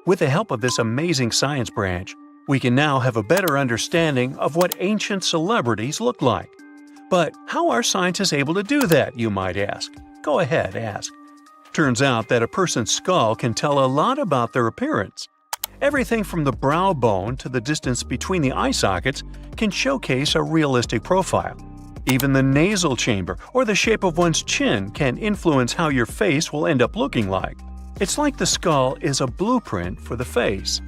A: With the help of this amazing science branch, we can now have a better understanding of what ancient celebrities look like. But how are scientists able to do that, you might ask? Go ahead, ask. Turns out that a person's skull can tell a lot about their appearance. Everything from the brow bone to the distance between the eye sockets can showcase a realistic profile. Even the nasal chamber or the shape of one's chin can influence how your face will end up looking like. It's like the skull is a blueprint for the face.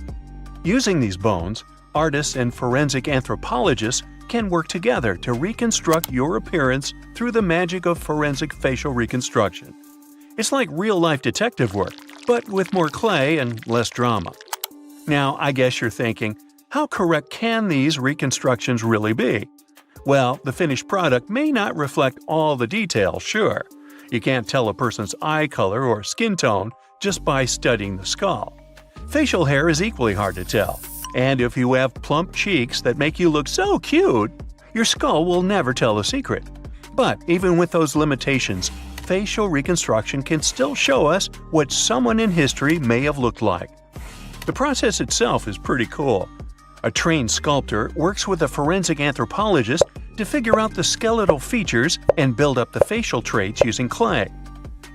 A: Using these bones, artists and forensic anthropologists can work together to reconstruct your appearance through the magic of forensic facial reconstruction. It's like real-life detective work, but with more clay and less drama. Now, I guess you're thinking, how correct can these reconstructions really be? Well, the finished product may not reflect all the details, sure. You can't tell a person's eye color or skin tone just by studying the skull. Facial hair is equally hard to tell, and if you have plump cheeks that make you look so cute, your skull will never tell the secret. But even with those limitations, facial reconstruction can still show us what someone in history may have looked like. The process itself is pretty cool. A trained sculptor works with a forensic anthropologist to figure out the skeletal features and build up the facial traits using clay.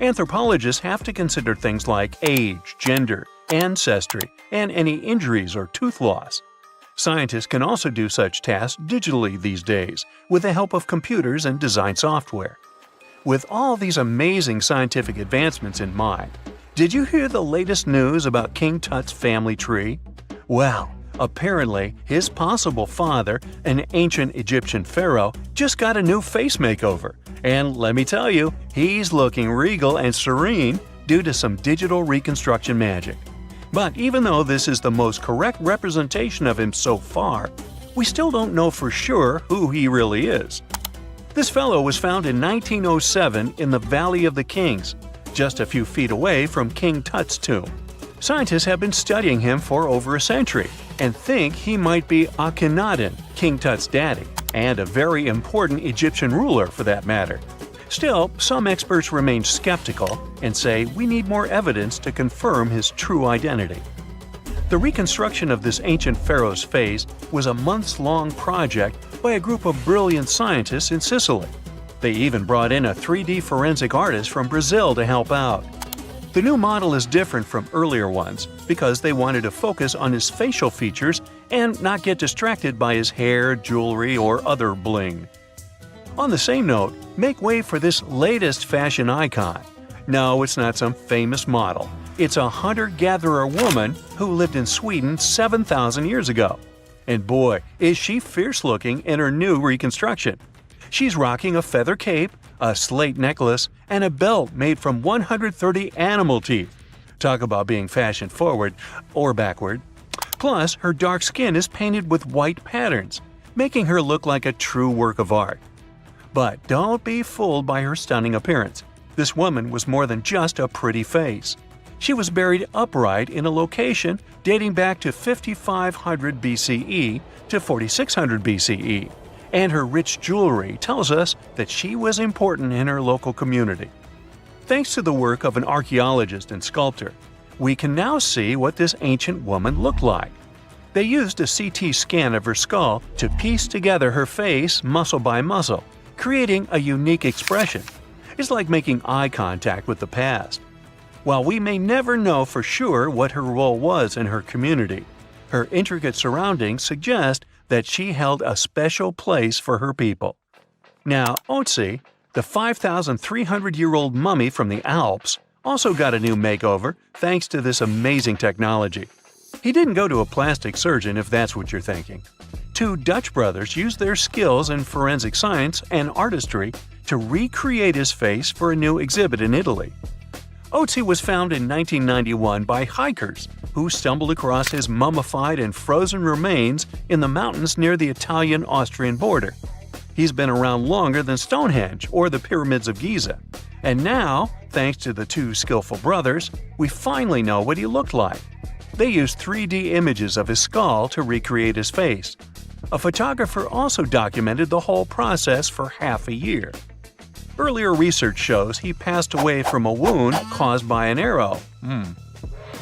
A: Anthropologists have to consider things like age, gender, ancestry, and any injuries or tooth loss. Scientists can also do such tasks digitally these days with the help of computers and design software. With all these amazing scientific advancements in mind, did you hear the latest news about King Tut's family tree? Well, apparently his possible father, an ancient Egyptian pharaoh, just got a new face makeover. And let me tell you, he's looking regal and serene due to some digital reconstruction magic. But even though this is the most correct representation of him so far, we still don't know for sure who he really is. This fellow was found in 1907 in the Valley of the Kings, just a few feet away from King Tut's tomb. Scientists have been studying him for over a century and think he might be Akhenaten, King Tut's daddy, and a very important Egyptian ruler for that matter. Still, some experts remain skeptical and say we need more evidence to confirm his true identity. The reconstruction of this ancient pharaoh's face was a months-long project by a group of brilliant scientists in Sicily. They even brought in a 3D forensic artist from Brazil to help out. The new model is different from earlier ones because they wanted to focus on his facial features and not get distracted by his hair, jewelry, or other bling. On the same note, make way for this latest fashion icon. No, it's not some famous model. It's a hunter-gatherer woman who lived in Sweden 7,000 years ago. And boy, is she fierce-looking in her new reconstruction. She's rocking a feather cape, a slate necklace, and a belt made from 130 animal teeth. Talk about being fashion-forward or backward. Plus, her dark skin is painted with white patterns, making her look like a true work of art. But don't be fooled by her stunning appearance. This woman was more than just a pretty face. She was buried upright in a location dating back to 5500 BCE to 4600 BCE. And her rich jewelry tells us that she was important in her local community. Thanks to the work of an archaeologist and sculptor, we can now see what this ancient woman looked like. They used a CT scan of her skull to piece together her face muscle by muscle, creating a unique expression. It's like making eye contact with the past. While we may never know for sure what her role was in her community, her intricate surroundings suggest that she held a special place for her people. Now, Otzi, the 5,300-year-old mummy from the Alps, also got a new makeover thanks to this amazing technology. He didn't go to a plastic surgeon if that's what you're thinking. Two Dutch brothers used their skills in forensic science and artistry to recreate his face for a new exhibit in Italy. Otzi was found in 1991 by hikers who stumbled across his mummified and frozen remains in the mountains near the Italian-Austrian border. He's been around longer than Stonehenge or the Pyramids of Giza. And now, thanks to the two skillful brothers, we finally know what he looked like. They used 3D images of his skull to recreate his face. A photographer also documented the whole process for half a year. Earlier research shows he passed away from a wound caused by an arrow.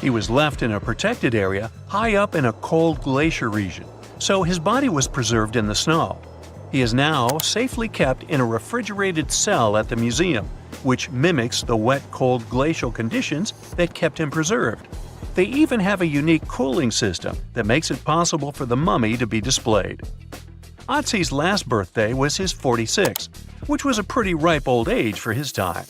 A: He was left in a protected area high up in a cold glacier region, so his body was preserved in the snow. He is now safely kept in a refrigerated cell at the museum, which mimics the wet, cold glacial conditions that kept him preserved. They even have a unique cooling system that makes it possible for the mummy to be displayed. Otzi's last birthday was his 46th, which was a pretty ripe old age for his time.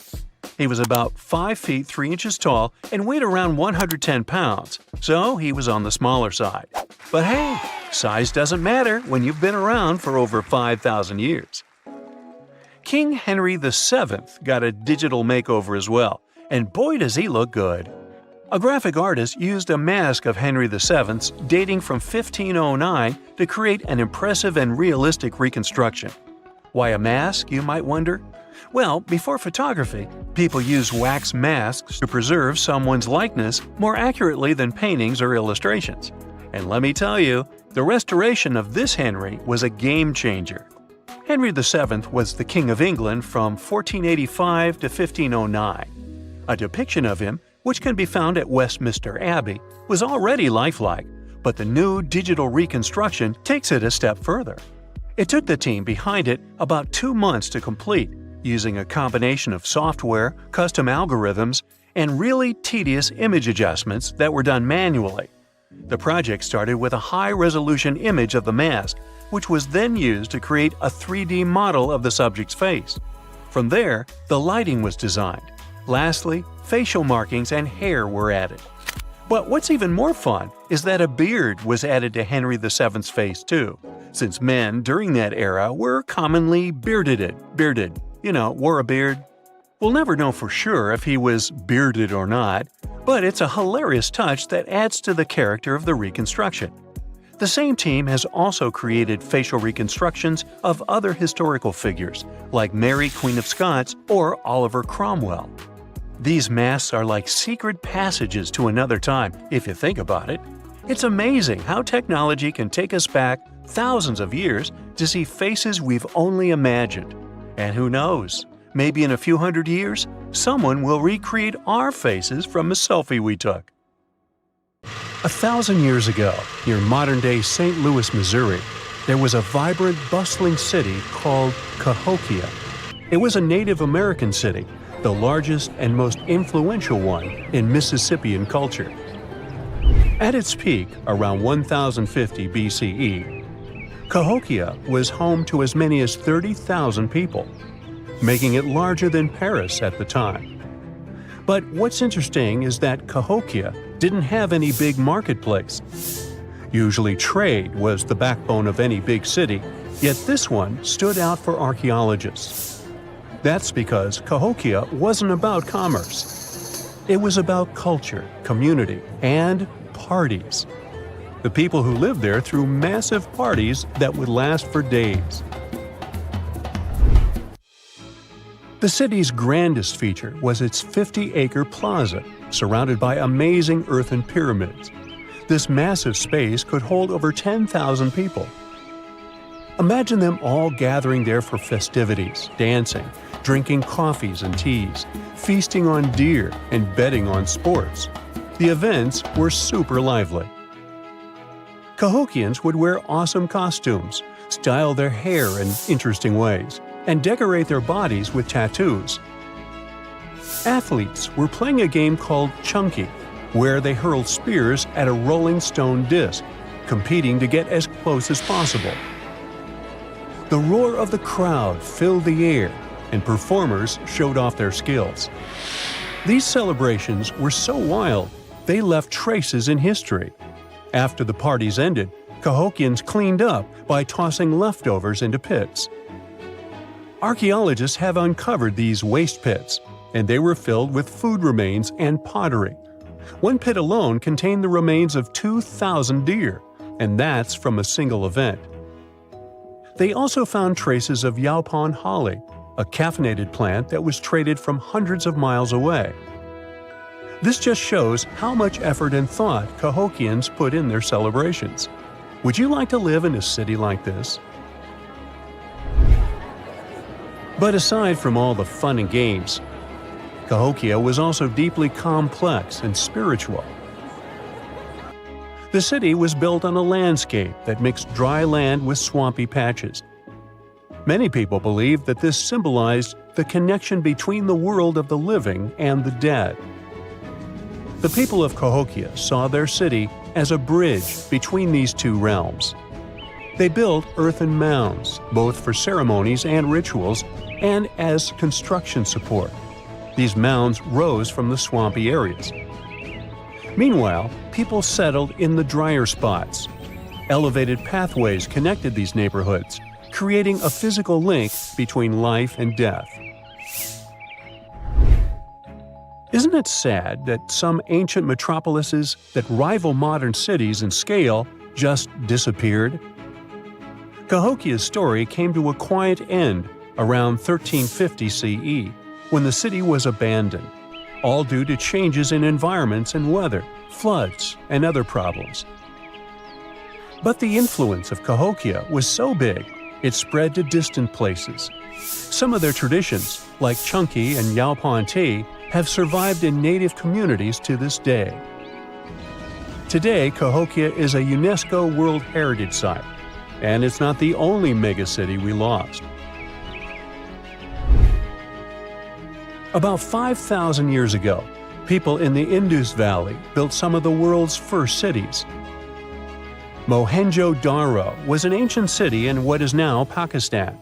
A: He was about 5 feet 3 inches tall and weighed around 110 pounds, so he was on the smaller side. But hey, size doesn't matter when you've been around for over 5,000 years. King Henry VII got a digital makeover as well, and boy does he look good. A graphic artist used a mask of Henry VII's dating from 1509 to create an impressive and realistic reconstruction. Why a mask, you might wonder? Well, before photography, people used wax masks to preserve someone's likeness more accurately than paintings or illustrations. And let me tell you, the restoration of this Henry was a game changer. Henry VII was the King of England from 1485 to 1509. A depiction of him, which can be found at Westminster Abbey, was already lifelike, but the new digital reconstruction takes it a step further. It took the team behind it about 2 months to complete, using a combination of software, custom algorithms, and really tedious image adjustments that were done manually. The project started with a high-resolution image of the mask, which was then used to create a 3D model of the subject's face. From there, the lighting was designed. Lastly, facial markings and hair were added. But what's even more fun is that a beard was added to Henry VII's face too, since men during that era were commonly bearded, wore a beard. We'll never know for sure if he was bearded or not, but it's a hilarious touch that adds to the character of the reconstruction. The same team has also created facial reconstructions of other historical figures, like Mary, Queen of Scots, or Oliver Cromwell. These masks are like secret passages to another time, if you think about it. It's amazing how technology can take us back thousands of years to see faces we've only imagined. And who knows, maybe in a few hundred years, someone will recreate our faces from a selfie we took. 1,000 years ago, near modern-day St. Louis, Missouri, there was a vibrant, bustling city called Cahokia. It was a Native American city, the largest and most influential one in Mississippian culture. At its peak, around 1050 BCE, Cahokia was home to as many as 30,000 people, making it larger than Paris at the time. But what's interesting is that Cahokia didn't have any big marketplace. Usually trade was the backbone of any big city, yet this one stood out for archaeologists. That's because Cahokia wasn't about commerce. It was about culture, community, and parties. The people who lived there threw massive parties that would last for days. The city's grandest feature was its 50-acre plaza, surrounded by amazing earthen pyramids. This massive space could hold over 10,000 people. Imagine them all gathering there for festivities, dancing, drinking coffees and teas, feasting on deer, and betting on sports. The events were super lively. Cahokians would wear awesome costumes, style their hair in interesting ways, and decorate their bodies with tattoos. Athletes were playing a game called Chunky, where they hurled spears at a rolling stone disc, competing to get as close as possible. The roar of the crowd filled the air, and performers showed off their skills. These celebrations were so wild, they left traces in history. After the parties ended, Cahokians cleaned up by tossing leftovers into pits. Archaeologists have uncovered these waste pits, and they were filled with food remains and pottery. One pit alone contained the remains of 2,000 deer, and that's from a single event. They also found traces of yaupon holly, a caffeinated plant that was traded from hundreds of miles away. This just shows how much effort and thought Cahokians put in their celebrations. Would you like to live in a city like this? But aside from all the fun and games, Cahokia was also deeply complex and spiritual. The city was built on a landscape that mixed dry land with swampy patches. Many people believe that this symbolized the connection between the world of the living and the dead. The people of Cahokia saw their city as a bridge between these two realms. They built earthen mounds, both for ceremonies and rituals, and as construction support. These mounds rose from the swampy areas. Meanwhile, people settled in the drier spots. Elevated pathways connected these neighborhoods, creating a physical link between life and death. Isn't it sad that some ancient metropolises that rival modern cities in scale just disappeared? Cahokia's story came to a quiet end around 1350 CE, when the city was abandoned, all due to changes in environments and weather, floods, and other problems. But the influence of Cahokia was so big, it spread to distant places. Some of their traditions, like chunky and yaupon tea, have survived in native communities to this day. Today, Cahokia is a UNESCO World Heritage Site, and it's not the only megacity we lost. About 5,000 years ago, people in the Indus Valley built some of the world's first cities. Mohenjo Daro was an ancient city in what is now Pakistan.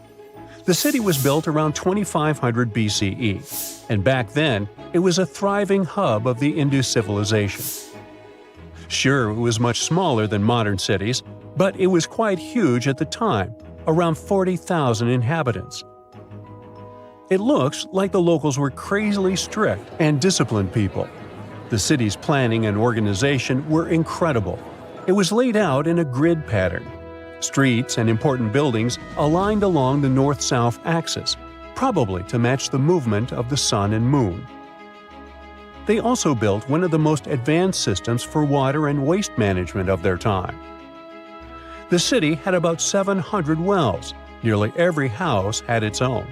A: The city was built around 2500 BCE, and back then, it was a thriving hub of the Indus civilization. Sure, it was much smaller than modern cities, but it was quite huge at the time, around 40,000 inhabitants. It looks like the locals were crazily strict and disciplined people. The city's planning and organization were incredible. It was laid out in a grid pattern. Streets and important buildings aligned along the north-south axis, probably to match the movement of the sun and moon. They also built one of the most advanced systems for water and waste management of their time. The city had about 700 wells. Nearly every house had its own.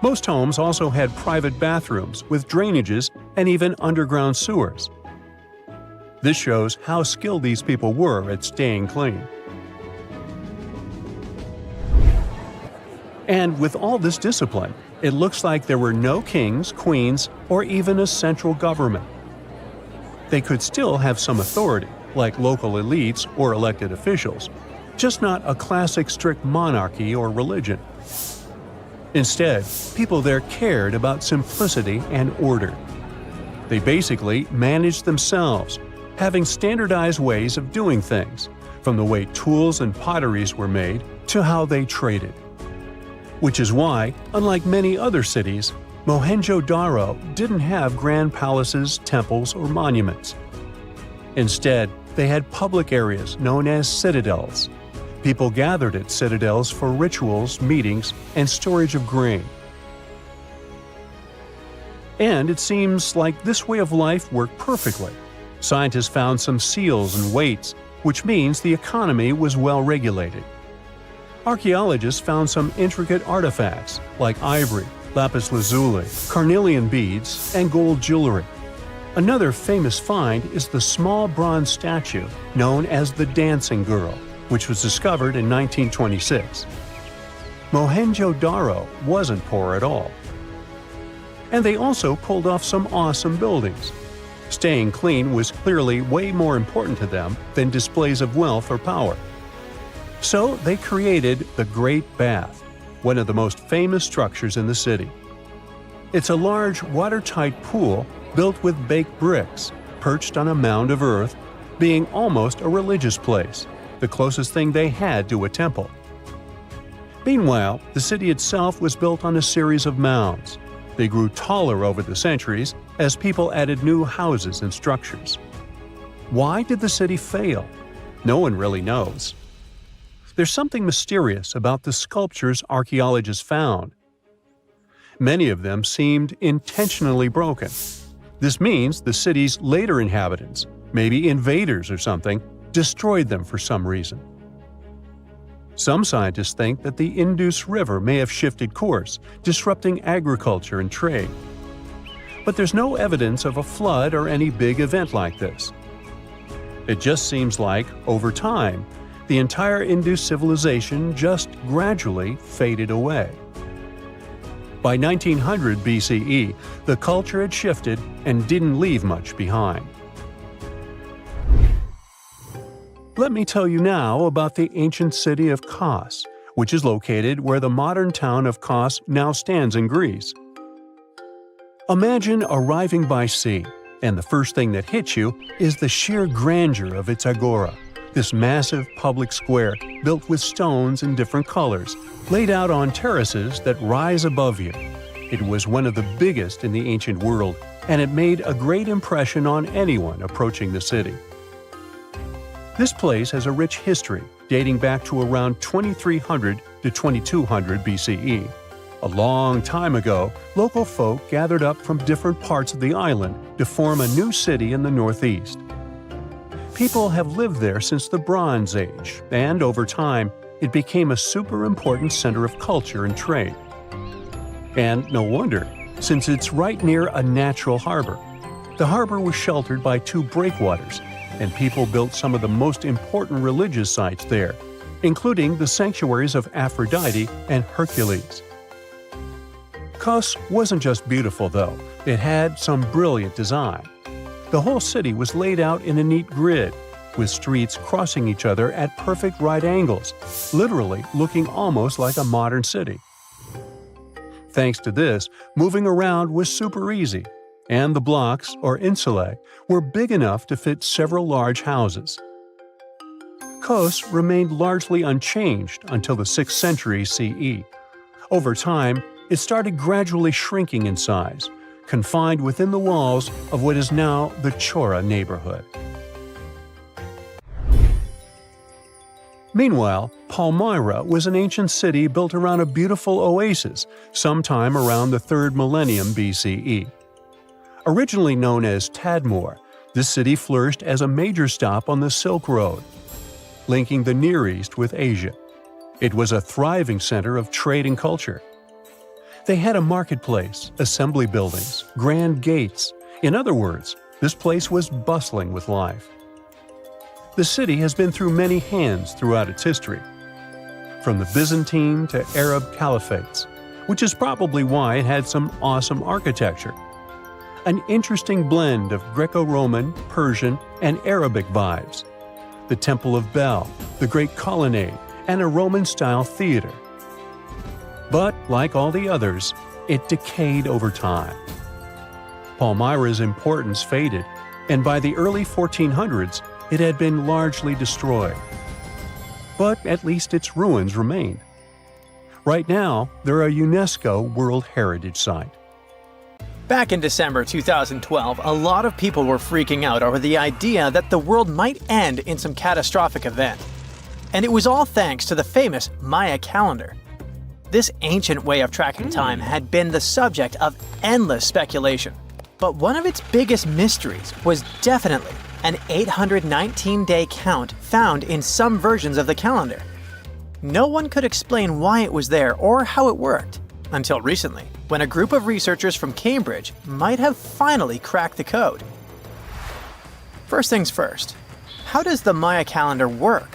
A: Most homes also had private bathrooms with drainages and even underground sewers. This shows how skilled these people were at staying clean. And with all this discipline, it looks like there were no kings, queens, or even a central government. They could still have some authority, like local elites or elected officials, just not a classic strict monarchy or religion. Instead, people there cared about simplicity and order. They basically managed themselves, having standardized ways of doing things, from the way tools and potteries were made to how they traded. Which is why, unlike many other cities, Mohenjo Daro didn't have grand palaces, temples, or monuments. Instead, they had public areas known as citadels. People gathered at citadels for rituals, meetings, and storage of grain. And it seems like this way of life worked perfectly. Scientists found some seals and weights, which means the economy was well regulated. Archaeologists found some intricate artifacts like ivory, lapis lazuli, carnelian beads, and gold jewelry. Another famous find is the small bronze statue known as the Dancing Girl, which was discovered in 1926. Mohenjo Daro wasn't poor at all. And they also pulled off some awesome buildings. Staying clean was clearly way more important to them than displays of wealth or power. So they created the Great Bath, one of the most famous structures in the city. It's a large, watertight pool built with baked bricks, perched on a mound of earth, being almost a religious place, the closest thing they had to a temple. Meanwhile, the city itself was built on a series of mounds. They grew taller over the centuries as people added new houses and structures. Why did the city fail? No one really knows. There's something mysterious about the sculptures archaeologists found. Many of them seemed intentionally broken. This means the city's later inhabitants, maybe invaders or something, destroyed them for some reason. Some scientists think that the Indus River may have shifted course, disrupting agriculture and trade. But there's no evidence of a flood or any big event like this. It just seems like, over time, the entire Indus civilization just gradually faded away. By 1900 BCE, the culture had shifted and didn't leave much behind. Let me tell you now about the ancient city of Kos, which is located where the modern town of Kos now stands in Greece. Imagine arriving by sea, and the first thing that hits you is the sheer grandeur of its agora, this massive public square built with stones in different colors, laid out on terraces that rise above you. It was one of the biggest in the ancient world, and it made a great impression on anyone approaching the city. This place has a rich history dating back to around 2300 to 2200 BCE. A long time ago, local folk gathered up from different parts of the island to form a new city in the northeast. People have lived there since the Bronze Age, and over time, it became a super important center of culture and trade. And no wonder, since it's right near a natural harbor. The harbor was sheltered by two breakwaters, and people built some of the most important religious sites there, including the sanctuaries of Aphrodite and Hercules. Kos wasn't just beautiful, though. It had some brilliant design. The whole city was laid out in a neat grid, with streets crossing each other at perfect right angles, literally looking almost like a modern city. Thanks to this, moving around was super easy, and the blocks, or insulae, were big enough to fit several large houses. Kos remained largely unchanged until the 6th century CE. Over time, it started gradually shrinking in size, confined within the walls of what is now the Chora neighborhood. Meanwhile, Palmyra was an ancient city built around a beautiful oasis sometime around the 3rd millennium BCE. Originally known as Tadmor, this city flourished as a major stop on the Silk Road, linking the Near East with Asia. It was a thriving center of trade and culture. They had a marketplace, assembly buildings, grand gates. In other words, this place was bustling with life. The city has been through many hands throughout its history, from the Byzantine to Arab caliphates, which is probably why it had some awesome architecture. An interesting blend of Greco-Roman, Persian, and Arabic vibes. The Temple of Bel, the Great Colonnade, and a Roman-style theater. But, like all the others, it decayed over time. Palmyra's importance faded, and by the early 1400s, it had been largely destroyed. But at least its ruins remain. Right now, they're a UNESCO World Heritage Site.
D: Back in December 2012, a lot of people were freaking out over the idea that the world might end in some catastrophic event. And it was all thanks to the famous Maya calendar. This ancient way of tracking time had been the subject of endless speculation. But one of its biggest mysteries was definitely an 819-day count found in some versions of the calendar. No one could explain why it was there or how it worked, until recently, when a group of researchers from Cambridge might have finally cracked the code. First things first, how does the Maya calendar work?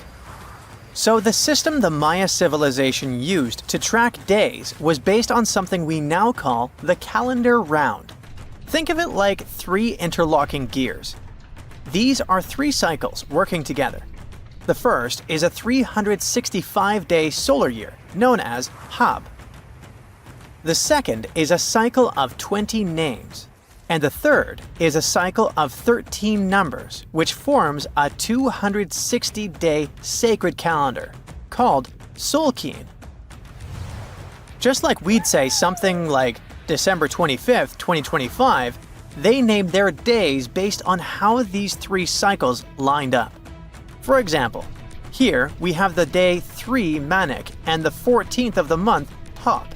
D: So the system the Maya civilization used to track days was based on something we now call the calendar round. Think of it like 3 interlocking gears. These are 3 cycles working together. The first is a 365-day solar year, known as Hab. The second is a cycle of 20 names. And the third is a cycle of 13 numbers, which forms a 260-day sacred calendar, called Solkin. Just like we'd say something like December 25th, 2025, they named their days based on how these three cycles lined up. For example, here we have the day 3 Manik and the 14th of the month Hop.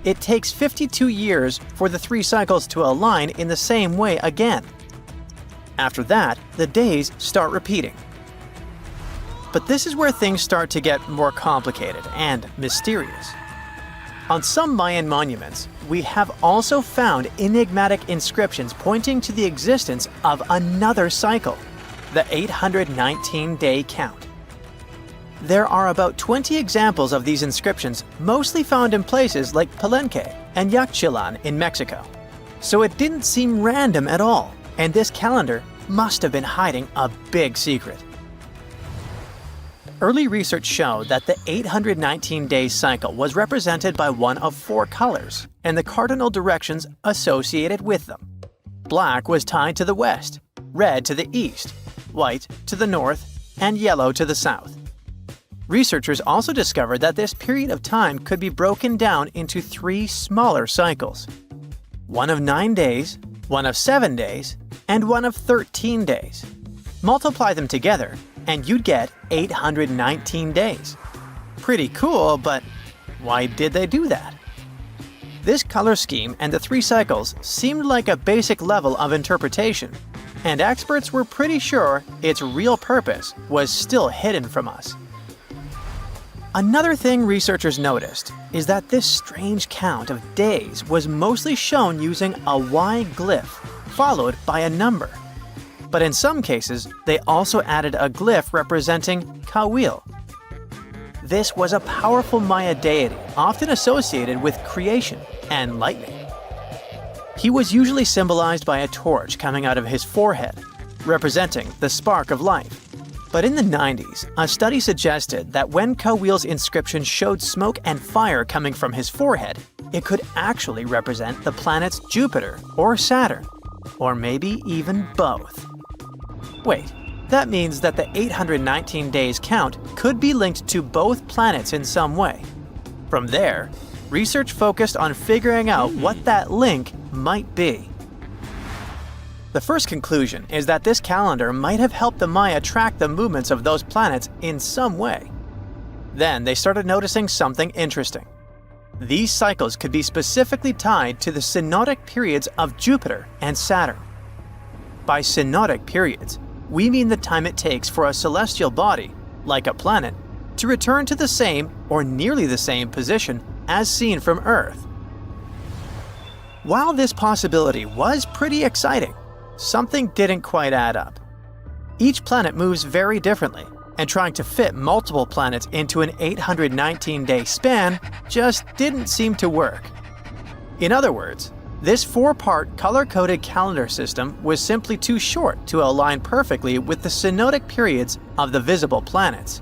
D: It takes 52 years for the three cycles to align in the same way again. After that, the days start repeating. But this is where things start to get more complicated and mysterious. On some Mayan monuments, we have also found enigmatic inscriptions pointing to the existence of another cycle, the 819-day count. There are about 20 examples of these inscriptions, mostly found in places like Palenque and Yaxchilan in Mexico. So it didn't seem random at all, and this calendar must have been hiding a big secret. Early research showed that the 819-day cycle was represented by one of 4 colors and the cardinal directions associated with them. Black was tied to the west, red to the east, white to the north, and yellow to the south. Researchers also discovered that this period of time could be broken down into 3 smaller cycles. One of 9 days, one of 7 days, and one of 13 days. Multiply them together, and you'd get 819 days. Pretty cool, but why did they do that? This color scheme and the 3 cycles seemed like a basic level of interpretation, and experts were pretty sure its real purpose was still hidden from us. Another thing researchers noticed is that this strange count of days was mostly shown using a Y glyph, followed by a number. But in some cases, they also added a glyph representing Kawil. This was a powerful Maya deity, often associated with creation and lightning. He was usually symbolized by a torch coming out of his forehead, representing the spark of life. But in the 90s, a study suggested that when Kawil's inscription showed smoke and fire coming from his forehead, it could actually represent the planets Jupiter or Saturn, or maybe even both. Wait, that means that the 819 days count could be linked to both planets in some way. From there, research focused on figuring out what that link might be. The first conclusion is that this calendar might have helped the Maya track the movements of those planets in some way. Then they started noticing something interesting. These cycles could be specifically tied to the synodic periods of Jupiter and Saturn. By synodic periods, we mean the time it takes for a celestial body, like a planet, to return to the same or nearly the same position as seen from Earth. While this possibility was pretty exciting, something didn't quite add up. Each planet moves very differently, and trying to fit multiple planets into an 819-day span just didn't seem to work. In other words, this 4-part color-coded calendar system was simply too short to align perfectly with the synodic periods of the visible planets.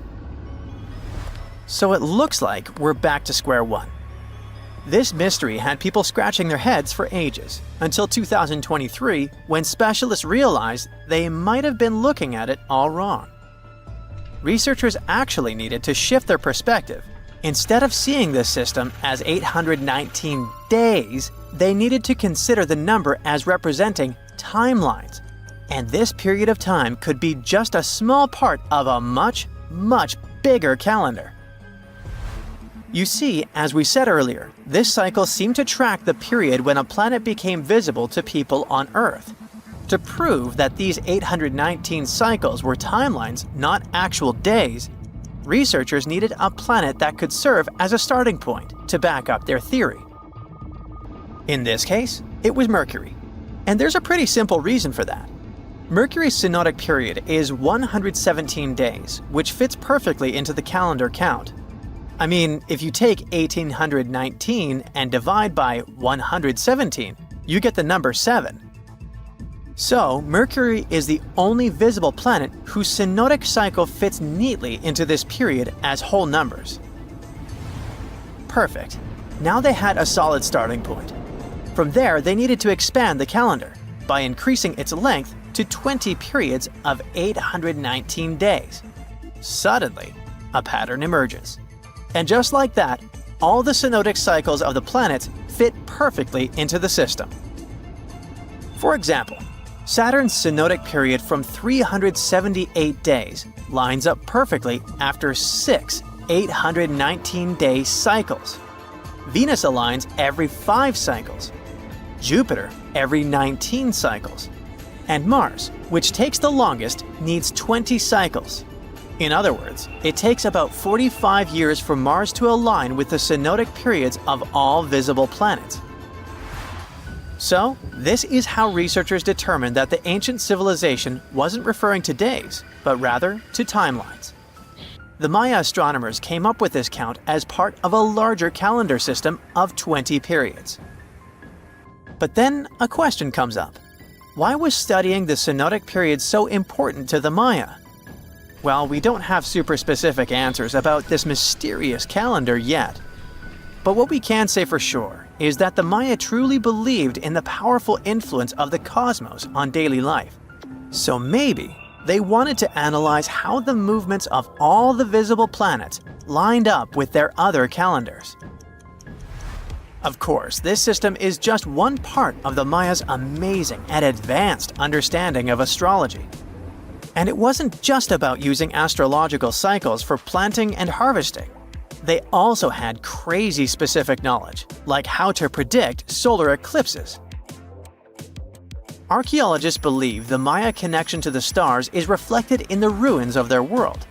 D: So it looks like we're back to square one. This mystery had people scratching their heads for ages, until 2023, when specialists realized they might have been looking at it all wrong. Researchers actually needed to shift their perspective. Instead of seeing this system as 819 days, they needed to consider the number as representing timelines. And this period of time could be just a small part of a much, much bigger calendar. You see, as we said earlier, this cycle seemed to track the period when a planet became visible to people on Earth. To prove that these 819 cycles were timelines, not actual days, researchers needed a planet that could serve as a starting point to back up their theory. In this case, it was Mercury. And there's a pretty simple reason for that. Mercury's synodic period is 117 days, which fits perfectly into the calendar count. I mean, if you take 1819 and divide by 117, you get the number 7. So, Mercury is the only visible planet whose synodic cycle fits neatly into this period as whole numbers. Perfect. Now they had a solid starting point. From there, they needed to expand the calendar by increasing its length to 20 periods of 819 days. Suddenly, a pattern emerges. And just like that, all the synodic cycles of the planets fit perfectly into the system. For example, Saturn's synodic period from 378 days lines up perfectly after 6 819-day cycles. Venus aligns every 5 cycles. Jupiter every 19 cycles. And Mars, which takes the longest, needs 20 cycles. In other words, it takes about 45 years for Mars to align with the synodic periods of all visible planets. So, this is how researchers determined that the ancient civilization wasn't referring to days, but rather to timelines. The Maya astronomers came up with this count as part of a larger calendar system of 20 periods. But then a question comes up. Why was studying the synodic period so important to the Maya? Well, we don't have super specific answers about this mysterious calendar yet. But what we can say for sure is that the Maya truly believed in the powerful influence of the cosmos on daily life. So maybe they wanted to analyze how the movements of all the visible planets lined up with their other calendars. Of course, this system is just one part of the Maya's amazing and advanced understanding of astrology. And it wasn't just about using astrological cycles for planting and harvesting. They also had crazy specific knowledge, like how to predict solar eclipses. Archaeologists believe the Maya connection to the stars is reflected in the ruins of their world.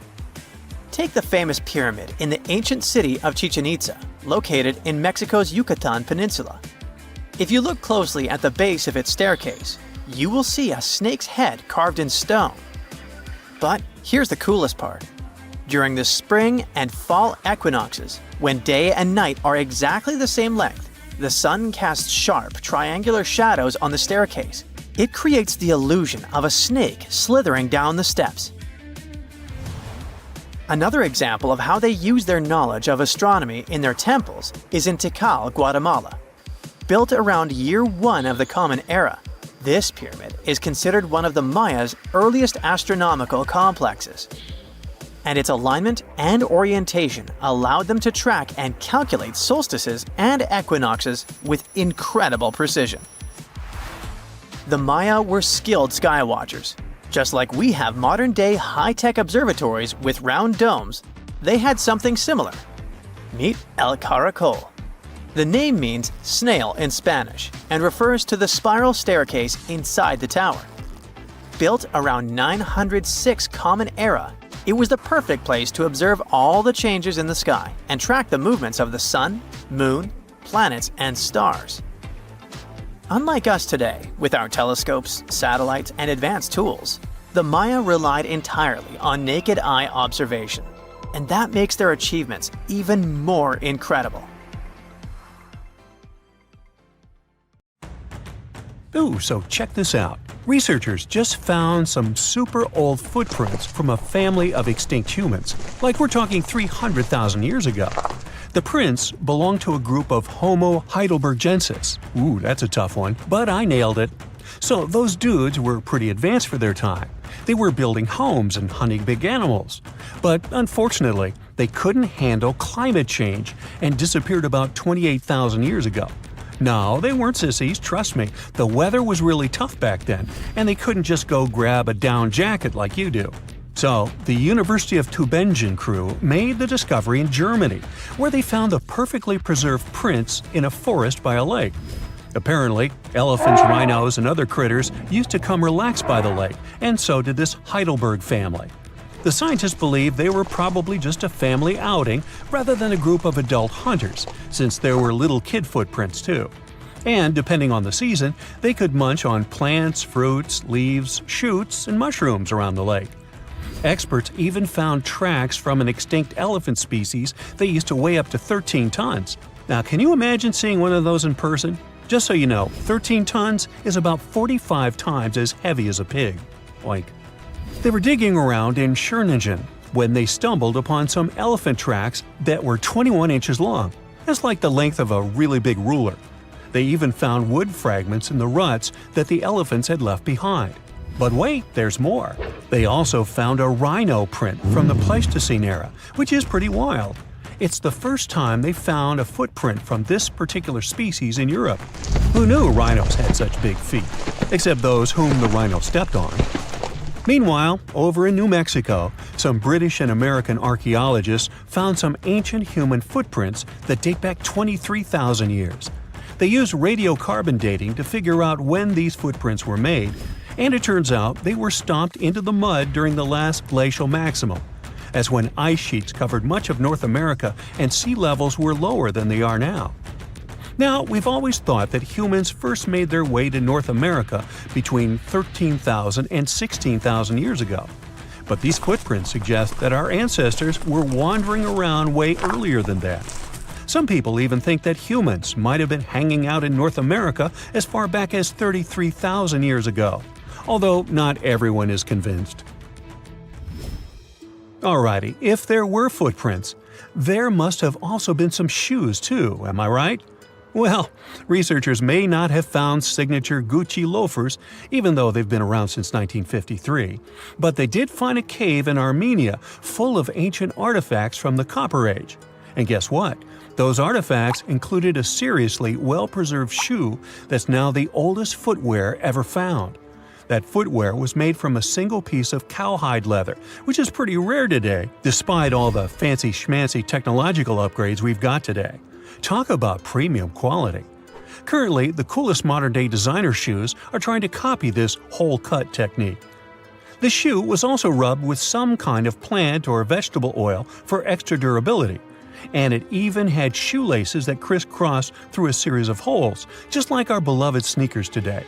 D: Take the famous pyramid in the ancient city of Chichen Itza, located in Mexico's Yucatan Peninsula. If you look closely at the base of its staircase, you will see a snake's head carved in stone. But here's the coolest part. During the spring and fall equinoxes, when day and night are exactly the same length, the sun casts sharp, triangular shadows on the staircase. It creates the illusion of a snake slithering down the steps. Another example of how they use their knowledge of astronomy in their temples is in Tikal, Guatemala. Built around year 1 of the Common Era, this pyramid is considered one of the Maya's earliest astronomical complexes. And its alignment and orientation allowed them to track and calculate solstices and equinoxes with incredible precision. The Maya were skilled skywatchers. Just like we have modern-day high-tech observatories with round domes, they had something similar. Meet El Caracol. The name means snail in Spanish and refers to the spiral staircase inside the tower. Built around 906 Common Era, it was the perfect place to observe all the changes in the sky and track the movements of the sun, moon, planets, and stars. Unlike us today, with our telescopes, satellites, and advanced tools, the Maya relied entirely on naked eye observation, and that makes their achievements even more incredible.
A: Ooh, so check this out. Researchers just found some super old footprints from a family of extinct humans, like we're talking 300,000 years ago. The prints belong to a group of Homo heidelbergensis. Ooh, that's a tough one, but I nailed it. So those dudes were pretty advanced for their time. They were building homes and hunting big animals. But unfortunately, they couldn't handle climate change and disappeared about 28,000 years ago. No, they weren't sissies, trust me. The weather was really tough back then, and they couldn't just go grab a down jacket like you do. So, the University of Tübingen crew made the discovery in Germany, where they found the perfectly preserved prints in a forest by a lake. Apparently, elephants, rhinos, and other critters used to come relax by the lake, and so did this Heidelberg family. The scientists believe they were probably just a family outing rather than a group of adult hunters, since there were little kid footprints too. And depending on the season, they could munch on plants, fruits, leaves, shoots, and mushrooms around the lake. Experts even found tracks from an extinct elephant species that used to weigh up to 13 tons. Now, can you imagine seeing one of those in person? Just so you know, 13 tons is about 45 times as heavy as a pig. Oink. They were digging around in Chernigen when they stumbled upon some elephant tracks that were 21 inches long. That's like the length of a really big ruler. They even found wood fragments in the ruts that the elephants had left behind. But wait, there's more. They also found a rhino print from the Pleistocene era, which is pretty wild. It's the first time they found a footprint from this particular species in Europe. Who knew rhinos had such big feet? Except those whom the rhino stepped on. Meanwhile, over in New Mexico, some British and American archaeologists found some ancient human footprints that date back 23,000 years. They used radiocarbon dating to figure out when these footprints were made, and it turns out they were stomped into the mud during the last glacial maximum. That's when ice sheets covered much of North America and sea levels were lower than they are now. Now, we've always thought that humans first made their way to North America between 13,000 and 16,000 years ago. But these footprints suggest that our ancestors were wandering around way earlier than that. Some people even think that humans might have been hanging out in North America as far back as 33,000 years ago, although not everyone is convinced. Alrighty, if there were footprints, there must have also been some shoes too, am I right? Well, researchers may not have found signature Gucci loafers, even though they've been around since 1953, but they did find a cave in Armenia full of ancient artifacts from the Copper Age. And guess what? Those artifacts included a seriously well-preserved shoe that's now the oldest footwear ever found. That footwear was made from a single piece of cowhide leather, which is pretty rare today, despite all the fancy schmancy technological upgrades we've got today. Talk about premium quality. Currently, the coolest modern-day designer shoes are trying to copy this hole-cut technique. The shoe was also rubbed with some kind of plant or vegetable oil for extra durability, and it even had shoelaces that crisscrossed through a series of holes, just like our beloved sneakers today.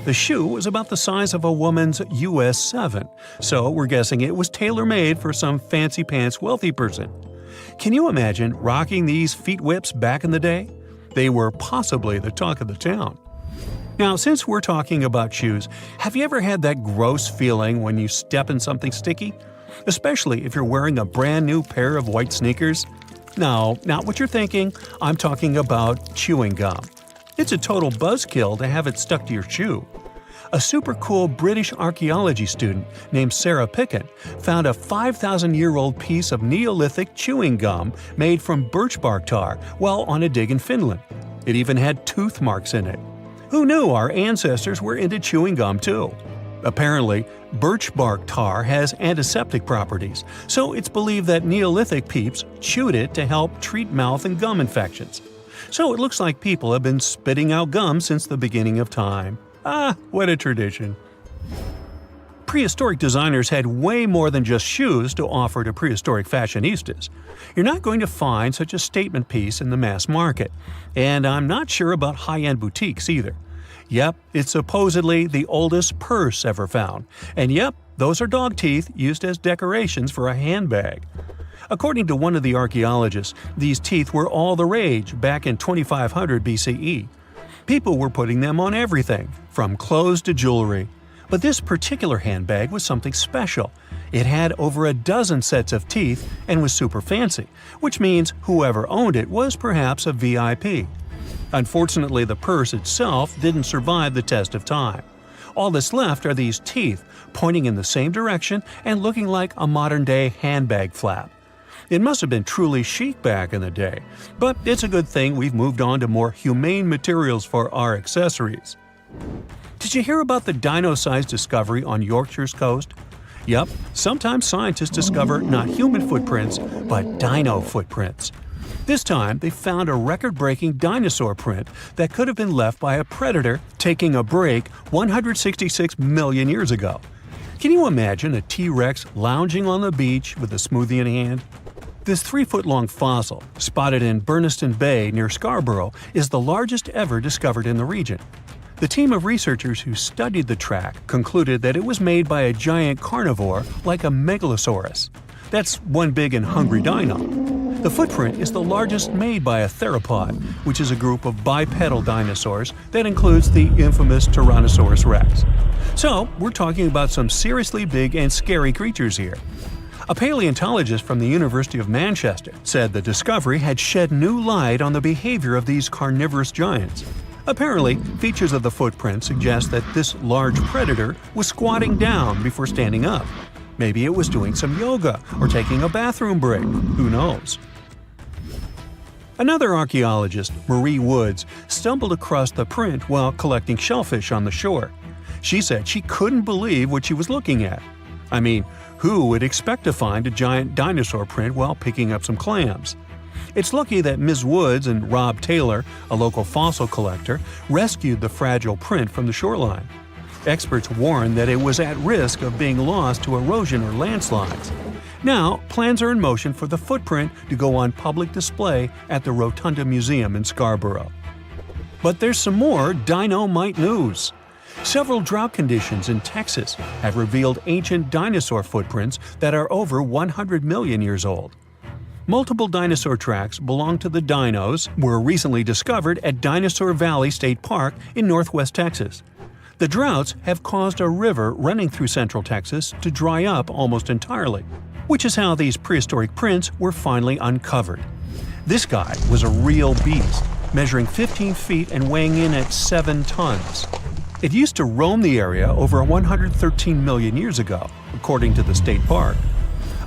A: The shoe was about the size of a woman's US 7, so we're guessing it was tailor-made for some fancy pants wealthy person. Can you imagine rocking these feet whips back in the day? They were possibly the talk of the town. Now, since we're talking about shoes, have you ever had that gross feeling when you step in something sticky? Especially if you're wearing a brand new pair of white sneakers? No, not what you're thinking. I'm talking about chewing gum. It's a total buzzkill to have it stuck to your shoe. A super cool British archaeology student named Sarah Pickett found a 5,000-year-old piece of Neolithic chewing gum made from birch bark tar while on a dig in Finland. It even had tooth marks in it. Who knew our ancestors were into chewing gum too? Apparently, birch bark tar has antiseptic properties, so it's believed that Neolithic peeps chewed it to help treat mouth and gum infections. So it looks like people have been spitting out gum since the beginning of time. Ah, what a tradition. Prehistoric designers had way more than just shoes to offer to prehistoric fashionistas. You're not going to find such a statement piece in the mass market, and I'm not sure about high-end boutiques either. Yep, it's supposedly the oldest purse ever found, and yep, those are dog teeth used as decorations for a handbag. According to one of the archaeologists, these teeth were all the rage back in 2500 BCE. People were putting them on everything, from clothes to jewelry. But this particular handbag was something special. It had over a dozen sets of teeth and was super fancy, which means whoever owned it was perhaps a VIP. Unfortunately, the purse itself didn't survive the test of time. All that's left are these teeth, pointing in the same direction and looking like a modern-day handbag flap. It must have been truly chic back in the day, but it's a good thing we've moved on to more humane materials for our accessories. Did you hear about the dino-sized discovery on Yorkshire's coast? Yep, sometimes scientists discover not human footprints, but dino footprints. This time, they found a record-breaking dinosaur print that could have been left by a predator taking a break 166 million years ago. Can you imagine a T-Rex lounging on the beach with a smoothie in hand? This 3-foot-long fossil, spotted in Burniston Bay near Scarborough, is the largest ever discovered in the region. The team of researchers who studied the track concluded that it was made by a giant carnivore like a megalosaurus. That's one big and hungry dino. The footprint is the largest made by a theropod, which is a group of bipedal dinosaurs that includes the infamous Tyrannosaurus rex. So, we're talking about some seriously big and scary creatures here. A paleontologist from the University of Manchester said the discovery had shed new light on the behavior of these carnivorous giants. Apparently, features of the footprint suggest that this large predator was squatting down before standing up. Maybe it was doing some yoga or taking a bathroom break. Who knows? Another archaeologist, Marie Woods, stumbled across the print while collecting shellfish on the shore. She said she couldn't believe what she was looking at. I mean, who would expect to find a giant dinosaur print while picking up some clams? It's lucky that Ms. Woods and Rob Taylor, a local fossil collector, rescued the fragile print from the shoreline. Experts warned that it was at risk of being lost to erosion or landslides. Now, plans are in motion for the footprint to go on public display at the Rotunda Museum in Scarborough. But there's some more dino-mite news. Several drought conditions in Texas have revealed ancient dinosaur footprints that are over 100 million years old. Multiple dinosaur tracks belong to the dinos were recently discovered at Dinosaur Valley State Park in northwest Texas. The droughts have caused a river running through central Texas to dry up almost entirely, which is how these prehistoric prints were finally uncovered. This guy was a real beast, measuring 15 feet and weighing in at 7 tons. It used to roam the area over 113 million years ago, according to the state park.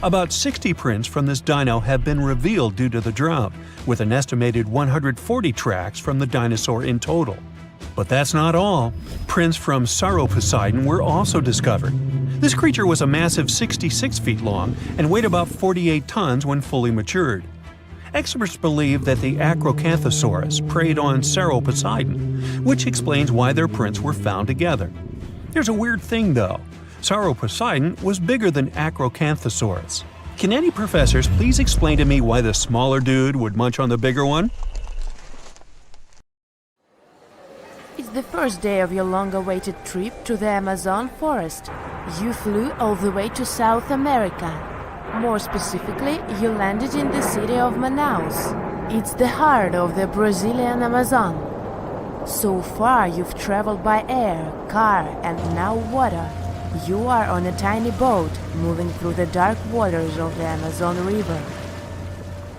A: About 60 prints from this dino have been revealed due to the drought, with an estimated 140 tracks from the dinosaur in total. But that's not all. Prints from Sauroposeidon were also discovered. This creature was a massive 66 feet long and weighed about 48 tons when fully matured. Experts believe that the Acrocanthosaurus preyed on Sauroposeidon, which explains why their prints were found together. There's a weird thing though. Sauroposeidon was bigger than Acrocanthosaurus. Can any professors please explain to me why the smaller dude would munch on the bigger one?
F: It's the first day of your long-awaited trip to the Amazon forest. You flew all the way to South America. More specifically, you landed in the city of Manaus. It's the heart of the Brazilian Amazon. So far, you've traveled by air, car, and now water. You are on a tiny boat moving through the dark waters of the Amazon River.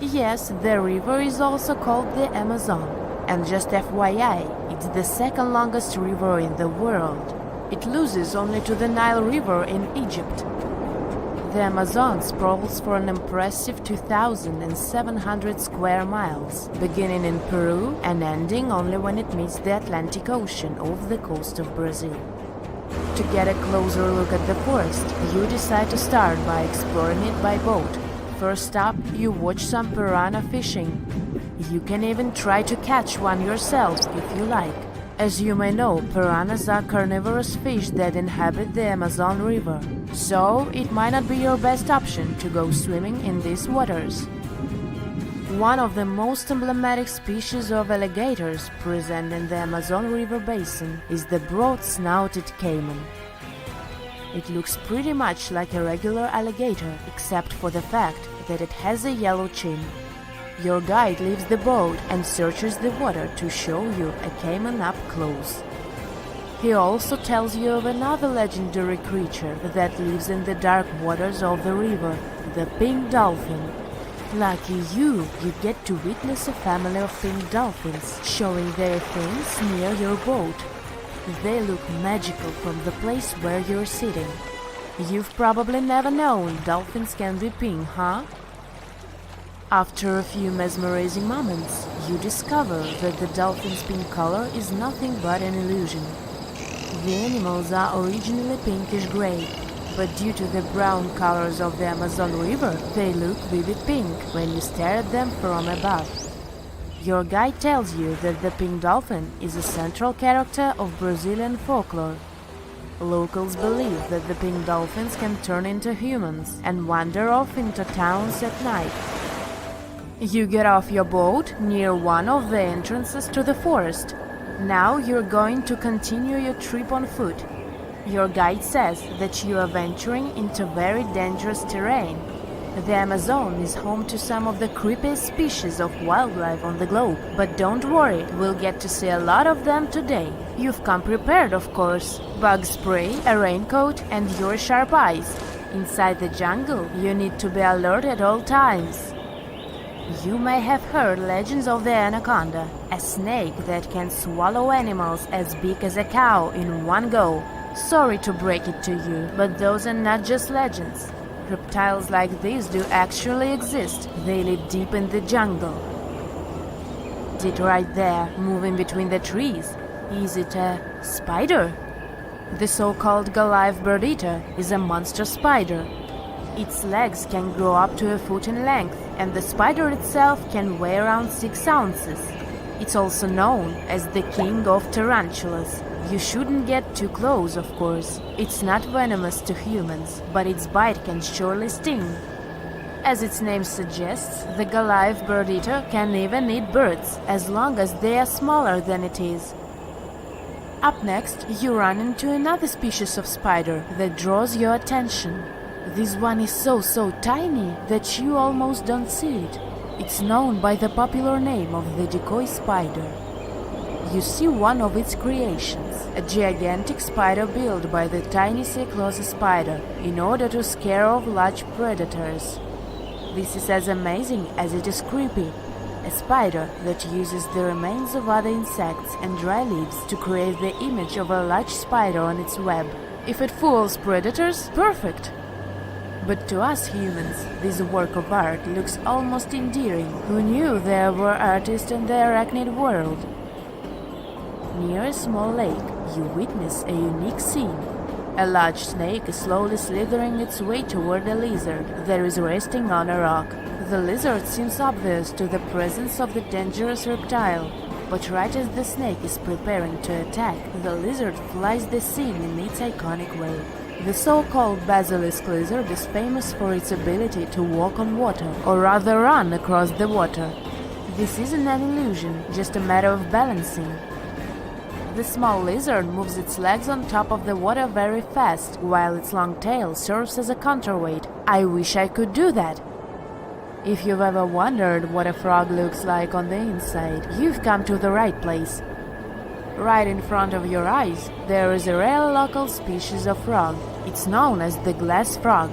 F: Yes, the river is also called the Amazon. And just FYI, it's the second longest river in the world. It loses only to the Nile River in Egypt. The Amazon sprawls for an impressive 2,700 square miles, beginning in Peru and ending only when it meets the Atlantic Ocean off the coast of Brazil. To get a closer look at the forest, you decide to start by exploring it by boat. First up, you watch some piranha fishing. You can even try to catch one yourself if you like. As you may know, piranhas are carnivorous fish that inhabit the Amazon River, so it might not be your best option to go swimming in these waters. One of the most emblematic species of alligators present in the Amazon River basin is the broad-snouted caiman. It looks pretty much like a regular alligator, except for the fact that it has a yellow chin. Your guide leaves the boat and searches the water to show you a caiman up close. He also tells you of another legendary creature that lives in the dark waters of the river, the pink dolphin. Lucky you get to witness a family of pink dolphins showing their fins near your boat. They look magical from the place where you're sitting. You've probably never known dolphins can be pink, huh? After a few mesmerizing moments, you discover that the dolphin's pink color is nothing but an illusion. The animals are originally pinkish-gray, but due to the brown colors of the Amazon River, they look vivid pink when you stare at them from above. Your guide tells you that the pink dolphin is a central character of Brazilian folklore. Locals believe that the pink dolphins can turn into humans and wander off into towns at night. You get off your boat near one of the entrances to the forest. Now you're going to continue your trip on foot. Your guide says that you are venturing into very dangerous terrain. The Amazon is home to some of the creepiest species of wildlife on the globe. But don't worry, we'll get to see a lot of them today. You've come prepared, of course. Bug spray, a raincoat, and your sharp eyes. Inside the jungle, you need to be alert at all times. You may have heard legends of the anaconda, a snake that can swallow animals as big as a cow in one go. Sorry to break it to you, but those are not just legends. Reptiles like these do actually exist. They live deep in the jungle. It right there, moving between the trees. Is it a spider? The so-called Goliath bird-eater is a monster spider. Its legs can grow up to a foot in length, and the spider itself can weigh around 6 ounces. It's also known as the king of tarantulas. You shouldn't get too close, of course. It's not venomous to humans, but its bite can surely sting. As its name suggests, the Goliath bird-eater can even eat birds, as long as they are smaller than it is. Up next, you run into another species of spider that draws your attention. This one is so tiny that you almost don't see it. It's known by the popular name of the decoy spider. You see one of its creations, a gigantic spider built by the tiny Colossus spider in order to scare off large predators. This is as amazing as it is creepy. A spider that uses the remains of other insects and dry leaves to create the image of a large spider on its web. If it fools predators, perfect! But to us humans, this work of art looks almost endearing. Who knew there were artists in the arachnid world? Near a small lake, you witness a unique scene. A large snake is slowly slithering its way toward a lizard that is resting on a rock. The lizard seems obvious to the presence of the dangerous reptile, but right as the snake is preparing to attack, the lizard flies the scene in its iconic way. The so-called basilisk lizard is famous for its ability to walk on water, or rather run across the water. This isn't an illusion, just a matter of balancing. The small lizard moves its legs on top of the water very fast, while its long tail serves as a counterweight. I wish I could do that. If you've ever wondered what a frog looks like on the inside, you've come to the right place. Right in front of your eyes, there is a rare local species of frog. It's known as the glass frog.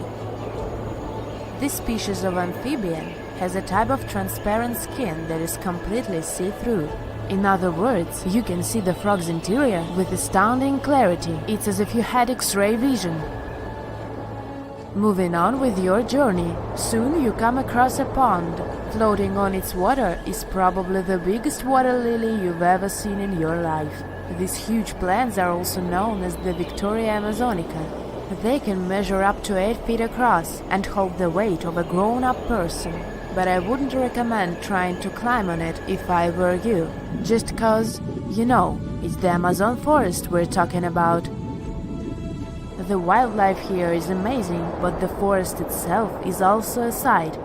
F: This species of amphibian has a type of transparent skin that is completely see-through. In other words, you can see the frog's interior with astounding clarity. It's as if you had X-ray vision. Moving on with your journey, soon you come across a pond. Floating on its water is probably the biggest water lily you've ever seen in your life. These huge plants are also known as the Victoria Amazonica. They can measure up to 8 feet across and hold the weight of a grown-up person. But I wouldn't recommend trying to climb on it if I were you. Just cause, you know, it's the Amazon forest we're talking about. The wildlife here is amazing, but the forest itself is also a sight.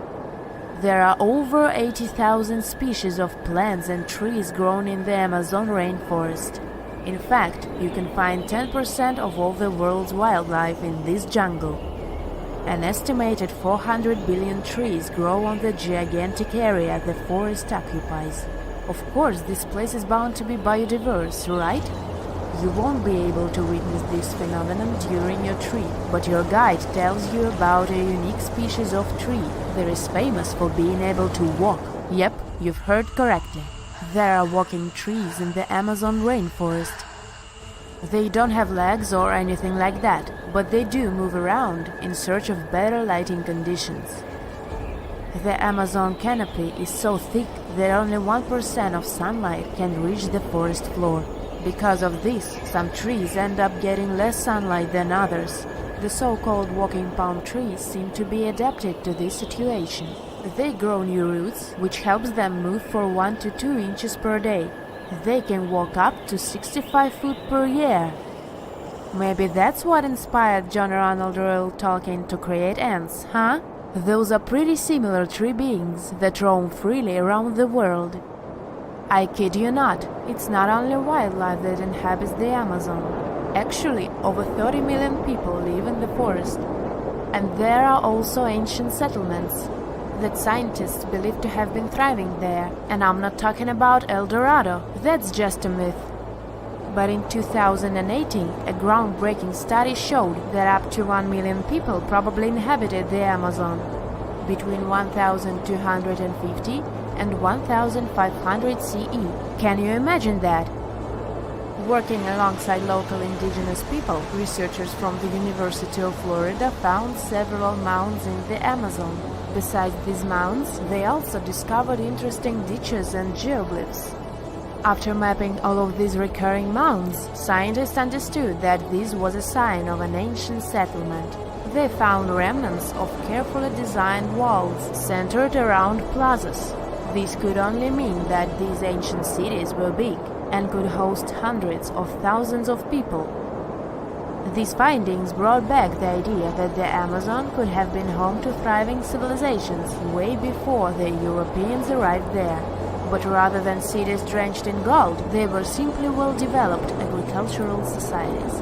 F: There are over 80,000 species of plants and trees grown in the Amazon rainforest. In fact, you can find 10% of all the world's wildlife in this jungle. An estimated 400 billion trees grow on the gigantic area the forest occupies. Of course, this place is bound to be biodiverse, right? You won't be able to witness this phenomenon during your trip, but your guide tells you about a unique species of tree that is famous for being able to walk. Yep, you've heard correctly. There are walking trees in the Amazon rainforest. They don't have legs or anything like that, but they do move around in search of better lighting conditions. The Amazon canopy is so thick that only 1% of sunlight can reach the forest floor. Because of this, some trees end up getting less sunlight than others. The so-called walking palm trees seem to be adapted to this situation. They grow new roots, which helps them move for 1 to 2 inches per day. They can walk up to 65 feet per year. Maybe that's what inspired John Ronald Reuel Tolkien to create ants, huh? Those are pretty similar tree beings that roam freely around the world. I kid you not, it's not only wildlife that inhabits the Amazon. Actually, over 30 million people live in the forest. And there are also ancient settlements that scientists believe to have been thriving there. And I'm not talking about El Dorado, that's just a myth. But in 2018, a groundbreaking study showed that up to 1 million people probably inhabited the Amazon between 1250 and 1500 CE. Can you imagine that? Working alongside local indigenous people, researchers from the University of Florida found several mounds in the Amazon. Besides these mounds, they also discovered interesting ditches and geoglyphs. After mapping all of these recurring mounds, scientists understood that this was a sign of an ancient settlement. They found remnants of carefully designed walls centered around plazas. This could only mean that these ancient cities were big and could host hundreds of thousands of people. These findings brought back the idea that the Amazon could have been home to thriving civilizations way before the Europeans arrived there. But rather than cities drenched in gold, they were simply well-developed agricultural societies.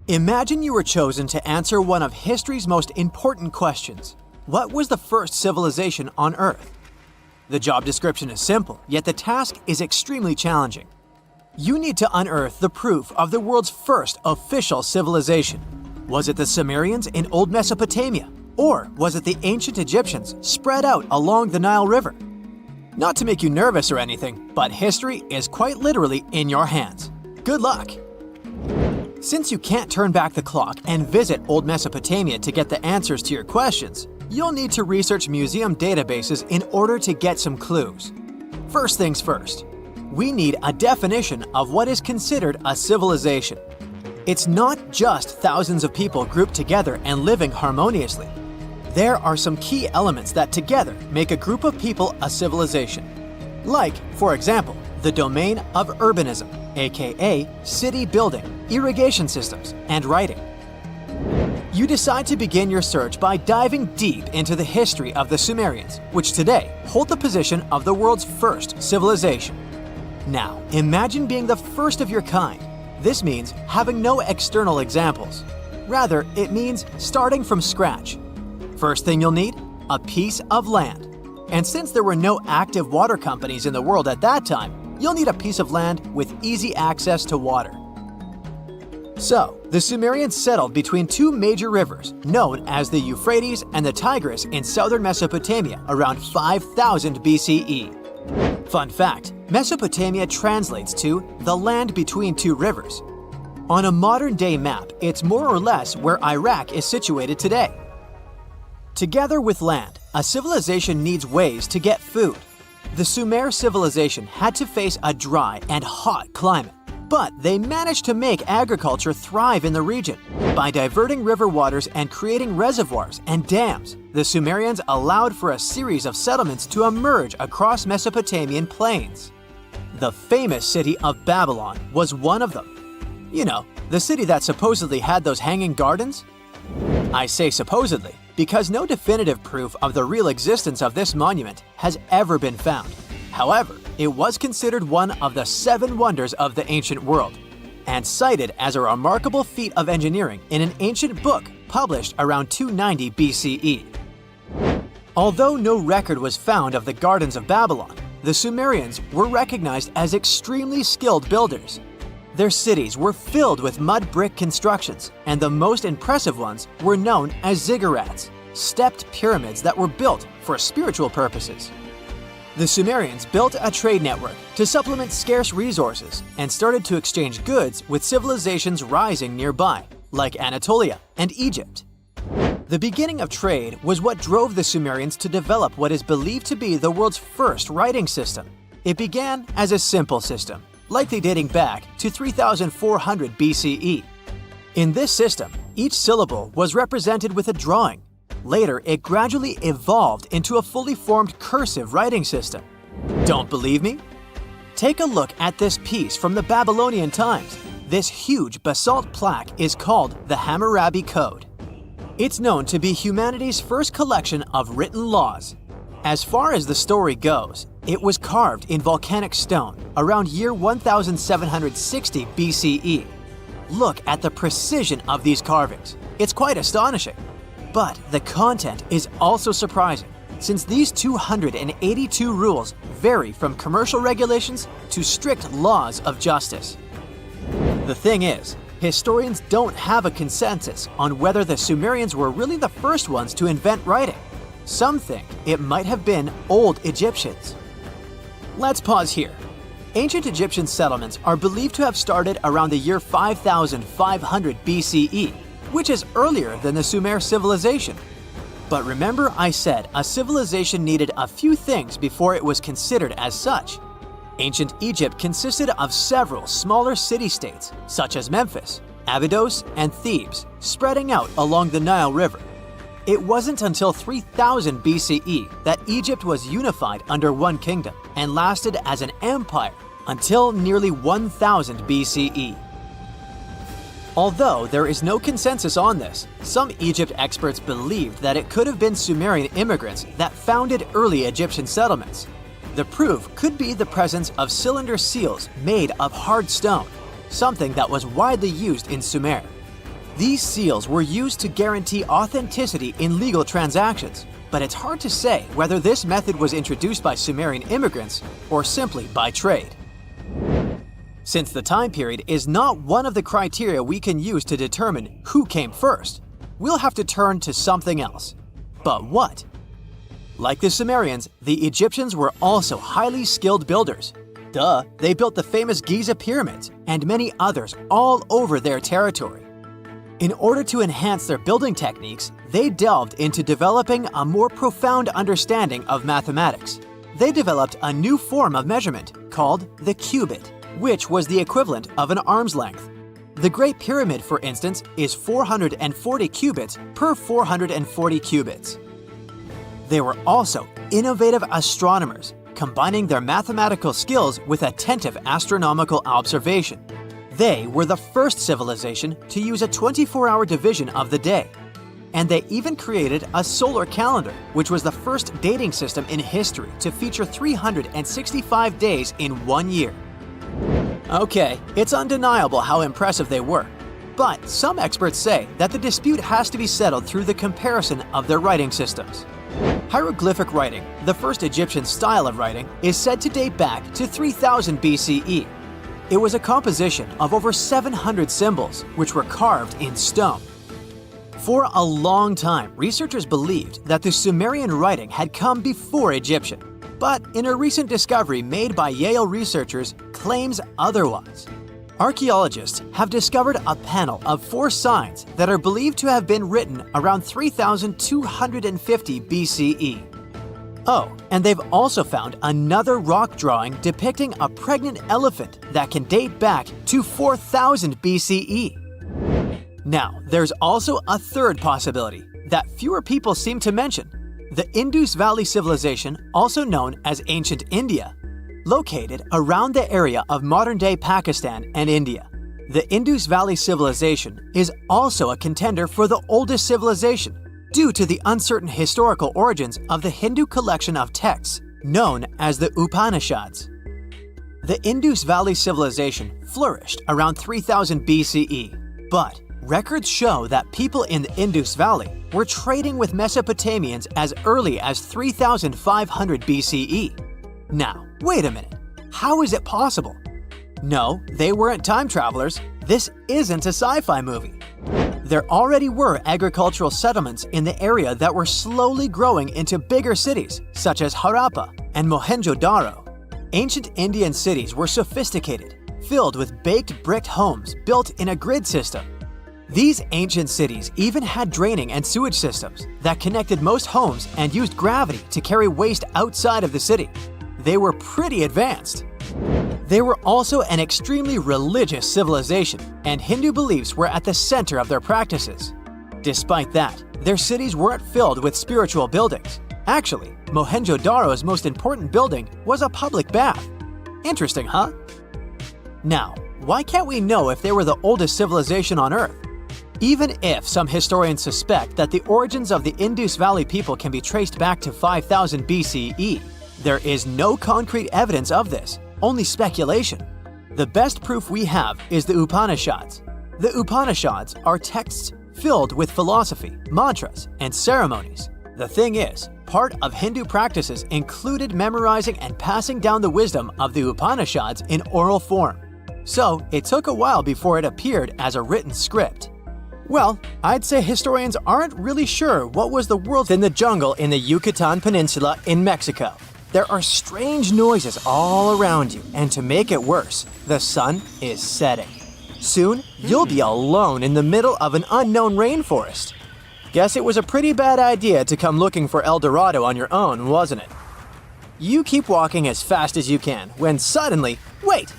D: Imagine you were chosen to answer one of history's most important questions. What was the first civilization on Earth? The job description is simple, yet the task is extremely challenging. You need to unearth the proof of the world's first official civilization. Was it the Sumerians in Old Mesopotamia? Or was it the ancient Egyptians spread out along the Nile River? Not to make you nervous or anything, but history is quite literally in your hands. Good luck! Since you can't turn back the clock and visit Old Mesopotamia to get the answers to your questions, you'll need to research museum databases in order to get some clues. First things first, we need a definition of what is considered a civilization. It's not just thousands of people grouped together and living harmoniously. There are some key elements that together make a group of people a civilization. Like, for example, the domain of urbanism, aka city building, irrigation systems, and writing. You decide to begin your search by diving deep into the history of the Sumerians, which today hold the position of the world's first civilization. Now, imagine being the first of your kind. This means having no external examples. Rather, it means starting from scratch. First thing you'll need? A piece of land. And since there were no active water companies in the world at that time, you'll need a piece of land with easy access to water. So, the Sumerians settled between two major rivers, known as the Euphrates and the Tigris in southern Mesopotamia around 5000 BCE. Fun fact, Mesopotamia translates to the land between two rivers. On a modern-day map, it's more or less where Iraq is situated today. Together with land, a civilization needs ways to get food. The Sumer civilization had to face a dry and hot climate, but they managed to make agriculture thrive in the region. By diverting river waters and creating reservoirs and dams, the Sumerians allowed for a series of settlements to emerge across Mesopotamian plains. The famous city of Babylon was one of them. You know, the city that supposedly had those hanging gardens? I say supposedly because no definitive proof of the real existence of this monument has ever been found. However, it was considered one of the 7 wonders of the ancient world, and cited as a remarkable feat of engineering in an ancient book published around 290 BCE. Although no record was found of the Gardens of Babylon, the Sumerians were recognized as extremely skilled builders. Their cities were filled with mud brick constructions, and the most impressive ones were known as ziggurats, stepped pyramids that were built for spiritual purposes. The Sumerians built a trade network to supplement scarce resources and started to exchange goods with civilizations rising nearby, like Anatolia and Egypt. The beginning of trade was what drove the Sumerians to develop what is believed to be the world's first writing system. It began as a simple system, likely dating back to 3400 BCE. In this system, each syllable was represented with a drawing. Later, it gradually evolved into a fully formed cursive writing system. Don't believe me? Take a look at this piece from the Babylonian times. This huge basalt plaque is called the Hammurabi Code. It's known to be humanity's first collection of written laws. As far as the story goes, it was carved in volcanic stone around year 1760 BCE. look at the precision of these carvings. It's quite astonishing. But the content is also surprising, since these 282 rules vary from commercial regulations to strict laws of justice. The thing is, historians don't have a consensus on whether the Sumerians were really the first ones to invent writing. Some think it might have been old Egyptians. Let's pause here. Ancient Egyptian settlements are believed to have started around the year 5500 BCE, which is earlier than the Sumer civilization. But remember I said a civilization needed a few things before it was considered as such. Ancient Egypt consisted of several smaller city-states, such as Memphis, Abydos, and Thebes, spreading out along the Nile River. It wasn't until 3000 BCE that Egypt was unified under one kingdom and lasted as an empire until nearly 1000 BCE. Although there is no consensus on this, some Egypt experts believed that it could have been Sumerian immigrants that founded early Egyptian settlements. The proof could be the presence of cylinder seals made of hard stone, something that was widely used in Sumer. These seals were used to guarantee authenticity in legal transactions, but it's hard to say whether this method was introduced by Sumerian immigrants or simply by trade. Since the time period is not one of the criteria we can use to determine who came first, we'll have to turn to something else. But what? Like the Sumerians, the Egyptians were also highly skilled builders. Duh, they built the famous Giza pyramids and many others all over their territory. In order to enhance their building techniques, they delved into developing a more profound understanding of mathematics. They developed a new form of measurement called the cubit, which was the equivalent of an arm's length. The Great Pyramid, for instance, is 440 cubits per 440 cubits. They were also innovative astronomers, combining their mathematical skills with attentive astronomical observation. They were the first civilization to use a 24-hour division of the day. And they even created a solar calendar, which was the first dating system in history to feature 365 days in 1 year. Okay, it's undeniable how impressive they were. But some experts say that the dispute has to be settled through the comparison of their writing systems. Hieroglyphic writing, the first Egyptian style of writing, is said to date back to 3000 BCE. It was a composition of over 700 symbols, which were carved in stone. For a long time, researchers believed that the Sumerian writing had come before Egyptian, but in a recent discovery made by Yale researchers claims otherwise. Archaeologists have discovered a panel of 4 signs that are believed to have been written around 3250 BCE. Oh, and they've also found another rock drawing depicting a pregnant elephant that can date back to 4000 BCE. Now, there's also a third possibility that fewer people seem to mention: the Indus Valley Civilization, also known as Ancient India, located around the area of modern-day Pakistan and India. The Indus Valley Civilization is also a contender for the oldest civilization due to the uncertain historical origins of the Hindu collection of texts known as the Upanishads. The Indus Valley Civilization flourished around 3000 BCE, but records show that people in the Indus Valley were trading with Mesopotamians as early as 3500 BCE. Now, wait a minute. How is it possible? No, they weren't time travelers. This isn't a sci-fi movie. There already were agricultural settlements in the area that were slowly growing into bigger cities, such as Harappa and Mohenjo Daro. Ancient Indian cities were sophisticated, filled with baked brick homes built in a grid system. These ancient cities even had draining and sewage systems that connected most homes and used gravity to carry waste outside of the city. They were pretty advanced. They were also an extremely religious civilization, and Hindu beliefs were at the center of their practices. Despite that, their cities weren't filled with spiritual buildings. Actually, Mohenjo Daro's most important building was a public bath. Interesting, huh? Now, why can't we know if they were the oldest civilization on Earth? Even if some historians suspect that the origins of the Indus Valley people can be traced back to 5000 BCE, there is no concrete evidence of this, only speculation. The best proof we have is the Upanishads. The Upanishads are texts filled with philosophy, mantras, and ceremonies. The thing is, part of Hindu practices included memorizing and passing down the wisdom of the Upanishads in oral form. So, it took a while before it appeared as a written script. Well, I'd say historians aren't really sure what was the world in the jungle in the Yucatan Peninsula in Mexico. There are strange noises all around you, and to make it worse, the sun is setting. Soon, you'll be alone in the middle of an unknown rainforest. Guess it was a pretty bad idea to come looking for El Dorado on your own, wasn't it? You keep walking as fast as you can, when suddenly, wait!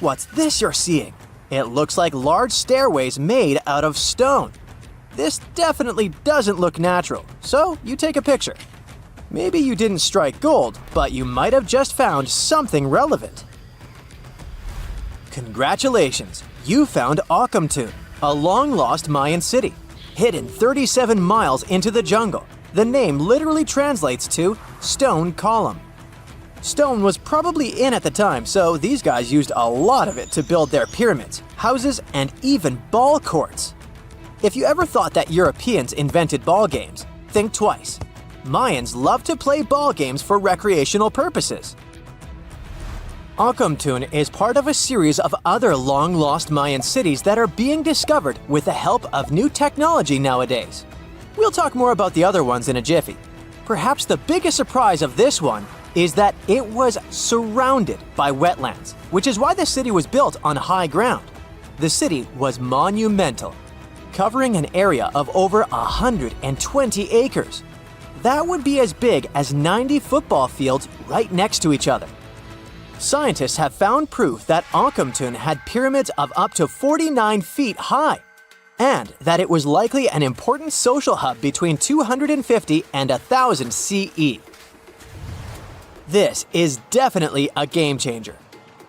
D: What's this you're seeing? It looks like large stairways made out of stone. This definitely doesn't look natural, so you take a picture. Maybe you didn't strike gold, but you might have just found something relevant. Congratulations, you found Akamtun, a long-lost Mayan city. Hidden 37 miles into the jungle, the name literally translates to stone column. Stone was probably in at the time, so these guys used a lot of it to build their pyramids, houses, and even ball courts. If you ever thought that Europeans invented ball games, think twice. Mayans loved to play ball games for recreational purposes. Akamtun is part of a series of other long-lost Mayan cities that are being discovered with the help of new technology nowadays. We'll talk more about the other ones in a jiffy. Perhaps the biggest surprise of this one is that it was surrounded by wetlands, which is why the city was built on high ground. The city was monumental, covering an area of over 120 acres. That would be as big as 90 football fields right next to each other. Scientists have found proof that Akamtun had pyramids of up to 49 feet high, and that it was likely an important social hub between 250 and 1000 CE. This is definitely a game changer.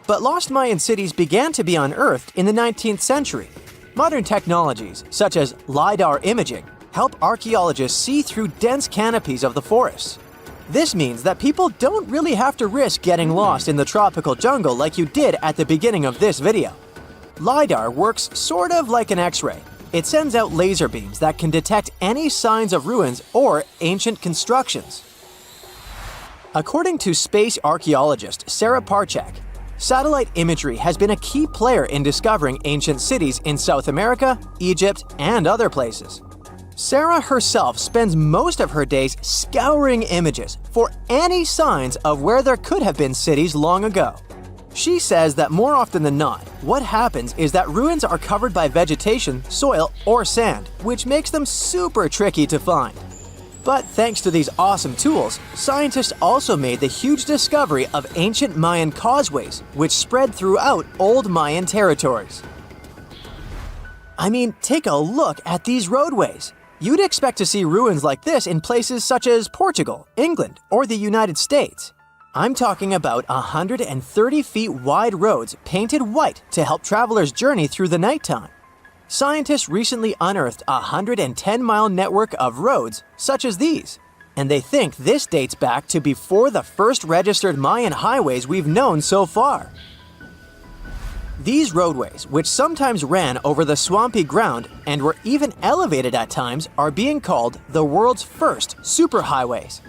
D: But lost Mayan cities began to be unearthed in the 19th century. Modern technologies, such as LiDAR imaging, help archaeologists see through dense canopies of the forests. This means that people don't really have to risk getting lost in the tropical jungle like you did at the beginning of this video. LiDAR works sort of like an X-ray. It sends out laser beams that can detect any signs of ruins or ancient constructions. According to space archaeologist Sarah Parchak, satellite imagery has been a key player in discovering ancient cities in South America, Egypt, and other places. Sarah herself spends most of her days scouring images for any signs of where there could have been cities long ago. She says that more often than not, what happens is that ruins are covered by vegetation, soil, or sand, which makes them super tricky to find. But thanks to these awesome tools, scientists also made the huge discovery of ancient Mayan causeways, which spread throughout old Mayan territories. I mean, take a look at these roadways. You'd expect to see ruins like this in places such as Portugal, England, or the United States. I'm talking about 130 feet wide roads painted white to help travelers journey through the nighttime. Scientists recently unearthed a 110-mile network of roads such as these, and they think this dates back to before the first registered Mayan highways we've known so far. These roadways, which sometimes ran over the swampy ground and were even elevated at times, are being called the world's first superhighways.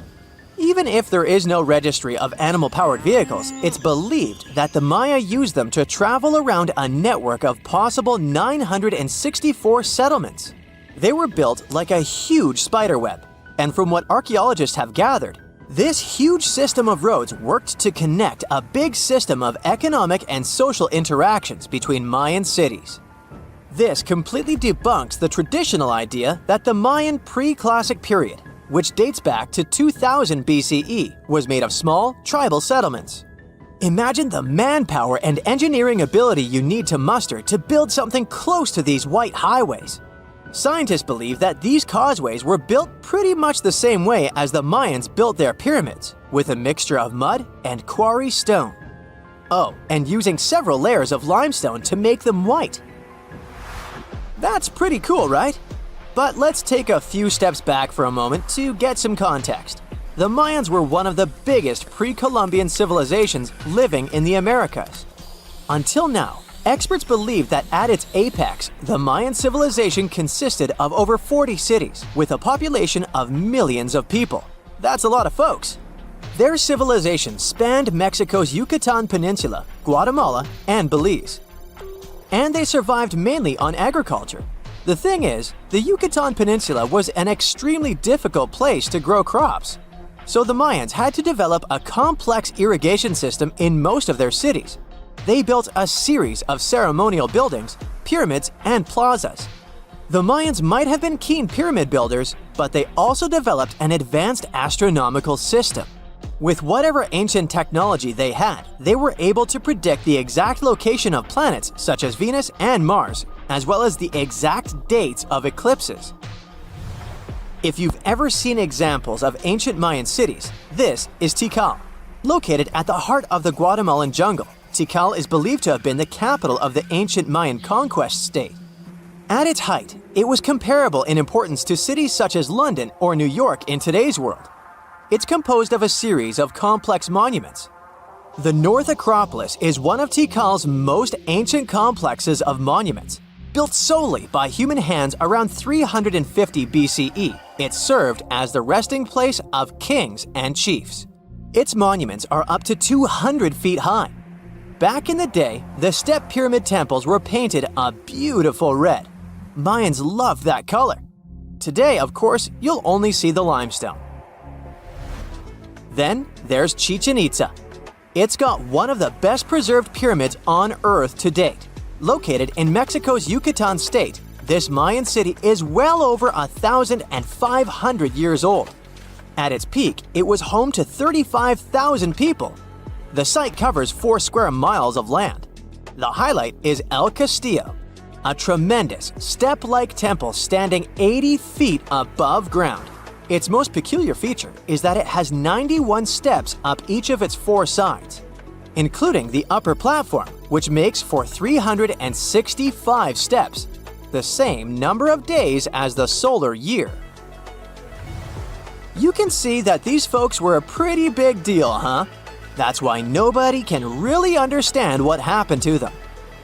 D: Even if there is no registry of animal-powered vehicles, it's believed that the Maya used them to travel around a network of possible 964 settlements. They were built like a huge spiderweb, and from what archaeologists have gathered, this huge system of roads worked to connect a big system of economic and social interactions between Mayan cities. This completely debunks the traditional idea that the Mayan pre-classic period, which dates back to 2000 BCE, was made of small, tribal settlements. Imagine the manpower and engineering ability you need to muster to build something close to these white highways. Scientists believe that these causeways were built pretty much the same way as the Mayans built their pyramids, with a mixture of mud and quarry stone. Oh, and using several layers of limestone to make them white. That's pretty cool, right? But let's take a few steps back for a moment to get some context. The Mayans were one of the biggest pre-Columbian civilizations living in the Americas. Until now, Experts believe that at its apex, the Mayan civilization consisted of over 40 cities with a population of millions of people. That's a lot of folks. Their civilization spanned Mexico's Yucatan Peninsula, Guatemala, and Belize. And they survived mainly on agriculture. The thing is, the Yucatan Peninsula was an extremely difficult place to grow crops. So the Mayans had to develop a complex irrigation system in most of their cities. They built a series of ceremonial buildings, pyramids, and plazas. The Mayans might have been keen pyramid builders, but they also developed an advanced astronomical system. With whatever ancient technology they had, they were able to predict the exact location of planets such as Venus and Mars, as well as the exact dates of eclipses. If you've ever seen examples of ancient Mayan cities, this is Tikal. Located at the heart of the Guatemalan jungle, Tikal is believed to have been the capital of the ancient Mayan conquest state. At its height, it was comparable in importance to cities such as London or New York in today's world. It's composed of a series of complex monuments. The North Acropolis is one of Tikal's most ancient complexes of monuments. Built solely by human hands around 350 BCE, it served as the resting place of kings and chiefs. Its monuments are up to 200 feet high. Back in the day, the step pyramid temples were painted a beautiful red. Mayans loved that color. Today, of course, you'll only see the limestone. Then there's Chichen Itza. It's got one of the best preserved pyramids on Earth to date. Located in Mexico's Yucatan state, this Mayan city is well over 1,500 years old. At its peak, it was home to 35,000 people. The site covers 4 square miles of land. The highlight is El Castillo, a tremendous step-like temple standing 80 feet above ground. Its most peculiar feature is that it has 91 steps up each of its 4 sides, including the upper platform, which makes for 365 steps, the same number of days as the solar year. You can see that these folks were a pretty big deal, huh? That's why nobody can really understand what happened to them.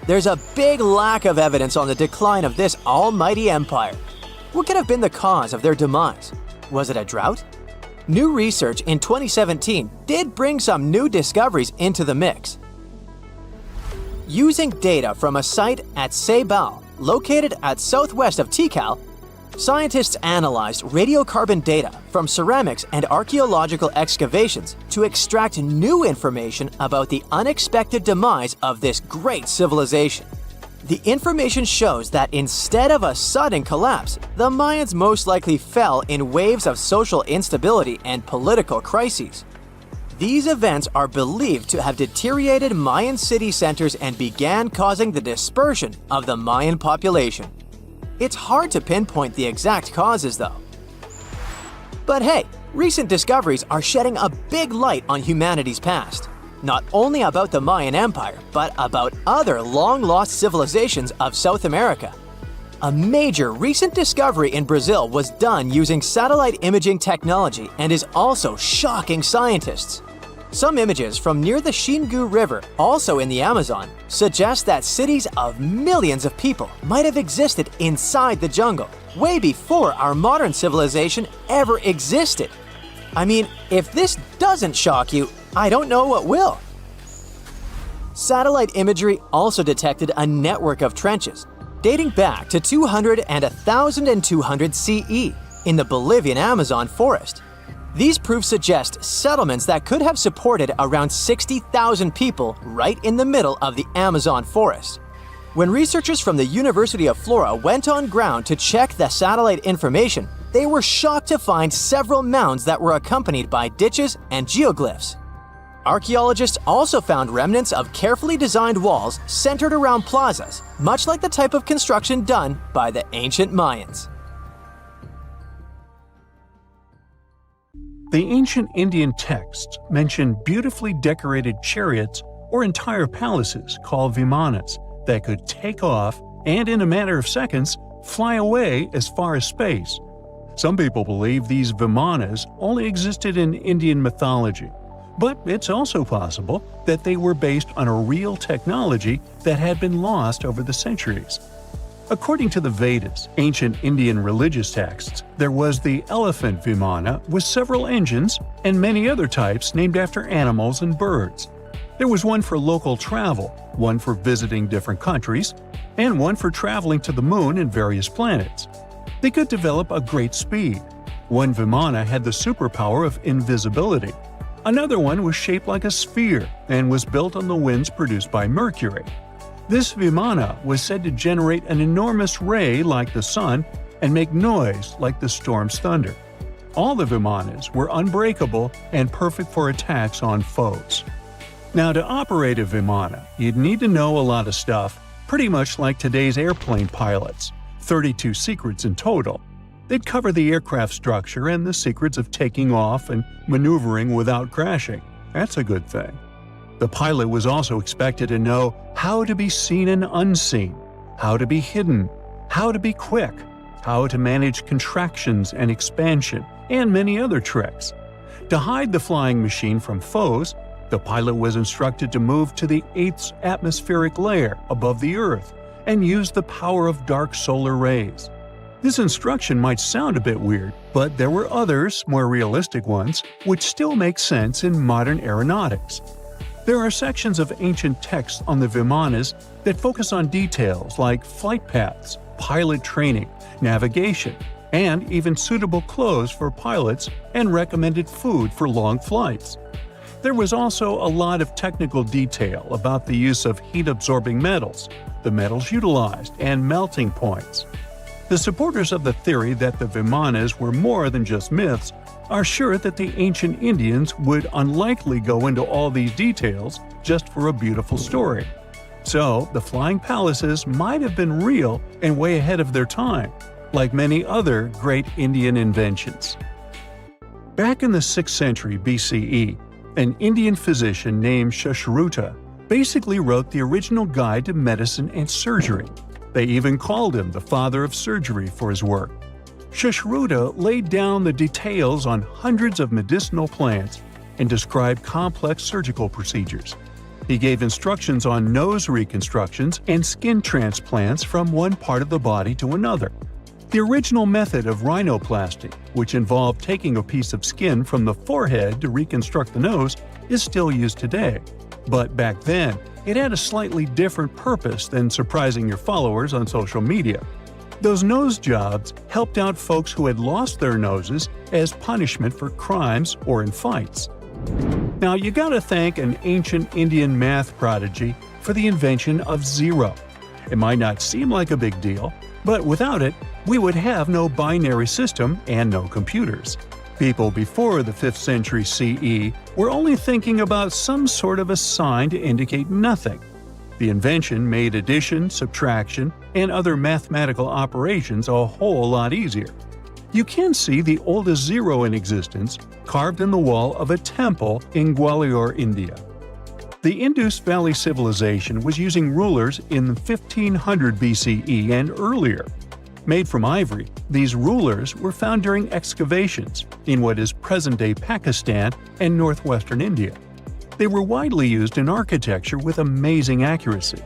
D: There's a big lack of evidence on the decline of this almighty empire. What could have been the cause of their demise? Was it a drought? New research in 2017 did bring some new discoveries into the mix. Using data from a site at Ceibal, located at southwest of Tikal, scientists analyzed radiocarbon data from ceramics and archaeological excavations to extract new information about the unexpected demise of this great civilization. The information shows that instead of a sudden collapse, the Mayans most likely fell in waves of social instability and political crises. These events are believed to have deteriorated Mayan city centers and began causing the dispersion of the Mayan population. It's hard to pinpoint the exact causes, though. But hey, recent discoveries are shedding a big light on humanity's past. Not only about the Mayan Empire, but about other long-lost civilizations of South America. A major recent discovery in Brazil was done using satellite imaging technology and is also shocking scientists. Some images from near the Xingu River, also in the Amazon, suggest that cities of millions of people might have existed inside the jungle, way before our modern civilization ever existed. I mean, if this doesn't shock you, I don't know what will. Satellite imagery also detected a network of trenches dating back to 200 and 1200 CE in the Bolivian Amazon forest. These proofs suggest settlements that could have supported around 60,000 people right in the middle of the Amazon forest. When researchers from the University of Florida went on ground to check the satellite information, they were shocked to find several mounds that were accompanied by ditches and geoglyphs. Archaeologists also found remnants of carefully designed walls centered around plazas, much like the type of construction done by the ancient Mayans.
A: The ancient Indian texts mention beautifully decorated chariots or entire palaces called vimanas that could take off and, in a matter of seconds, fly away as far as space. Some people believe these vimanas only existed in Indian mythology, But it's also possible that they were based on a real technology that had been lost over the centuries. According to the Vedas, ancient Indian religious texts, there was the elephant vimana with several engines and many other types named after animals and birds. There was one for local travel, one for visiting different countries, and one for traveling to the moon and various planets. They could develop a great speed. One vimana had the superpower of invisibility. Another one was shaped like a sphere and was built on the winds produced by Mercury. This vimana was said to generate an enormous ray like the sun and make noise like the storm's thunder. All the vimanas were unbreakable and perfect for attacks on foes. Now, to operate a vimana, you'd need to know a lot of stuff, pretty much like today's airplane pilots, 32 secrets in total. They'd cover the aircraft structure and the secrets of taking off and maneuvering without crashing. That's a good thing. The pilot was also expected to know how to be seen and unseen, how to be hidden, how to be quick, how to manage contractions and expansion, and many other tricks. To hide the flying machine from foes, the pilot was instructed to move to the 8th atmospheric layer above the Earth and use the power of dark solar rays. This instruction might sound a bit weird, but there were others, more realistic ones, which still make sense in modern aeronautics. There are sections of ancient texts on the Vimanas that focus on details like flight paths, pilot training, navigation, and even suitable clothes for pilots and recommended food for long flights. There was also a lot of technical detail about the use of heat-absorbing metals, the metals utilized, and melting points. The supporters of the theory that the Vimanas were more than just myths are sure that the ancient Indians would unlikely go into all these details just for a beautiful story. So, the flying palaces might have been real and way ahead of their time, like many other great Indian inventions. Back in the 6th century BCE, an Indian physician named Sushruta basically wrote the original guide to medicine and surgery. They even called him the father of surgery for his work. Sushruta laid down the details on hundreds of medicinal plants and described complex surgical procedures. He gave instructions on nose reconstructions and skin transplants from one part of the body to another. The original method of rhinoplasty, which involved taking a piece of skin from the forehead to reconstruct the nose, is still used today. But back then, it had a slightly different purpose than surprising your followers on social media. Those nose jobs helped out folks who had lost their noses as punishment for crimes or in fights. Now, you gotta thank an ancient Indian math prodigy for the invention of zero. It might not seem like a big deal, but without it, we would have no binary system and no computers. People before the 5th century CE were only thinking about some sort of a sign to indicate nothing. The invention made addition, subtraction, and other mathematical operations a whole lot easier. You can see the oldest zero in existence carved in the wall of a temple in Gwalior, India. The Indus Valley Civilization was using rulers in 1500 BCE and earlier. Made from ivory, these rulers were found during excavations in what is present-day Pakistan and northwestern India. They were widely used in architecture with amazing accuracy.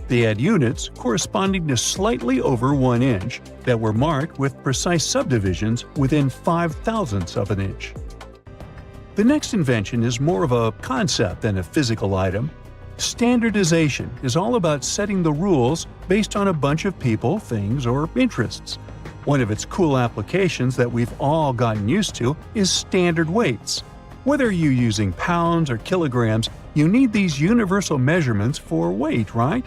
A: They had units corresponding to slightly over 1 inch that were marked with precise subdivisions within 5/1000ths of an inch. The next invention is more of a concept than a physical item. Standardization is all about setting the rules based on a bunch of people, things, or interests. One of its cool applications that we've all gotten used to is standard weights. Whether you're using pounds or kilograms, you need these universal measurements for weight, right?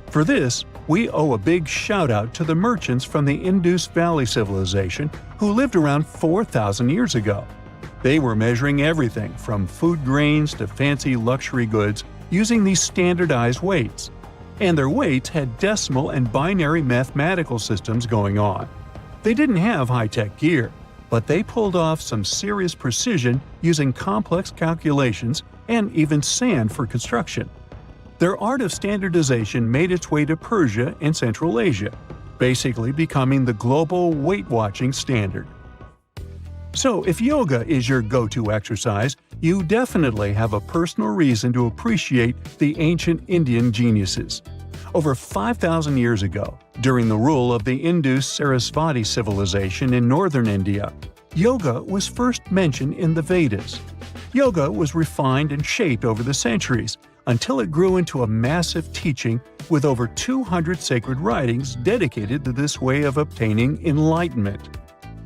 A: For this, we owe a big shout-out to the merchants from the Indus Valley Civilization who lived around 4,000 years ago. They were measuring everything from food grains to fancy luxury goods using these standardized weights. And their weights had decimal and binary mathematical systems going on. They didn't have high-tech gear, but they pulled off some serious precision using complex calculations and even sand for construction. Their art of standardization made its way to Persia and Central Asia, basically becoming the global weight-watching standard. So, if yoga is your go-to exercise, you definitely have a personal reason to appreciate the ancient Indian geniuses. Over 5,000 years ago, during the rule of the Indus-Sarasvati civilization in northern India, yoga was first mentioned in the Vedas. Yoga was refined and shaped over the centuries until it grew into a massive teaching with over 200 sacred writings dedicated to this way of obtaining enlightenment.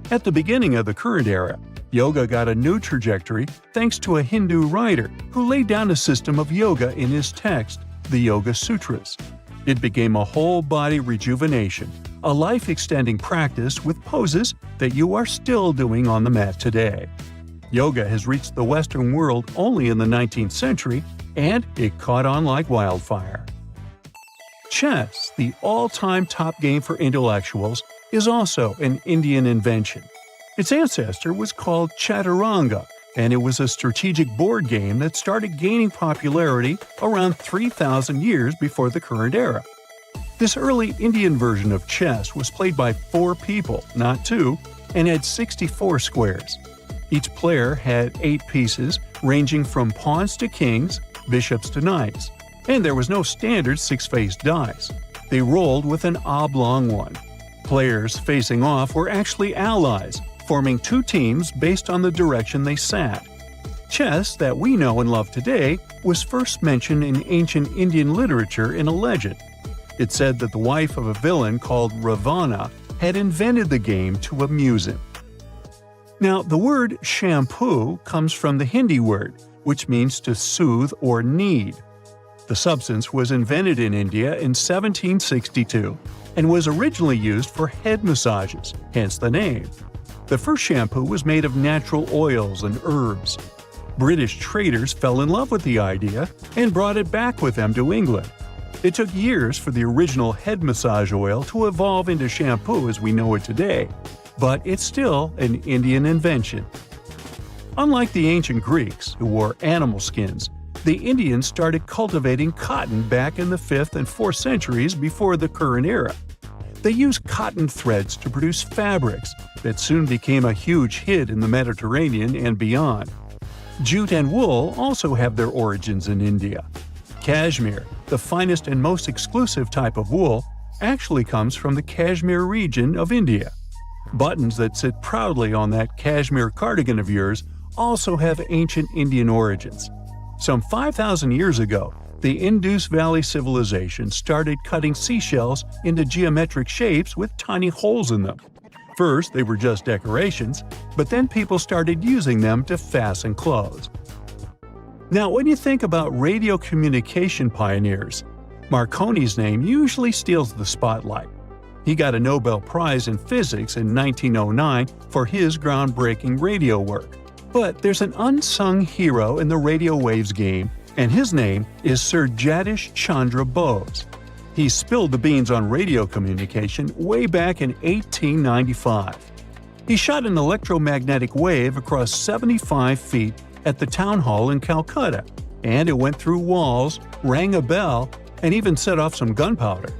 A: At the beginning of the current era, yoga got a new trajectory thanks to a Hindu writer who laid down a system of yoga in his text, the Yoga Sutras. It became a whole-body rejuvenation, a life-extending practice with poses that you are still doing on the mat today. Yoga has reached the Western world only in the 19th century, and it caught on like wildfire. Chess, the all-time top game for intellectuals, is also an Indian invention. Its ancestor was called Chaturanga, and it was a strategic board game that started gaining popularity around 3,000 years before the current era. This early Indian version of chess was played by 4 people, not 2, and had 64 squares. Each player had 8 pieces, ranging from pawns to kings, bishops to knights. And there was no standard 6-faced dice. They rolled with an oblong one. Players facing off were actually allies, forming 2 teams based on the direction they sat. Chess, that we know and love today, was first mentioned in ancient Indian literature in a legend. It said that the wife of a villain called Ravana had invented the game to amuse him. Now, the word shampoo comes from the Hindi word, which means to soothe or knead. The substance was invented in India in 1762 and was originally used for head massages, hence the name. The first shampoo was made of natural oils and herbs. British traders fell in love with the idea and brought it back with them to England. It took years for the original head massage oil to evolve into shampoo as we know it today, but it's still an Indian invention. Unlike the ancient Greeks, who wore animal skins, the Indians started cultivating cotton back in the 5th and 4th centuries before the current era. They used cotton threads to produce fabrics that soon became a huge hit in the Mediterranean and beyond. Jute and wool also have their origins in India. Cashmere, the finest and most exclusive type of wool, actually comes from the Kashmir region of India. Buttons that sit proudly on that cashmere cardigan of yours also have ancient Indian origins. Some 5,000 years ago, the Indus Valley civilization started cutting seashells into geometric shapes with tiny holes in them. First, they were just decorations, but then people started using them to fasten clothes. Now, when you think about radio communication pioneers, Marconi's name usually steals the spotlight. He got a Nobel Prize in Physics in 1909 for his groundbreaking radio work. But there's an unsung hero in the radio waves game, and his name is Sir Jagdish Chandra Bose. He spilled the beans on radio communication way back in 1895. He shot an electromagnetic wave across 75 feet at the town hall in Calcutta, and it went through walls, rang a bell, and even set off some gunpowder.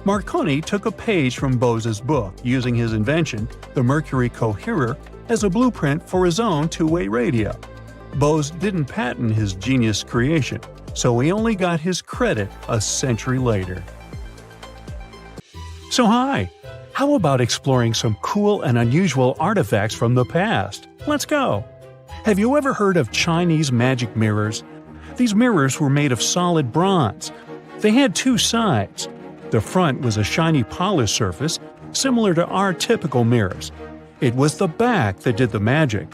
A: Marconi took a page from Bose's book, using his invention, the Mercury Coherer, as a blueprint for his own two-way radio. Bose didn't patent his genius creation, so he only got his credit a century later. So hi! How about exploring some cool and unusual artifacts from the past? Let's go! Have you ever heard of Chinese magic mirrors? These mirrors were made of solid bronze. They had 2 sides. The front was a shiny polished surface, similar to our typical mirrors. It was the back that did the magic.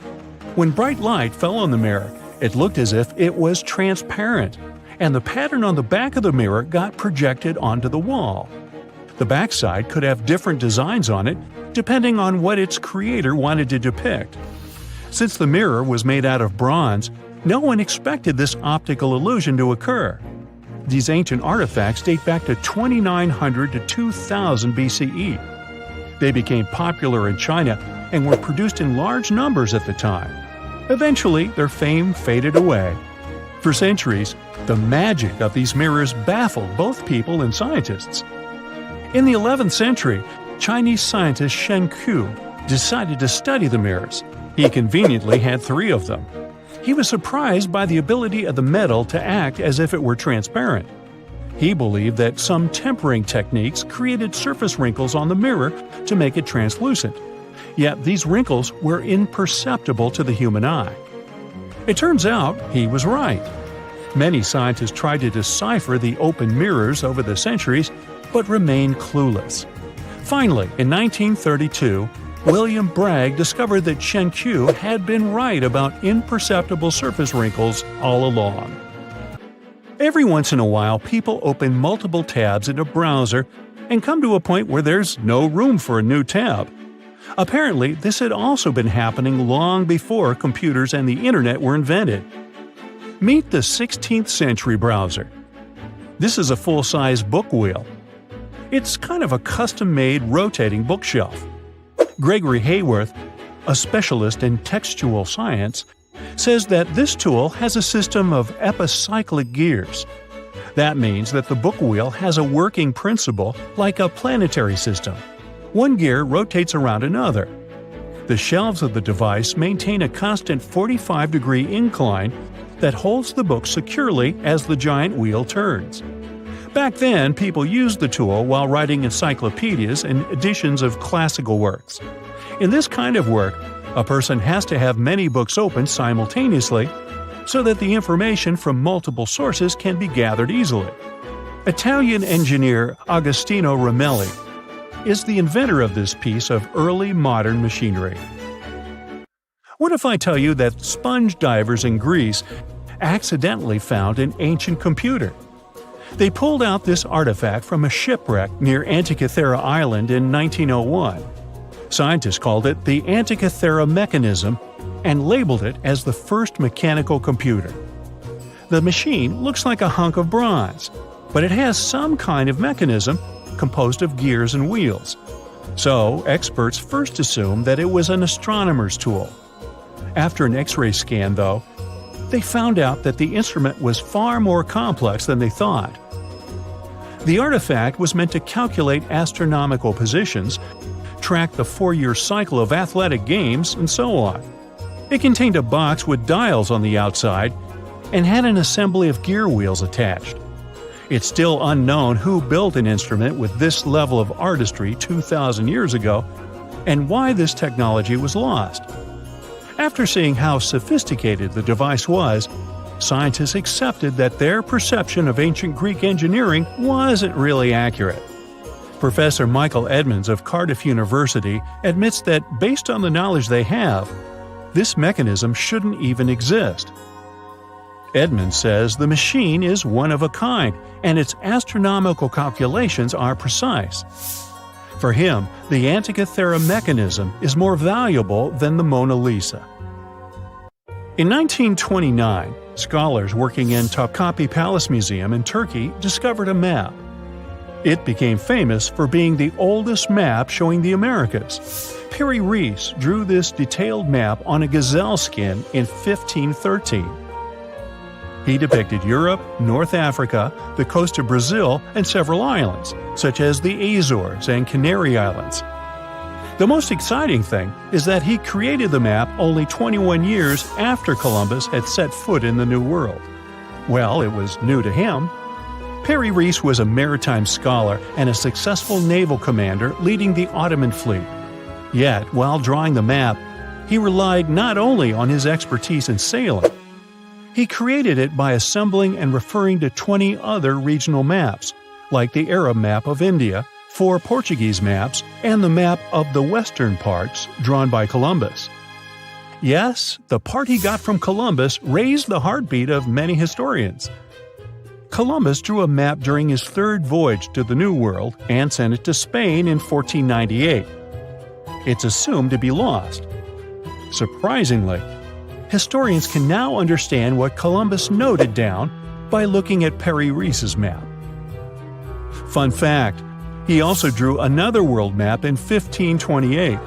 A: When bright light fell on the mirror, it looked as if it was transparent, and the pattern on the back of the mirror got projected onto the wall. The backside could have different designs on it, depending on what its creator wanted to depict. Since the mirror was made out of bronze, no one expected this optical illusion to occur. These ancient artifacts date back to 2900 to 2000 BCE. They became popular in China and were produced in large numbers at the time. Eventually, their fame faded away. For centuries, the magic of these mirrors baffled both people and scientists. In the 11th century, Chinese scientist Shen Ku decided to study the mirrors. He conveniently had 3 of them. He was surprised by the ability of the metal to act as if it were transparent. He believed that some tempering techniques created surface wrinkles on the mirror to make it translucent. Yet these wrinkles were imperceptible to the human eye. It turns out he was right. Many scientists tried to decipher the open mirrors over the centuries, but remained clueless. Finally, in 1932, William Bragg discovered that Chen-Q had been right about imperceptible surface wrinkles all along. Every once in a while, people open multiple tabs in a browser and come to a point where there's no room for a new tab. Apparently, this had also been happening long before computers and the internet were invented. Meet the 16th century browser. This is a full-size book wheel. It's kind of a custom-made rotating bookshelf. Gregory Hayworth, a specialist in textual science, says that this tool has a system of epicyclic gears. That means that the book wheel has a working principle like a planetary system. One gear rotates around another. The shelves of the device maintain a constant 45-degree incline that holds the book securely as the giant wheel turns. Back then, people used the tool while writing encyclopedias and editions of classical works. In this kind of work, a person has to have many books open simultaneously so that the information from multiple sources can be gathered easily. Italian engineer Agostino Ramelli is the inventor of this piece of early modern machinery. What if I tell you that sponge divers in Greece accidentally found an ancient computer? They pulled out this artifact from a shipwreck near Antikythera Island in 1901. Scientists called it the Antikythera mechanism and labeled it as the first mechanical computer. The machine looks like a hunk of bronze, but it has some kind of mechanism composed of gears and wheels. So, experts first assumed that it was an astronomer's tool. After an X-ray scan, though, they found out that the instrument was far more complex than they thought. The artifact was meant to calculate astronomical positions, track the 4-year cycle of athletic games, and so on. It contained a box with dials on the outside and had an assembly of gear wheels attached. It's still unknown who built an instrument with this level of artistry 2,000 years ago and why this technology was lost. After seeing how sophisticated the device was, scientists accepted that their perception of ancient Greek engineering wasn't really accurate. Professor Michael Edmonds of Cardiff University admits that based on the knowledge they have, this mechanism shouldn't even exist. Edmonds says the machine is one of a kind and its astronomical calculations are precise. For him, the Antikythera mechanism is more valuable than the Mona Lisa. In 1929, scholars working in Topkapi Palace Museum in Turkey discovered a map. It became famous for being the oldest map showing the Americas. Perry Rees drew this detailed map on a gazelle skin in 1513. He depicted Europe, North Africa, the coast of Brazil, and several islands, such as the Azores and Canary Islands. The most exciting thing is that he created the map only 21 years after Columbus had set foot in the New World. Well, it was new to him. Perry Rees was a maritime scholar and a successful naval commander leading the Ottoman fleet. Yet, while drawing the map, he relied not only on his expertise in sailing. He created it by assembling and referring to 20 other regional maps, like the Arab map of India, 4 Portuguese maps, and the map of the western parts drawn by Columbus. Yes, the part he got from Columbus raised the heartbeat of many historians. Columbus drew a map during his 3rd voyage to the New World and sent it to Spain in 1498. It's assumed to be lost. Surprisingly, historians can now understand what Columbus noted down by looking at Perry Rees's map. Fun fact, he also drew another world map in 1528.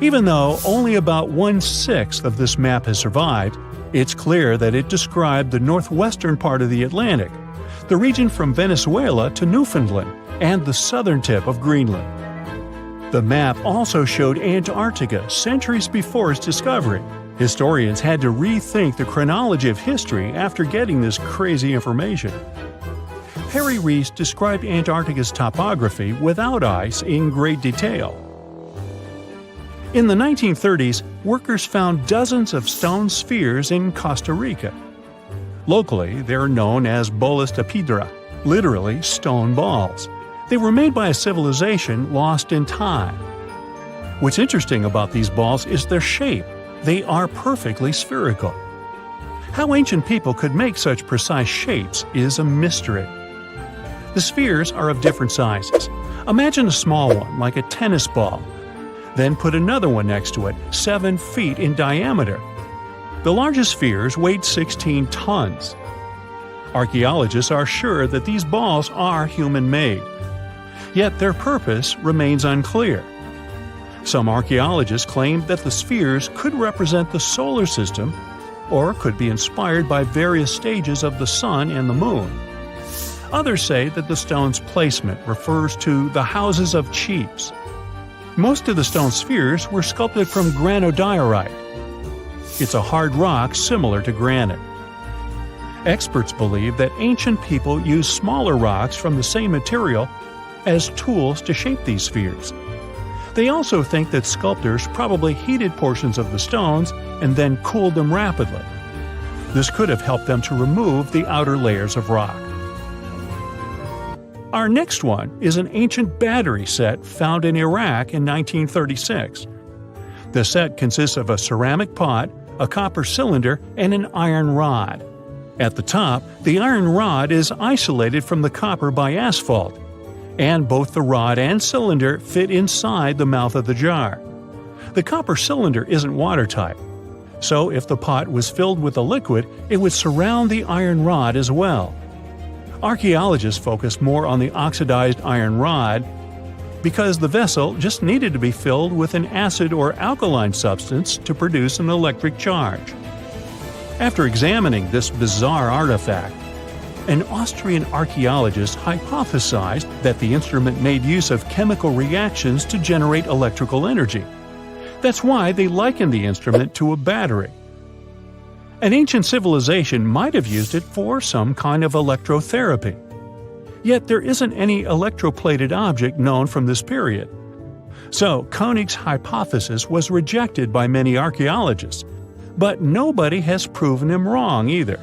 A: Even though only about 1/6 of this map has survived, it's clear that it described the northwestern part of the Atlantic, the region from Venezuela to Newfoundland, and the southern tip of Greenland. The map also showed Antarctica centuries before its discovery, Historians had to rethink the chronology of history after getting this crazy information. Harry Rees described Antarctica's topography without ice in great detail. In the 1930s, workers found dozens of stone spheres in Costa Rica. Locally, they're known as bolas de piedra, literally stone balls. They were made by a civilization lost in time. What's interesting about these balls is their shape. They are perfectly spherical. How ancient people could make such precise shapes is a mystery. The spheres are of different sizes. Imagine a small one, like a tennis ball. Then put another one next to it, 7 feet in diameter. The largest spheres weighed 16 tons. Archaeologists are sure that these balls are human-made. Yet their purpose remains unclear. Some archaeologists claim that the spheres could represent the solar system or could be inspired by various stages of the sun and the moon. Others say that the stone's placement refers to the houses of chiefs. Most of the stone spheres were sculpted from granodiorite. It's a hard rock similar to granite. Experts believe that ancient people used smaller rocks from the same material as tools to shape these spheres. They also think that sculptors probably heated portions of the stones and then cooled them rapidly. This could have helped them to remove the outer layers of rock. Our next one is an ancient battery set found in Iraq in 1936. The set consists of a ceramic pot, a copper cylinder, and an iron rod. At the top, the iron rod is isolated from the copper by asphalt, and both the rod and cylinder fit inside the mouth of the jar. The copper cylinder isn't watertight, so if the pot was filled with a liquid, it would surround the iron rod as well. Archaeologists focus more on the oxidized iron rod because the vessel just needed to be filled with an acid or alkaline substance to produce an electric charge. After examining this bizarre artifact, an Austrian archaeologist hypothesized that the instrument made use of chemical reactions to generate electrical energy. That's why they likened the instrument to a battery. An ancient civilization might have used it for some kind of electrotherapy. Yet there isn't any electroplated object known from this period. So Koenig's hypothesis was rejected by many archaeologists, but nobody has proven him wrong either.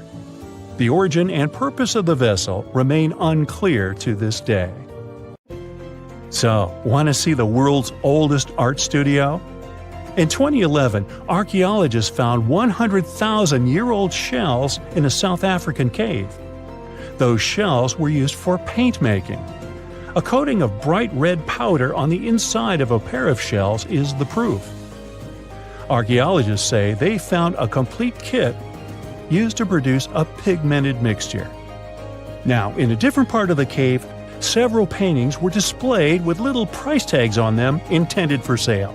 A: The origin and purpose of the vessel remain unclear to this day. So, want to see the world's oldest art studio? In 2011, archaeologists found 100,000-year-old shells in a South African cave. Those shells were used for paint making. A coating of bright red powder on the inside of a pair of shells is the proof. Archaeologists say they found a complete kit used to produce a pigmented mixture. Now, in a different part of the cave, several paintings were displayed with little price tags on them intended for sale.